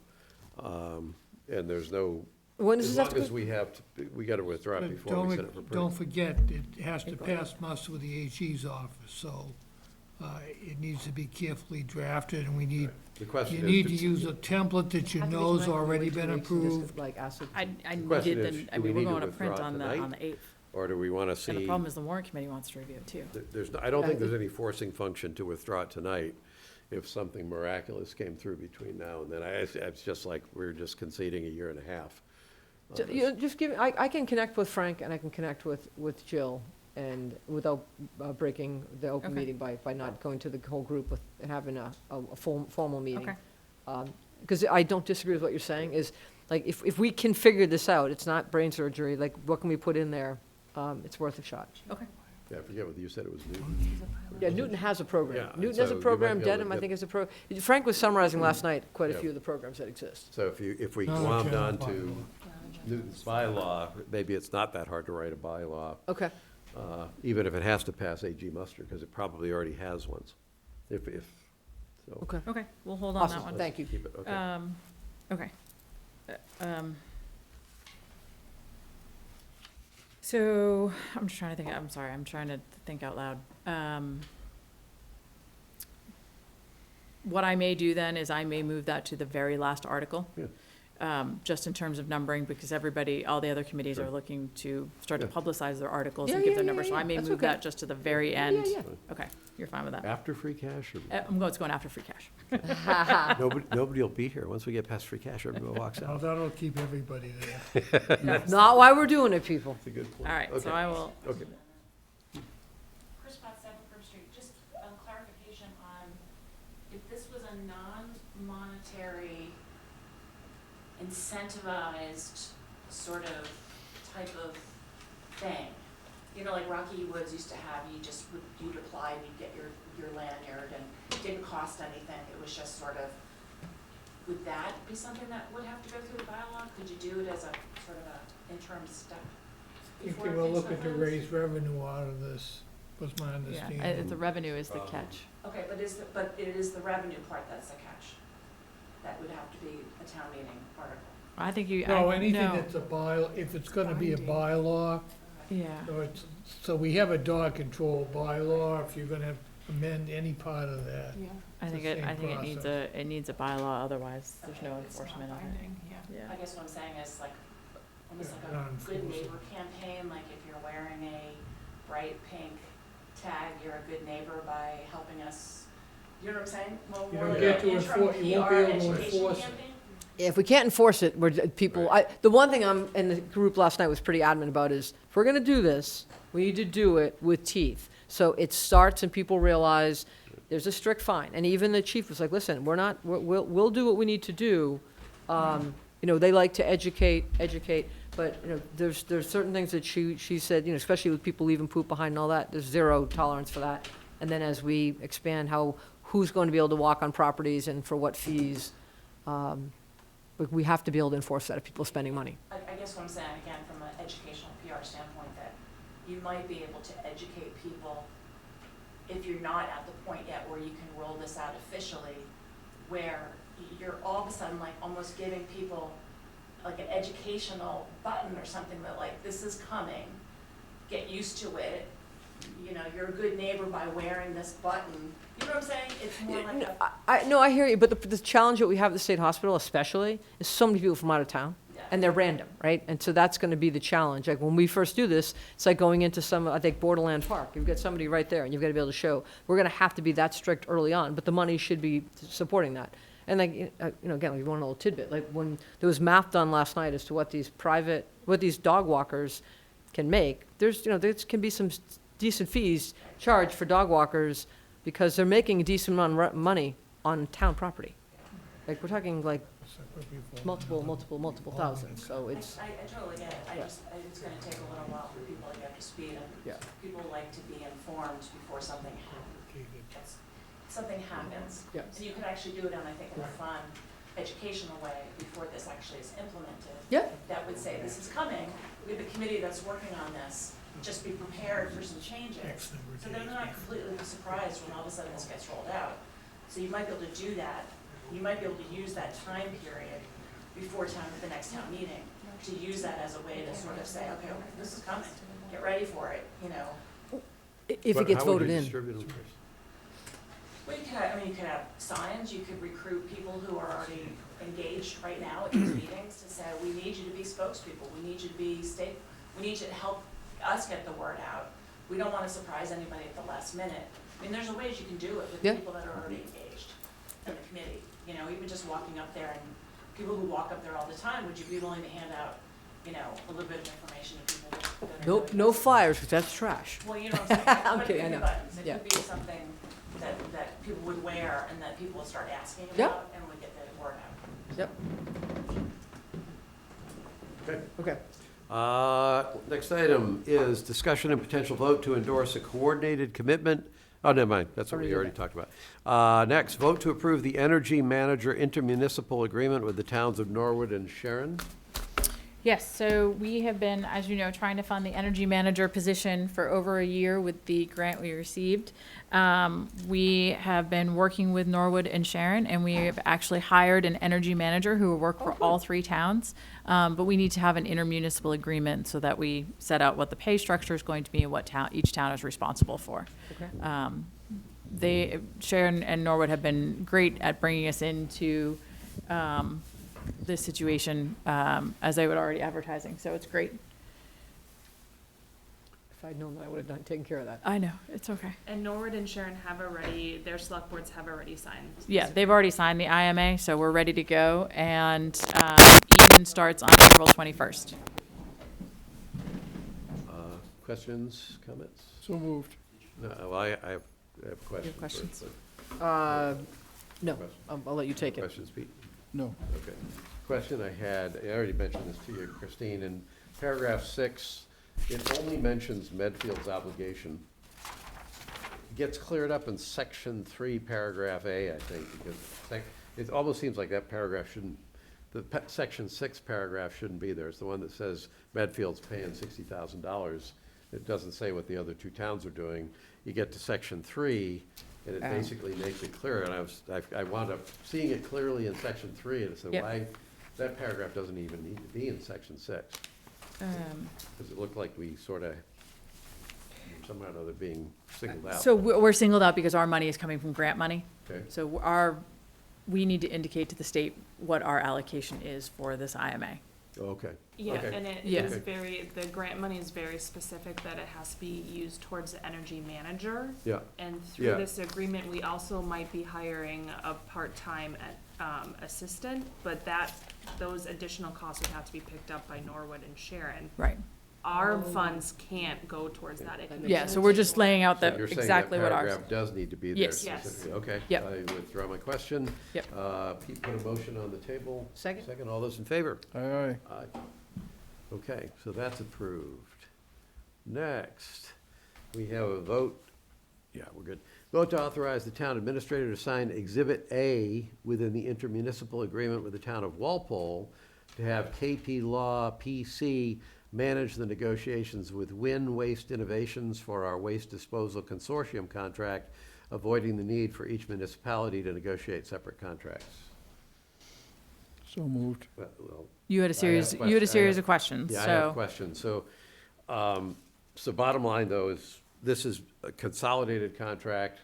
And there's no, when does as this have long to as we have, we gotta withdraw it But before we set it for don't print. forget, it has to pass muster with the AG's office, so it needs to be carefully drafted, and we need, The question you is, need to does- use a template that you have to be know's corrected already every 2 been weeks and just, approved. like, ask it- I question needed, is, I do we mean, we're need to going to print withdraw on tonight? the 8th. or do we wanna And the see? problem is the warrant committee wants to review it too. I don't think there's any forcing function to withdraw it tonight if something miraculous came through between now and then. It's just like, we're just conceding a year and a half. Just give, I can connect with Frank and I can connect with Jill, and without breaking the open Okay. meeting by not going to the whole group and having a formal meeting. Okay. Because I don't disagree with what you're saying, is, like, if we can figure this out, it's not brain surgery, like, what can we put in there? It's worth a shot. Okay. Yeah, I forget whether you said it was Newton. Yeah, Newton has a program. Yeah, Newton so has a you might program, be able to Dedham, I get- think, has a Frank was summarizing last night quite a Yeah. few of the programs that exist. So if we Not a glommed general on to bylaw. Newton's bylaw, maybe it's not that hard to write a bylaw, Okay, even if it has to pass AG muster, because it probably already has ones. So. okay. Okay, we'll hold on that Awesome. one. Thank you. Keep it, okay. Okay. So, I'm just trying to think, I'm sorry, I'm trying to think out loud. What I may do then is I may move that to the very last article. Yeah. Just in terms of numbering, because all the other committees are looking to start to Yeah. publicize their articles Yeah, and give yeah, their yeah, numbers. So yeah, I may that's move okay. that just to the very end. yeah. Okay, you're fine with that. After free cash, or It's going after free cash. nobody will be here. Once we get past free cash, everybody walks Well, out. that'll keep everybody there. Not why we're doing it, people. That's a good point. All right, so Okay. I will, Okay. Chris Potts, 7 First Street, just a clarification on if this was a non-monetary incentivized sort of type of thing. You know, like Rocky Woods used to have, you'd apply, and you'd get your lanyard, and it didn't cost anything, it was just sort of, would that be something that would have to go through the bylaw? Could you do it as a sort of a interim step? I think before they were things looking to happens? raise revenue out of this, was my yeah, understanding. the revenue is the catch. Okay, but it is the revenue part that's the catch. That would have to be a town meeting article. I think you, No, anything no, that's a if it's gonna be a bylaw, yeah. so we have a dog control bylaw, if you're gonna amend any part of that. I think the it same needs a bylaw, otherwise there's no Okay, it's not enforcement of it. binding, Yeah. I guess what I'm saying is like, almost Yeah, like a good non-enforceable. neighbor campaign, like if you're wearing a bright pink tag, you're a good neighbor by helping us, you know what I'm saying? More You don't like get an to interim enforce- you won't be PR able to education enforce it. campaign? If we can't enforce it, the one thing and the group last night was pretty adamant about is, if we're gonna do this, we need to do it with teeth. So it starts and people realize there's a strict fine. And even the chief was like, listen, we'll do what we need to do. They like to educate, but, there's certain things that she said, especially with people leaving poop behind and all that, there's zero tolerance for that. And then as we expand who's going to be able to walk on properties and for what fees, we have to be able to enforce that if people are spending money. I guess what I'm saying, again, from an educational PR standpoint, that you might be able to educate people if you're not at the point yet where you can roll this out officially, where you're all of a sudden like almost giving people like an educational button or something that like, this is coming, get used to it. You know, you're a good neighbor by wearing this button. You know what I'm saying? It's more like a, No, I hear you, but the challenge that we have at the state hospital especially is so many people from out of town. And they're random, right? And so that's gonna be the challenge. Like, when we first do this, it's like going into some, I think, Borderland Park. You've got somebody right there, and you've gotta be able to show, we're gonna have to be that strict early on, but the money should be supporting that. And like, you know, again, like, one little tidbit, like, when there was math done last night as to what these dog walkers can make, there's, you know, there can be some decent fees charged for dog walkers, because they're making a decent amount of money on town property. Like, we're talking like multiple thousands, so it's, I totally get it. It's gonna take a little while for people to get up to speed, and Yeah. people like to be informed before something happens. Yeah. And you could actually do it in, I think, in a fun, educational way before this actually is implemented. Yeah. That would say, this is coming, we have a committee that's working on this, just be prepared for some changes. So they're not completely surprised when all of a sudden this gets rolled out. So you might be able to do that. You might be able to use that time period before the next town meeting, to use that as a way to sort of say, okay, this is coming, get ready for it, you know. if it gets voted in. Well, you could have signs, you could recruit people who are already engaged right now at these meetings to say, we need you to be spokespeople, we need you to be we need you to help us get the word out. We don't wanna surprise anybody at the last minute. I mean, there's ways you can do it with Yeah. people that are already engaged in the committee. You know, even just walking up there, and people who walk up there all the time, would you be willing to hand out, you know, a little bit of information to people that are. No flyers, because that's trash. Well, you know what I'm saying? I'm But kidding, it I could be know. buttons. It Yeah. could be something that people would wear and that people would start asking Yeah. about, and would get the word out. Yep, Okay. okay. Next item is discussion and potential vote to endorse a coordinated commitment. Oh, never mind, that's what we already talked about. Next, vote to approve the energy manager intermunicipal agreement with the towns of Norwood and Sharon. Yes, so we have been, as you know, trying to fund the energy manager position for over a year with the grant we received. We have been working with Norwood and Sharon, and we have actually hired an energy manager who will work for all three towns. But we need to have an intermunicipal agreement so that we set out what the pay structure is going to be and what each town is responsible for. Okay. Sharon and Norwood have been great at bringing us into this situation, as they were already advertising, so it's great. If I'd known that, I would have taken care of that. I know, it's okay. And Norwood and Sharon have already, their select boards have already signed. Yeah, they've already signed the IMA, so we're ready to go, and Eden starts on April 21st. Questions, comments? So moved. No, well, I have questions. questions? first, No, Question. I'll let you but- take it. Questions, Pete? No. Okay. Question I had, I already mentioned this to you, Christine, in paragraph 6, it only mentions Medfield's obligation. It gets cleared up in section 3, paragraph A, I think, because it almost seems like that paragraph shouldn't, section 6 paragraph shouldn't be there. It's the one that says Medfield's paying $60,000. It doesn't say what the other two towns are doing. You get to section 3, and it basically makes it clear, and I wound up seeing it clearly in section 3, and I said, Yep. why, that paragraph doesn't even need to be in section 6. Because it looked like we sort of, somehow or other being singled out. So we're singled out because our money is coming from grant money. Okay. So we need to indicate to the state what our allocation is for this IMA. Okay. Yeah, Okay. and it Yeah. is the grant money is very specific that it has to be used towards the energy manager. Yeah. And through Yeah. this agreement, we also might be hiring a part-time assistant, but those additional costs would have to be picked up by Norwood and Sharon. Right. Our funds can't go towards that. It can be Yeah, so we're just laying out So you're saying that exactly what ours. paragraph does need to be there Yes. Yes. specifically? Okay. Yep. I withdraw my question. Yep. Pete put a motion on the table. Second. Second, all those in favor? Aye, aye. Aye. Okay, so that's approved. Next, we have a vote, yeah, we're good. Vote to authorize the town administrator to sign Exhibit A within the intermunicipal agreement with the town of Walpole to have KP Law PC manage the negotiations with Win Waste Innovations for our waste disposal consortium contract, avoiding the need for each municipality to negotiate separate contracts. So moved. Well, You had a series, you had a series of questions, yeah, I have so. questions. So bottom line, though, is this is a consolidated contract.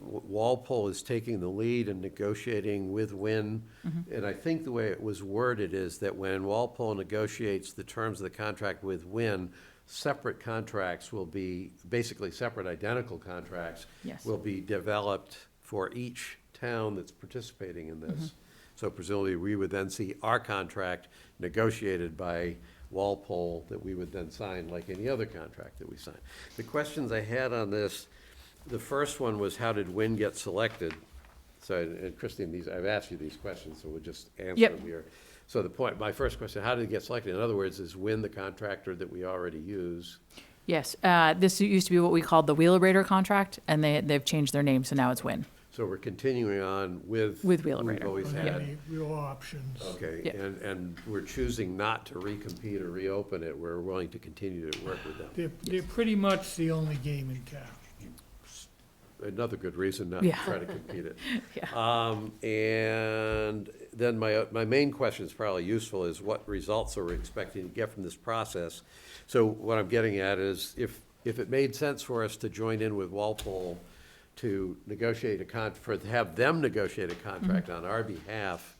Walpole is taking the lead in negotiating with Wynn. And I think the way it was worded is that when Walpole negotiates the terms of the contract with Wynn, separate contracts will be, basically separate identical contracts Yes. will be developed for each town that's participating in this. So presumably, we would then see our contract negotiated by Walpole that we would then sign like any other contract that we sign. The questions I had on this, the first one was, how did Wynn get selected? So, and Christine, I've asked you these questions, so we'll just answer Yep. them here. So my first question, how did it get selected? In other words, is Wynn the contractor that we already use? Yes, this used to be what we called the Wheelabrator contract, and they've changed their name, so now it's Win. So we're continuing on with. With who Wheelabrator. We've always Don't had. have any real options. Okay, Yeah. and we're choosing not to recompete or reopen it. We're willing to continue to work with them. They're pretty much the only game in town. Another good reason not to Yeah. try to compete it. Yeah. And then my main question is probably useful, is what results are we expecting to get from this process? So what I'm getting at is, if it made sense for us to join in with Walpole to negotiate have them negotiate a contract on our behalf,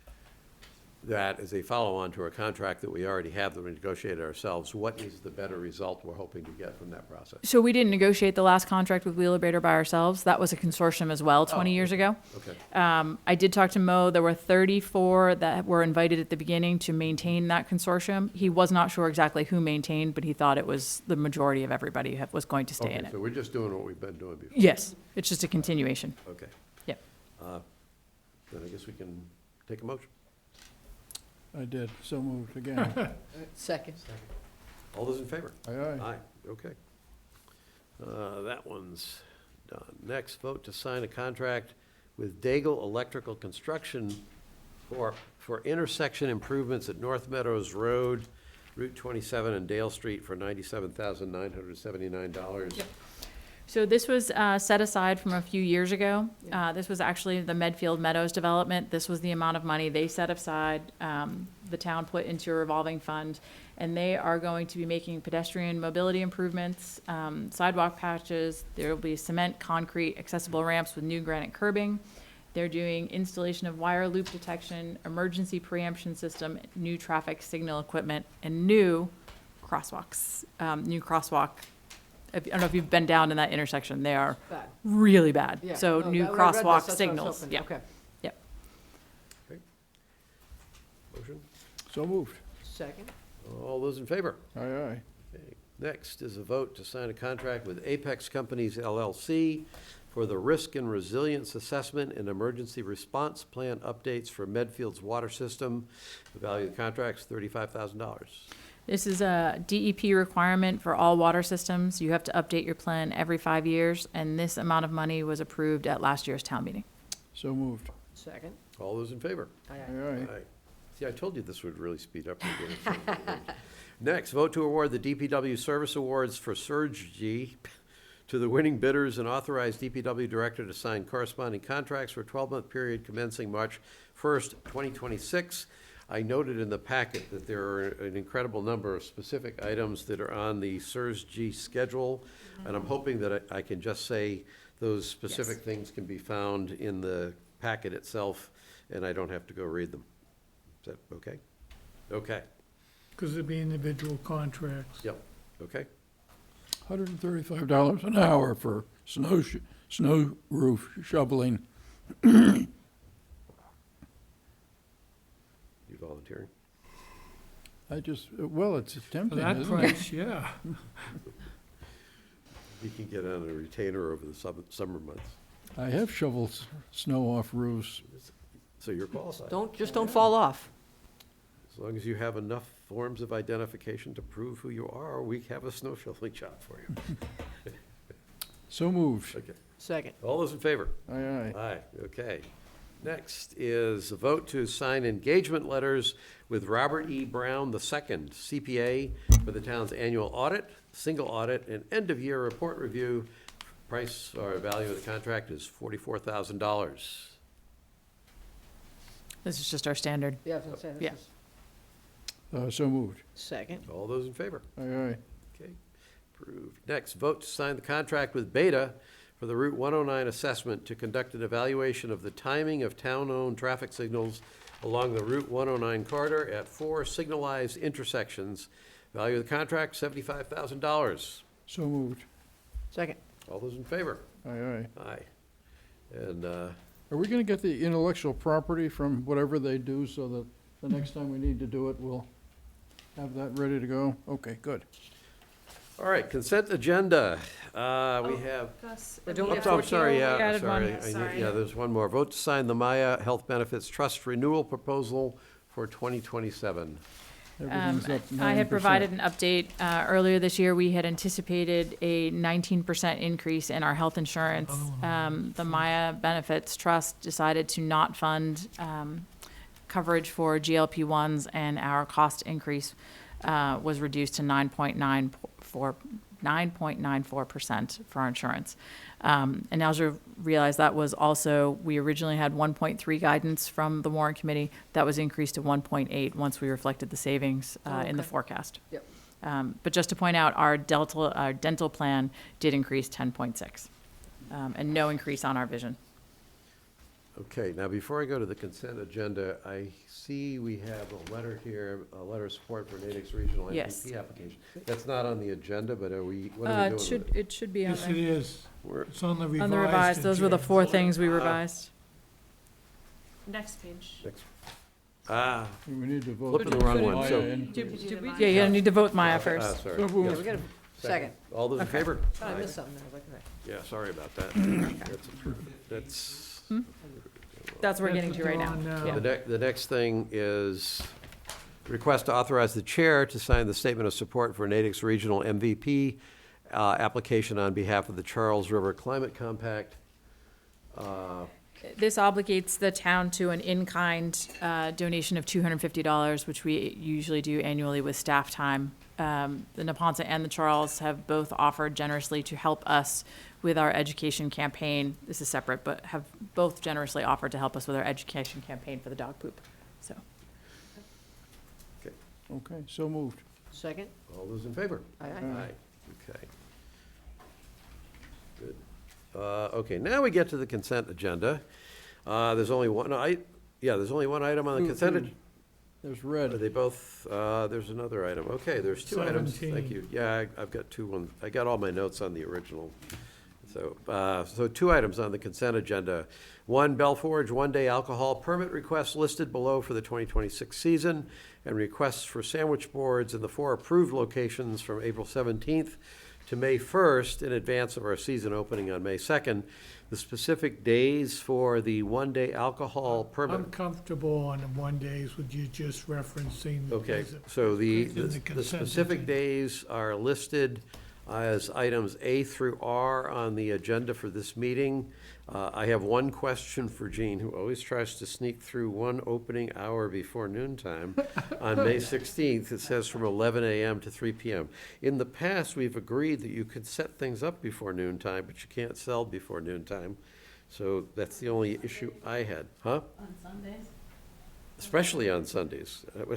that is a follow-on to a contract that we already have that we negotiated ourselves, what is the better result we're hoping to get from that process? So we didn't negotiate the last contract with Wheelabrator by ourselves. That was a consortium as well, 20 years ago. Okay, I did talk to Mo. There were 34 that were invited at the beginning to maintain that consortium. He was not sure exactly who maintained, but he thought it was the majority of everybody was going to stay in okay, it. so we're just doing what we've been doing before? Yes, it's just a continuation. Okay. Yep. Then I guess we can take a motion. I did. So moved again. Second. All those in favor? Aye, aye. Aye, okay. That one's done. Next, vote to sign a contract with Daigle Electrical Construction for intersection improvements at North Meadows Road, Route 27 and Dale Street for $97,979. So this was set aside from a few years ago. This was actually the Medfield Meadows development. This was the amount of money they set aside, the town put into a revolving fund. And they are going to be making pedestrian mobility improvements, sidewalk patches. There will be cement, concrete, accessible ramps with new granite curbing. They're doing installation of wire loop detection, emergency preemption system, new traffic signal equipment, and new crosswalks, new crosswalk. I don't know if you've been down in that intersection. They are Bad. really bad. Yeah. So No, new when I read this, crosswalk that's what I was signals. hoping. Yeah. Okay. Yep. Motion? So moved. Second. All those in favor? Aye, aye. Okay. Next is a vote to sign a contract with Apex Companies LLC for the risk and resilience assessment and emergency response plan updates for Medfield's water system. The value of the contract is $35,000. This is a DEP requirement for all water systems. You have to update your plan every 5 years, and this amount of money was approved at last year's town meeting. So moved. Second. All those in favor? Aye, Aye, aye. aye. Aye. See, I told you this would really speed up. when we get it. Next, vote to award the DPW Service Awards for Surge G to the winning bidders and authorize DPW Director to sign corresponding contracts for a 12-month period commencing March 1st, 2026. I noted in the packet that there are an incredible number of specific items that are on the Surge G schedule, and I'm hoping that I can just say those specific things can be found in the packet itself, and I don't have to go read them. Is that okay? Okay, Because it'd be individual contracts. yep, okay. $135 an hour for snow roof shoveling. You volunteering? Well, it's For tempting, that isn't it? price, yeah. You can get on a retainer over the summer months, I have shoveled snow off roofs. so you're qualified. Don't fall off. As long as you have enough forms of identification to prove who you are, we have a snow shoveling job for you. So moved. Okay, Second. all those in favor? Aye, aye. Aye, okay. Next is a vote to sign engagement letters with Robert E. Brown II, CPA, for the town's annual audit, single audit, and end-of-year report review. Price or value of the contract is $44,000. This is just our standard. Yeah, I was gonna say, Yeah. this is So moved. second. All those in favor? Aye, aye. Okay, approved. Next, vote to sign the contract with Beta for the Route 109 assessment to conduct an evaluation of the timing of town-owned traffic signals along the Route 109 corridor at 4 signalized intersections. Value of the contract, $75,000. So moved. Second. All those in favor? Aye, aye. Aye. And, Are we gonna get the intellectual property from whatever they do so that the next time we need to do it, we'll have that ready to go? Okay, good. all right, consent agenda. We have, Gus, We're doing we it have I'm to sorry, do- yeah, added one. sorry. I need- Sorry. Yeah, there's one more. Vote to sign the Maya Health Benefits Trust Renewal Proposal for 2027. Everything's up I had 9%. provided an update earlier this year. We had anticipated a 19% increase in our health insurance. The Maya Benefits Trust decided to not fund coverage for GLP-1s, and our cost increase was reduced to 9.94% for our insurance. And as you realize, that was also, we originally had 1.3 guidance from the warrant committee. That was increased to 1.8 once we reflected the savings in the okay. forecast. Yep. But just to point out, our dental plan did increase 10.6, and no increase on our vision. Okay, now before I go to the consent agenda, I see we have a letter here, a letter of support for Natick's Regional Yes. MVP application. That's not on the agenda, but are we, what are we doing with it? It should be on Yes, it there. is. We're- It's on the revised. On the revised, those were the agenda. 4 things we revised. Next page. Ah, We need to vote. Flipping the wrong one, Maya so- in. Yeah, you're gonna need to vote Maya ah, first. sorry. So Yes. Yeah, we got a second. All those in favor? Thought I Aye. missed something. I was like, okay. Yeah, sorry about that. That's approved. That's, That's what we're getting to right now. That's the one, Yeah. the next thing is request to authorize the chair to sign the statement of support for Natick's Regional MVP application on behalf of the Charles River Climate Compact. This obligates the town to an in-kind donation of $250, which we usually do annually with staff time. The Neponset and the Charles have both offered generously to help us with our education campaign. This is separate, but have both generously offered to help us with our education campaign for the dog poop. So, Okay, so moved. Second? All those in favor? Aye, aye. Aye, okay. Good. Okay, now we get to the consent agenda. There's only one, there's only one item on the consent. There's Are red. they both, there's another item. Okay, there's 2 items. Thank 17. you. Yeah, I've got 2 I got all my notes on the original. So 2 items on the consent agenda. 1, Belforge one-day alcohol permit requests listed below for the 2026 season, and requests for sandwich boards in the 4 approved locations from April 17th to May 1st in advance of our season opening on May 2nd. The specific days for the one-day alcohol permit. I'm comfortable on the 1 days with you just referencing. Okay, as a- so the in the consent specific agenda. days are listed as items A through R on the agenda for this meeting. I have one question for Jean, who always tries to sneak through one opening hour before noontime. On May 16th, it says from 11 a.m. to 3 p.m. In the past, we've agreed that you can set things up before noontime, but you can't sell before noontime. So that's the only issue I had. Huh? on Sundays, Especially on Sundays. we'll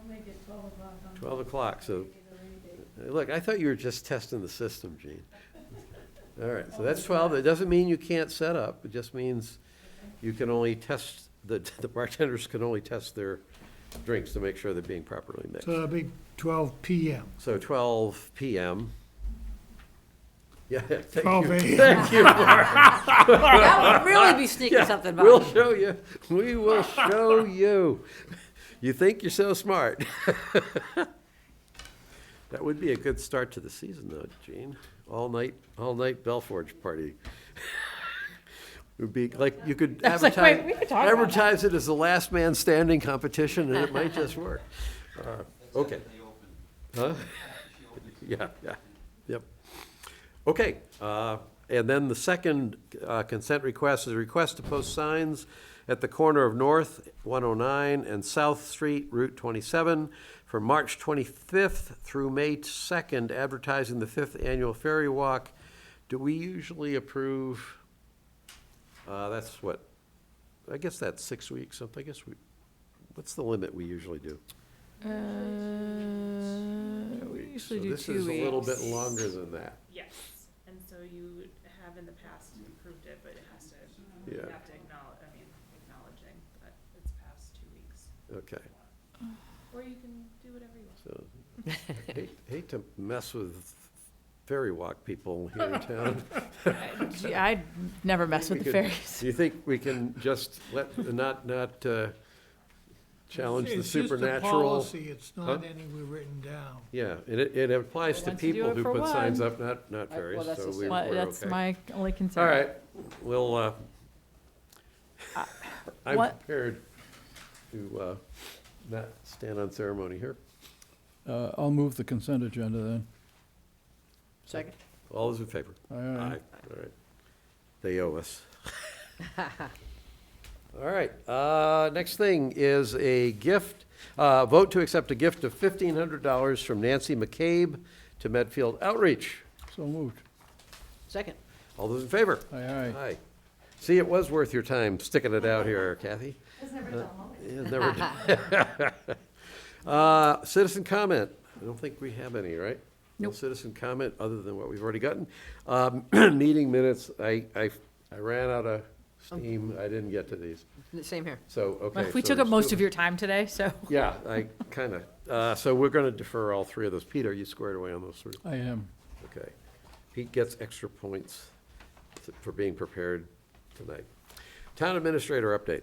make it 12 o'clock on 12 o'clock, so, look, I thought you were just testing the system, Gene. All right, so that's 12. It doesn't mean you can't set up. It just means you can only test, the bartenders can only test their drinks to make sure they're being properly mixed. So it'll be 12 PM. So 12 PM. Yeah, thank 12 you. a.m. Thank you, Mark. That would really be sneaking Yeah, something by. we'll show you. We will show you. You think you're so smart. That would be a good start to the season, though, Gene. All night Belforge party. It would be like, you could I was like, wait, we could talk about advertise it as the last man standing competition, and it might just work. Okay. Huh? Yeah, yep. Okay, and then the second consent request is a request to post signs at the corner of North 109 and South Street, Route 27, from March 25th through May 2nd, advertising the 5th Annual Ferry Walk. Do we usually approve, that's what, I guess that's 6 weeks, I guess what's the limit we usually do? We usually So do 2 weeks. this is a little bit longer than that. Yes, and so you have in the past approved it, but it has to, you Yeah. have to acknowledging that it's past 2 weeks. Okay. Or you can do whatever you want. So, hate to mess with ferry walk people here in town. I'd never mess with We the could- ferries. Do you think we can just not challenge the It's just a supernatural? policy, it's not Huh? anywhere written down. Yeah, and it applies to Once you do people it who for put signs one. up, not ferries, well, that's so the we're same. Well, okay. that's my only concern. All right, we'll, I'm what- prepared to not stand on ceremony here. I'll move the consent agenda then. Second? All those in favor? Aye. All right. They owe us. All right, next thing is a gift, vote to accept a gift of $1,500 from Nancy McCabe to Medfield Outreach. So moved. Second. All those in favor? Aye, aye. Aye. See, it was worth your time sticking it out here, Kathy. It's never done, Yeah, never done. Citizen comment. I don't think we have any, right? No Nope. citizen comment, other than what we've already gotten. Meeting minutes, I ran out of steam. I didn't get to these. Same here. So, okay. We so took up we're most still- of your time today, so. Yeah, I kind of, so we're going to defer all three of those. Peter, you squared away on those three? I am. Okay. Pete gets extra points for being prepared tonight. Town administrator update.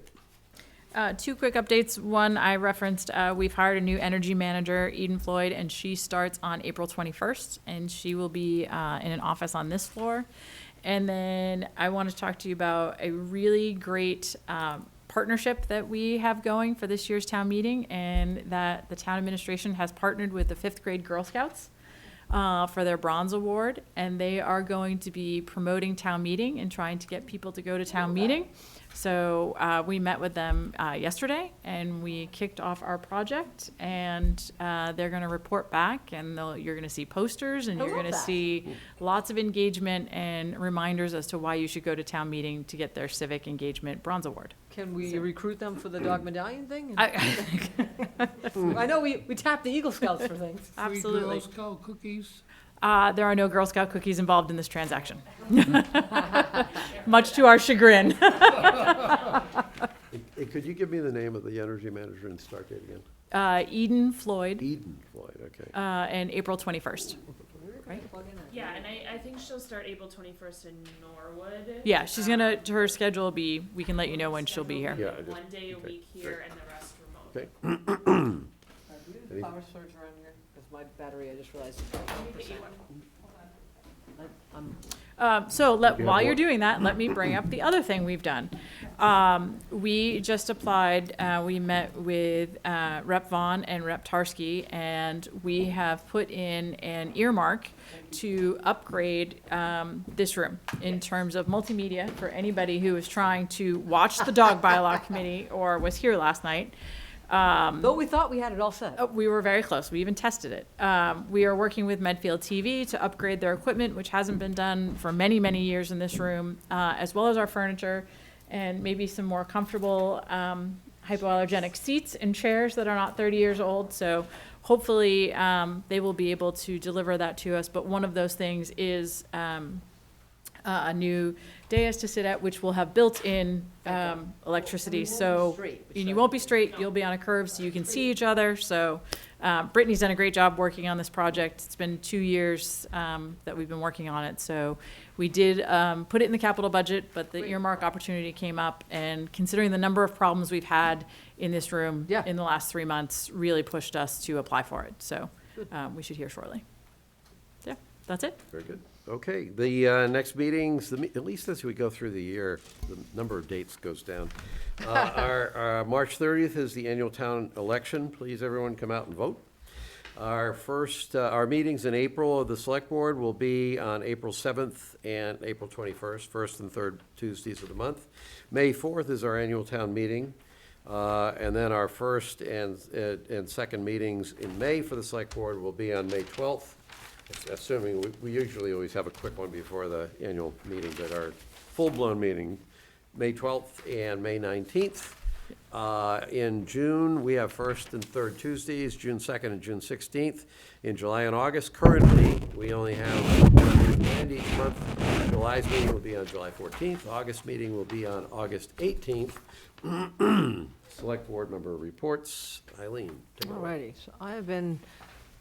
2 quick updates. One, I referenced, we've hired a new energy manager, Eden Floyd, and she starts on April 21st, and she will be in an office on this floor. And then I want to talk to you about a really great partnership that we have going for this year's town meeting, and that the town administration has partnered with the 5th grade Girl Scouts for their Bronze Award, and they are going to be promoting town meeting and trying to get people to go to town meeting. So we met with them yesterday, and we kicked off our project, and they're going to report back, and you're going to see posters, and I you're love going to that. see lots of engagement and reminders as to why you should go to town meeting to get their civic engagement Bronze Award. Can we recruit them for the dog medallion thing? I- I know we tap the Eagle Scouts for things. Absolutely. Free Girl Scout cookies. There are no Girl Scout cookies involved in this transaction, much to our chagrin. Hey, could you give me the name of the energy manager and start date again? Eden Floyd, Eden Floyd, okay. and April 21st. Yeah, and I think she'll start April 21st in Norwood. Yeah, she's gonna, her schedule will be, we can let you know when she'll be here. Yeah, I just- One day a okay, week here and the rest remote. Okay. Do we have power surge around here? Because my battery, I just realized is like 1%. So You while have you're more? doing that, let me bring up the other thing we've done. We just applied, we met with Rep Vaughn and Rep Tarski, and we have put in an earmark to upgrade this room in terms of multimedia for anybody who is trying to watch the dog bylaw committee or was here last night. Though we thought we had it all set. We were very close. We even tested it. We are working with Medfield TV to upgrade their equipment, which hasn't been done for many, many years in this room, as well as our furniture and maybe some more comfortable hypoallergenic seats and chairs that are not 30 years old. So hopefully they will be able to deliver that to us. But one of those things is a new dais to sit at, which will have built-in electricity. So Straight, and you won't be straight, you'll be on a curve so you can see each other. So Brittany's done a great job working on this project. It's been 2 years that we've been working on it. So we did put it in the capital budget, but the earmark opportunity came up. And considering the number of problems we've had in this room Yeah. in the last 3 months, really pushed us to apply for it. So we should hear shortly. So, yeah, that's it. Very good. Okay, the next meetings, at least as we go through the year, the number of dates goes down. Our March 30th is the annual town election. Please, everyone, come out and vote. Our meetings in April of the Select Board will be on April 7th and April 21st, first and third Tuesdays of the month. May 4th is our annual town meeting. And then our first and second meetings in May for the Select Board will be on May 12th. Assuming, we usually always have a quick one before the annual meeting, but our full-blown meeting May 12th and May 19th. In June, we have first and third Tuesdays, June 2nd and June 16th. In July and August, currently, we only have one planned each month. July's meeting will be on July 14th. August meeting will be on August 18th. Select Board member reports. Eileen, take it away. Alrighty, so I have been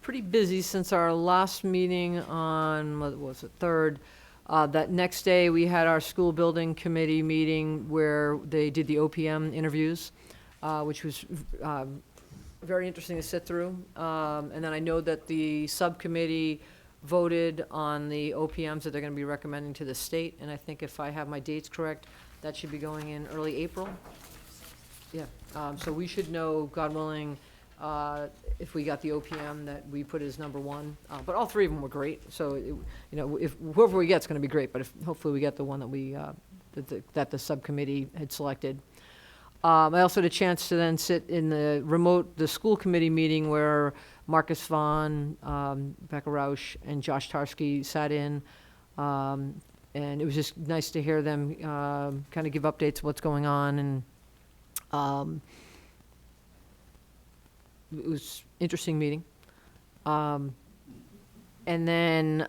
pretty busy since our last meeting on, what was it, 3rd. That next day, we had our school building committee meeting where they did the OPM interviews, which was very interesting to sit through. And then I know that the subcommittee voted on the OPMs that they're gonna be recommending to the state, and I think if I have my dates correct, that should be going in early April. Yeah, so we should know, God willing, if we got the OPM that we put as number 1. But all 3 of them were great, so, if whoever we get's gonna be great, but if, hopefully we get the one that we, that the subcommittee had selected. I also had a chance to then sit in the school committee meeting where Marcus Vaughn, Becca Rausch, and Josh Tarski sat in. And it was just nice to hear them kind of give updates of what's going on, and it was interesting meeting. And then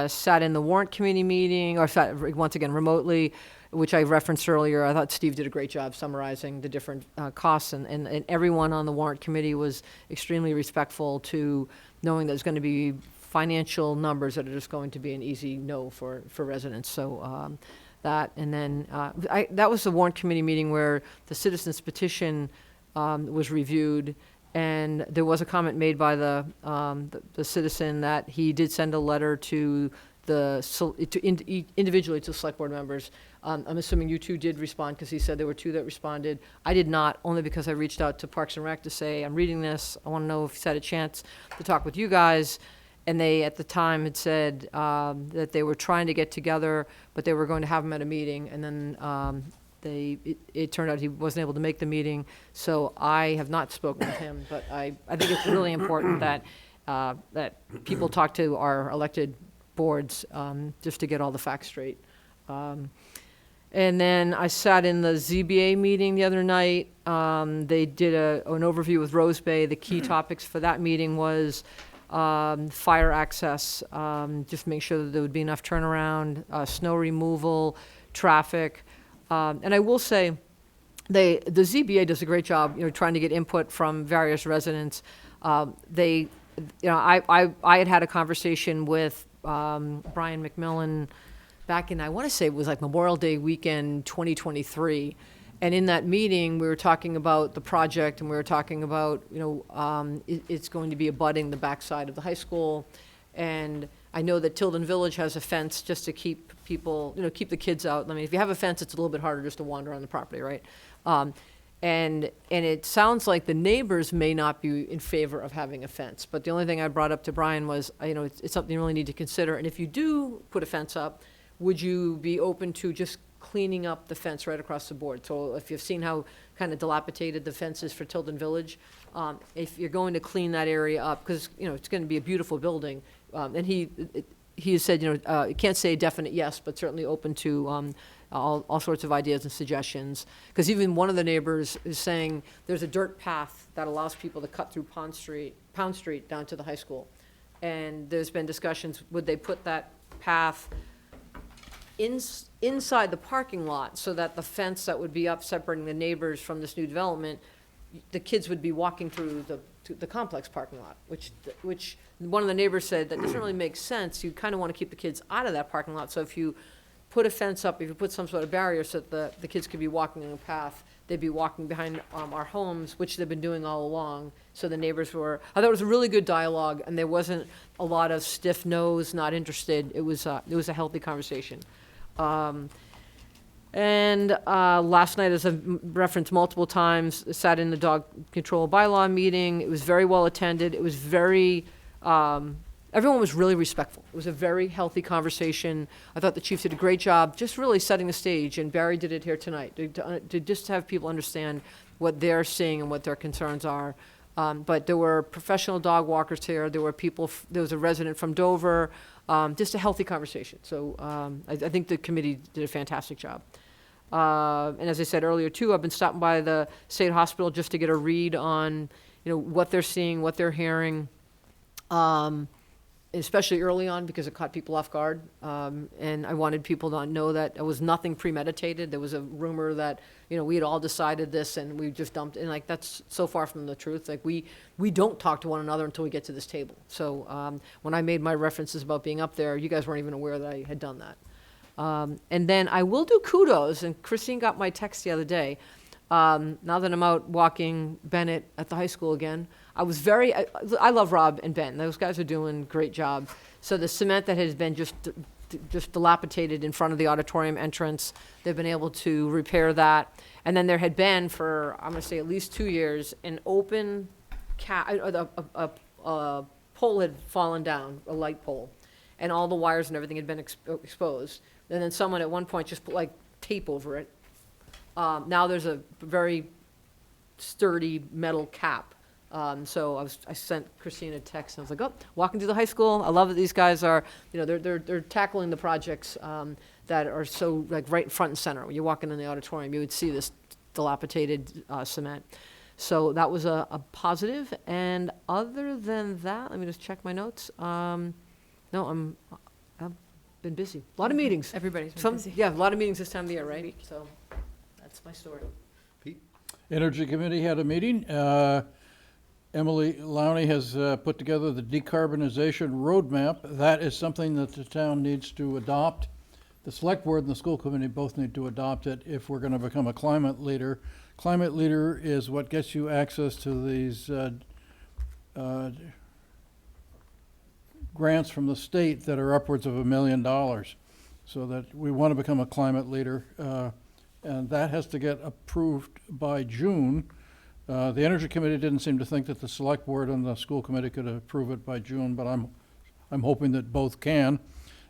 sat in the warrant committee meeting, or sat once again remotely, which I referenced earlier. I thought Steve did a great job summarizing the different costs, and everyone on the warrant committee was extremely respectful to knowing there's going to be financial numbers that are just going to be an easy no for residents. So that, and then that was the warrant committee meeting where the citizens petition was reviewed, and there was a comment made by the citizen that he did send a letter to individually to select board members. I'm assuming you two did respond, because he said there were 2 that responded. I did not, only because I reached out to Parks and Rec to say, I'm reading this, I want to know if he's had a chance to talk with you guys. And they, at the time, had said that they were trying to get together, but they were going to have him at a meeting, and then it turned out he wasn't able to make the meeting. So I have not spoken with him, but I think it's really important that people talk to our elected boards just to get all the facts straight. And then I sat in the ZBA meeting the other night. They did an overview with Rose Bay. The key topics for that meeting was fire access, just make sure that there would be enough turnaround, snow removal, traffic. And I will say, the ZBA does a great job, trying to get input from various residents. I had a conversation with Brian McMillan back in, I want to say it was like Memorial Day weekend 2023. And in that meeting, we were talking about the project, and we were talking about, it's going to be abutting the backside of the high school. And I know that Tilden Village has a fence just to keep people, keep the kids out. I mean, if you have a fence, it's a little bit harder just to wander on the property, right? And it sounds like the neighbors may not be in favor of having a fence. But the only thing I brought up to Brian was, it's something you really need to consider. And if you do put a fence up, would you be open to just cleaning up the fence right across the board? So if you've seen how kind of dilapidated the fence is for Tilden Village, if you're going to clean that area up, because, it's going to be a beautiful building. And he has said, you can't say a definite yes, but certainly open to all sorts of ideas and suggestions. Because even one of the neighbors is saying there's a dirt path that allows people to cut through Pound Street down to the high school. And there's been discussions, would they put that path inside the parking lot, so that the fence that would be up separating the neighbors from this new development, the kids would be walking through the complex parking lot, which one of the neighbors said that doesn't really make sense. You kind of want to keep the kids out of that parking lot. So if you put a fence up, if you put some sort of barrier so that the kids could be walking on a path, they'd be walking behind our homes, which they've been doing all along. So the neighbors I thought it was a really good dialogue, and there wasn't a lot of stiff no's, not interested. It was a healthy conversation. And last night, as I've referenced multiple times, sat in the dog control bylaw meeting. It was very well attended. It was very, everyone was really respectful. It was a very healthy conversation. I thought the chief did a great job just really setting the stage, and Barry did it here tonight, to just have people understand what they're seeing and what their concerns are. But there were professional dog walkers here. There were people, there was a resident from Dover. Just a healthy conversation. So I think the committee did a fantastic job. And as I said earlier too, I've been stopping by the state hospital just to get a read on, what they're seeing, what they're hearing, especially early on because it caught people off guard. And I wanted people to know that it was nothing premeditated. There was a rumor that, we had all decided this and we just dumped, and like, that's so far from the truth. Like, we don't talk to one another until we get to this table. So when I made my references about being up there, you guys weren't even aware that I had done that. And then I will do kudos, and Christine got my text the other day. Now that I'm out walking Bennett at the high school again, I love Rob and Ben. Those guys are doing a great job. So the cement that has been just dilapidated in front of the auditorium entrance, they've been able to repair that. And then there had been for, I'm gonna say at least 2 years, an open a pole had fallen down, a light pole, and all the wires and everything had been exposed. And then someone at one point just put like tape over it. Now there's a very sturdy metal cap. So I sent Christine a text, and I was like, oh, walking through the high school, I love that these guys are, they're tackling the projects that are so, like, right in front and center. When you're walking in the auditorium, you would see this dilapidated cement. So that was a positive. And other than that, let me just check my notes. No, I've been busy. A lot of meetings. Everybody's been busy. Yeah, a lot of meetings this time of the year, right? So that's my story. Pete? Energy Committee had a meeting. Emily Lowney has put together the decarbonization roadmap. That is something that the town needs to adopt. The Select Board and the School Committee both need to adopt it if we're going to become a climate leader. Climate leader is what gets you access to these grants from the state that are upwards of $1 million. So that we want to become a climate leader. And that has to get approved by June. The Energy Committee didn't seem to think that the Select Board and the School Committee could approve it by June, but I'm hoping that both can.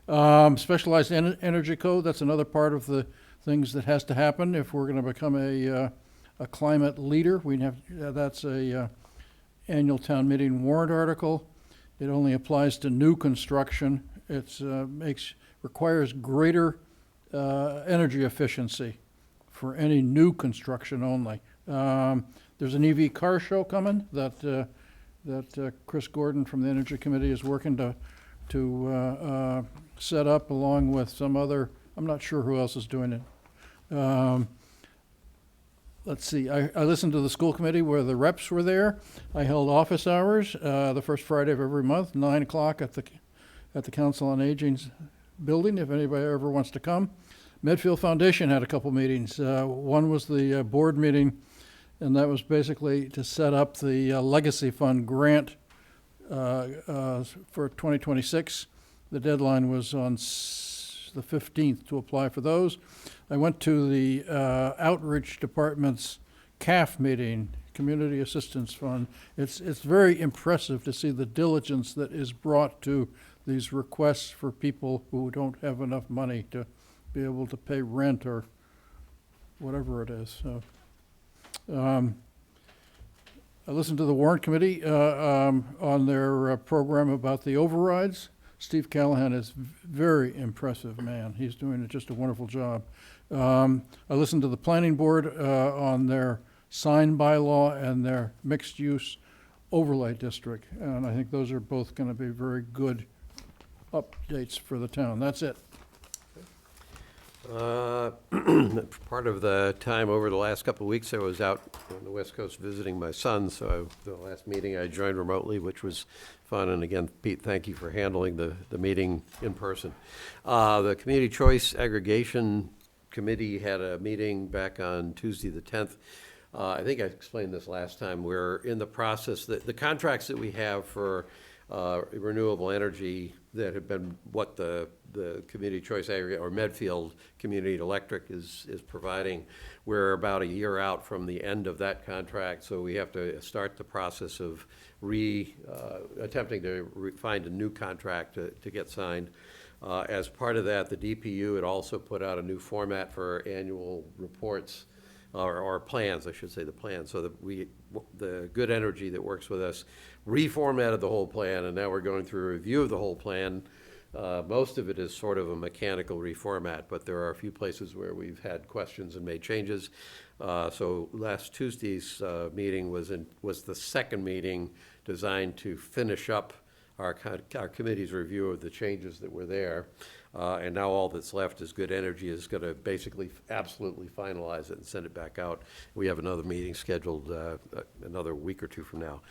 Specialized Energy Code, that's another part of the things that has to happen if we're going to become a climate leader. That's a annual town meeting warrant article. It only applies to new construction. It requires greater energy efficiency for any new construction only. There's an EV car show coming that Chris Gordon from the Energy Committee is working to set up, along with some other, I'm not sure who else is doing it. Let's see, I listened to the school committee where the reps were there. I held office hours the first Friday of every month, 9 o'clock at the Council on Aging's building, if anybody ever wants to come. Medfield Foundation had a couple meetings. One was the board meeting, and that was basically to set up the Legacy Fund grant for 2026. The deadline was on the 15th to apply for those. I went to the Outreach Department's CAF meeting, Community Assistance Fund. It's very impressive to see the diligence that is brought to these requests for people who don't have enough money to be able to pay rent or whatever it is. So, I listened to the Warrant Committee on their program about the overrides. Steve Callahan is very impressive man. He's doing just a wonderful job. I listened to the Planning Board on their sign bylaw and their mixed-use overlay district, and I think those are both going to be very good updates for the town. That's it. Part of the time over the last couple of weeks, I was out on the West Coast visiting my son, so the last meeting I joined remotely, which was fun. And again, Pete, thank you for handling the meeting in person. The Community Choice Aggregation Committee had a meeting back on Tuesday the 10th. I think I explained this last time. We're in the process, the contracts that we have for renewable energy that have been what the Community Choice Aggregate or Medfield Community Electric is providing. We're about a year out from the end of that contract, so we have to start the process of attempting to find a new contract to get signed. As part of that, the DPU had also put out a new format for annual reports, or plans, I should say, the plans, so that the Good Energy that works with us reformatted the whole plan, and now we're going through a review of the whole plan Most of it is sort of a mechanical reformat, but there are a few places where we've had questions and made changes. So last Tuesday's meeting was the second meeting designed to finish up our committee's review of the changes that were there. And now all that's left is Good Energy is going to basically absolutely finalize it and send it back out. We have another meeting scheduled another week or two from now.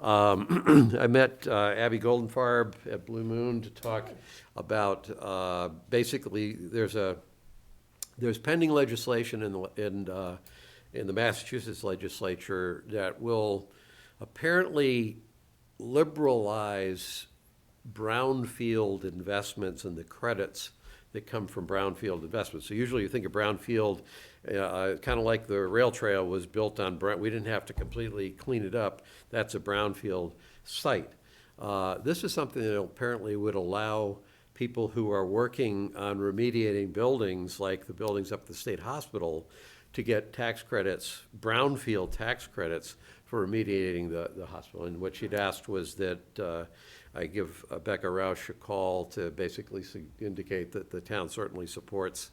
I met Abby Goldenfarb at Blue Moon to talk about basically there's pending legislation in the Massachusetts legislature that will apparently liberalize brownfield investments and the credits that come from brownfield investments. So usually you think of brownfield, kind of like the rail trail was built on, we didn't have to completely clean it up. That's a brownfield site. This is something that apparently would allow people who are working on remediating buildings, like the buildings up at the state hospital, to get tax credits, brownfield tax credits for remediating the hospital. And what she'd asked was that I give Becca Roush a call to basically indicate that the town certainly supports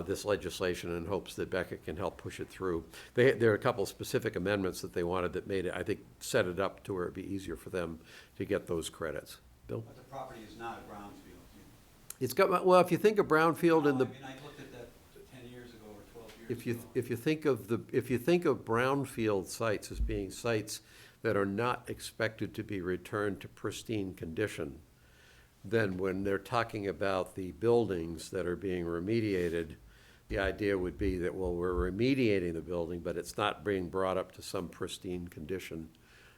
this legislation and hopes that Becca can help push it through. There are a couple of specific amendments that they wanted that made it, I think, set it up to where it'd be easier for them to get those credits. Bill? But the property is not a brownfield. It's got, well, if you think of brownfield in the, I mean, I looked at that 10 years ago or 12 years ago. if you think of brownfield sites as being sites that are not expected to be returned to pristine condition, then when they're talking about the buildings that are being remediated, the idea would be that, well, we're remediating the building, but it's not being brought up to some pristine condition.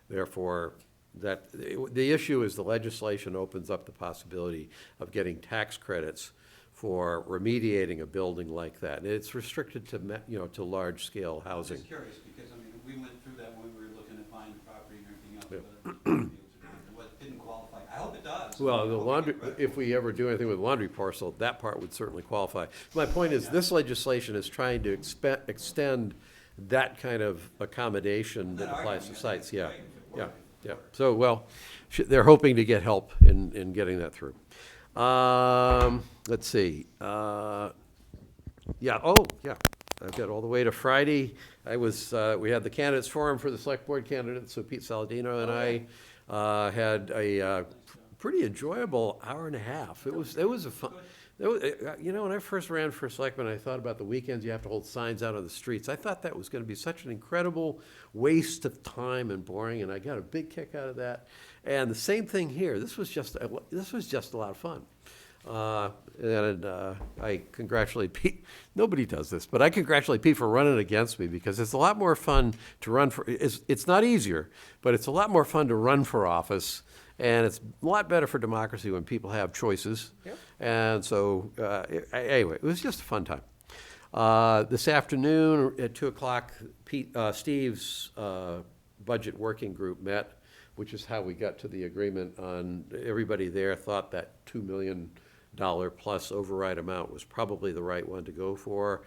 Therefore, the issue is the legislation opens up the possibility of getting tax credits for remediating a building like that. And it's restricted to, to large-scale housing. I'm just curious, because, I mean, we went through that when we were looking at buying property and everything else, but what didn't qualify. I hope it does. Well, the laundry, if we ever do anything with laundry parcel, that part would certainly qualify. My point is, this legislation is trying to extend that kind of accommodation that applies to sites, yeah. So, well, they're hoping to get help in getting that through. Let's see. I've got all the way to Friday. We had the candidates forum for the select board candidates, so Pete Saladino and I had a pretty enjoyable hour and a half. It was a fun. When I first ran for selectman, I thought about the weekends you have to hold signs out on the streets. I thought that was going to be such an incredible waste of time and boring, and I got a big kick out of that. And the same thing here. This was just a lot of fun. I congratulate Pete. Nobody does this, but I congratulate Pete for running against me, because it's a lot more fun to run for. It's not easier, but it's a lot more fun to run for office. And it's a lot better for democracy when people have choices. Yep. And so, anyway, it was just a fun time. This afternoon at 2 o'clock, Steve's budget working group met, which is how we got to the agreement on, everybody there thought that $2 million plus override amount was probably the right one to go for.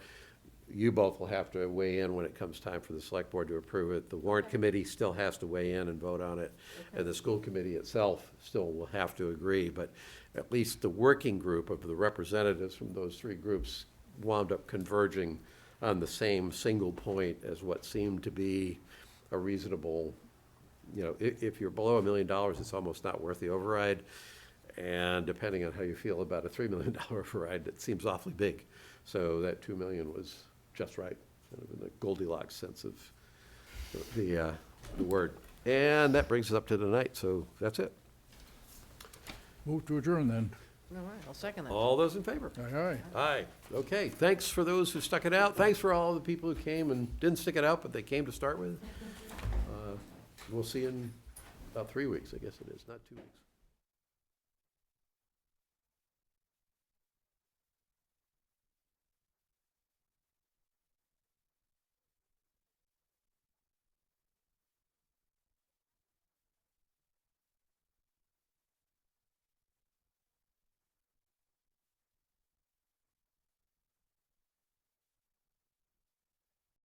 You both will have to weigh in when it comes time for the select board to approve it. The warrant committee still has to weigh in and vote on it. Okay. And the school committee itself still will have to agree, but at least the working group of the representatives from those three groups wound up converging on the same single point as what seemed to be a reasonable, if you're below $1 million, it's almost not worth the override. And depending on how you feel about a $3 million override, it seems awfully big. So that $2 million was just right, kind of in the Goldilocks sense of the word. And that brings us up to tonight, so that's it. Move to adjourn then. All right, I'll second that. All those in favor? Aye, aye. Aye. Okay, thanks for those who stuck it out. Thanks for all the people who came and didn't stick it out, but they came to start with. We'll see you in about 3 weeks, I guess it is, not 2 weeks.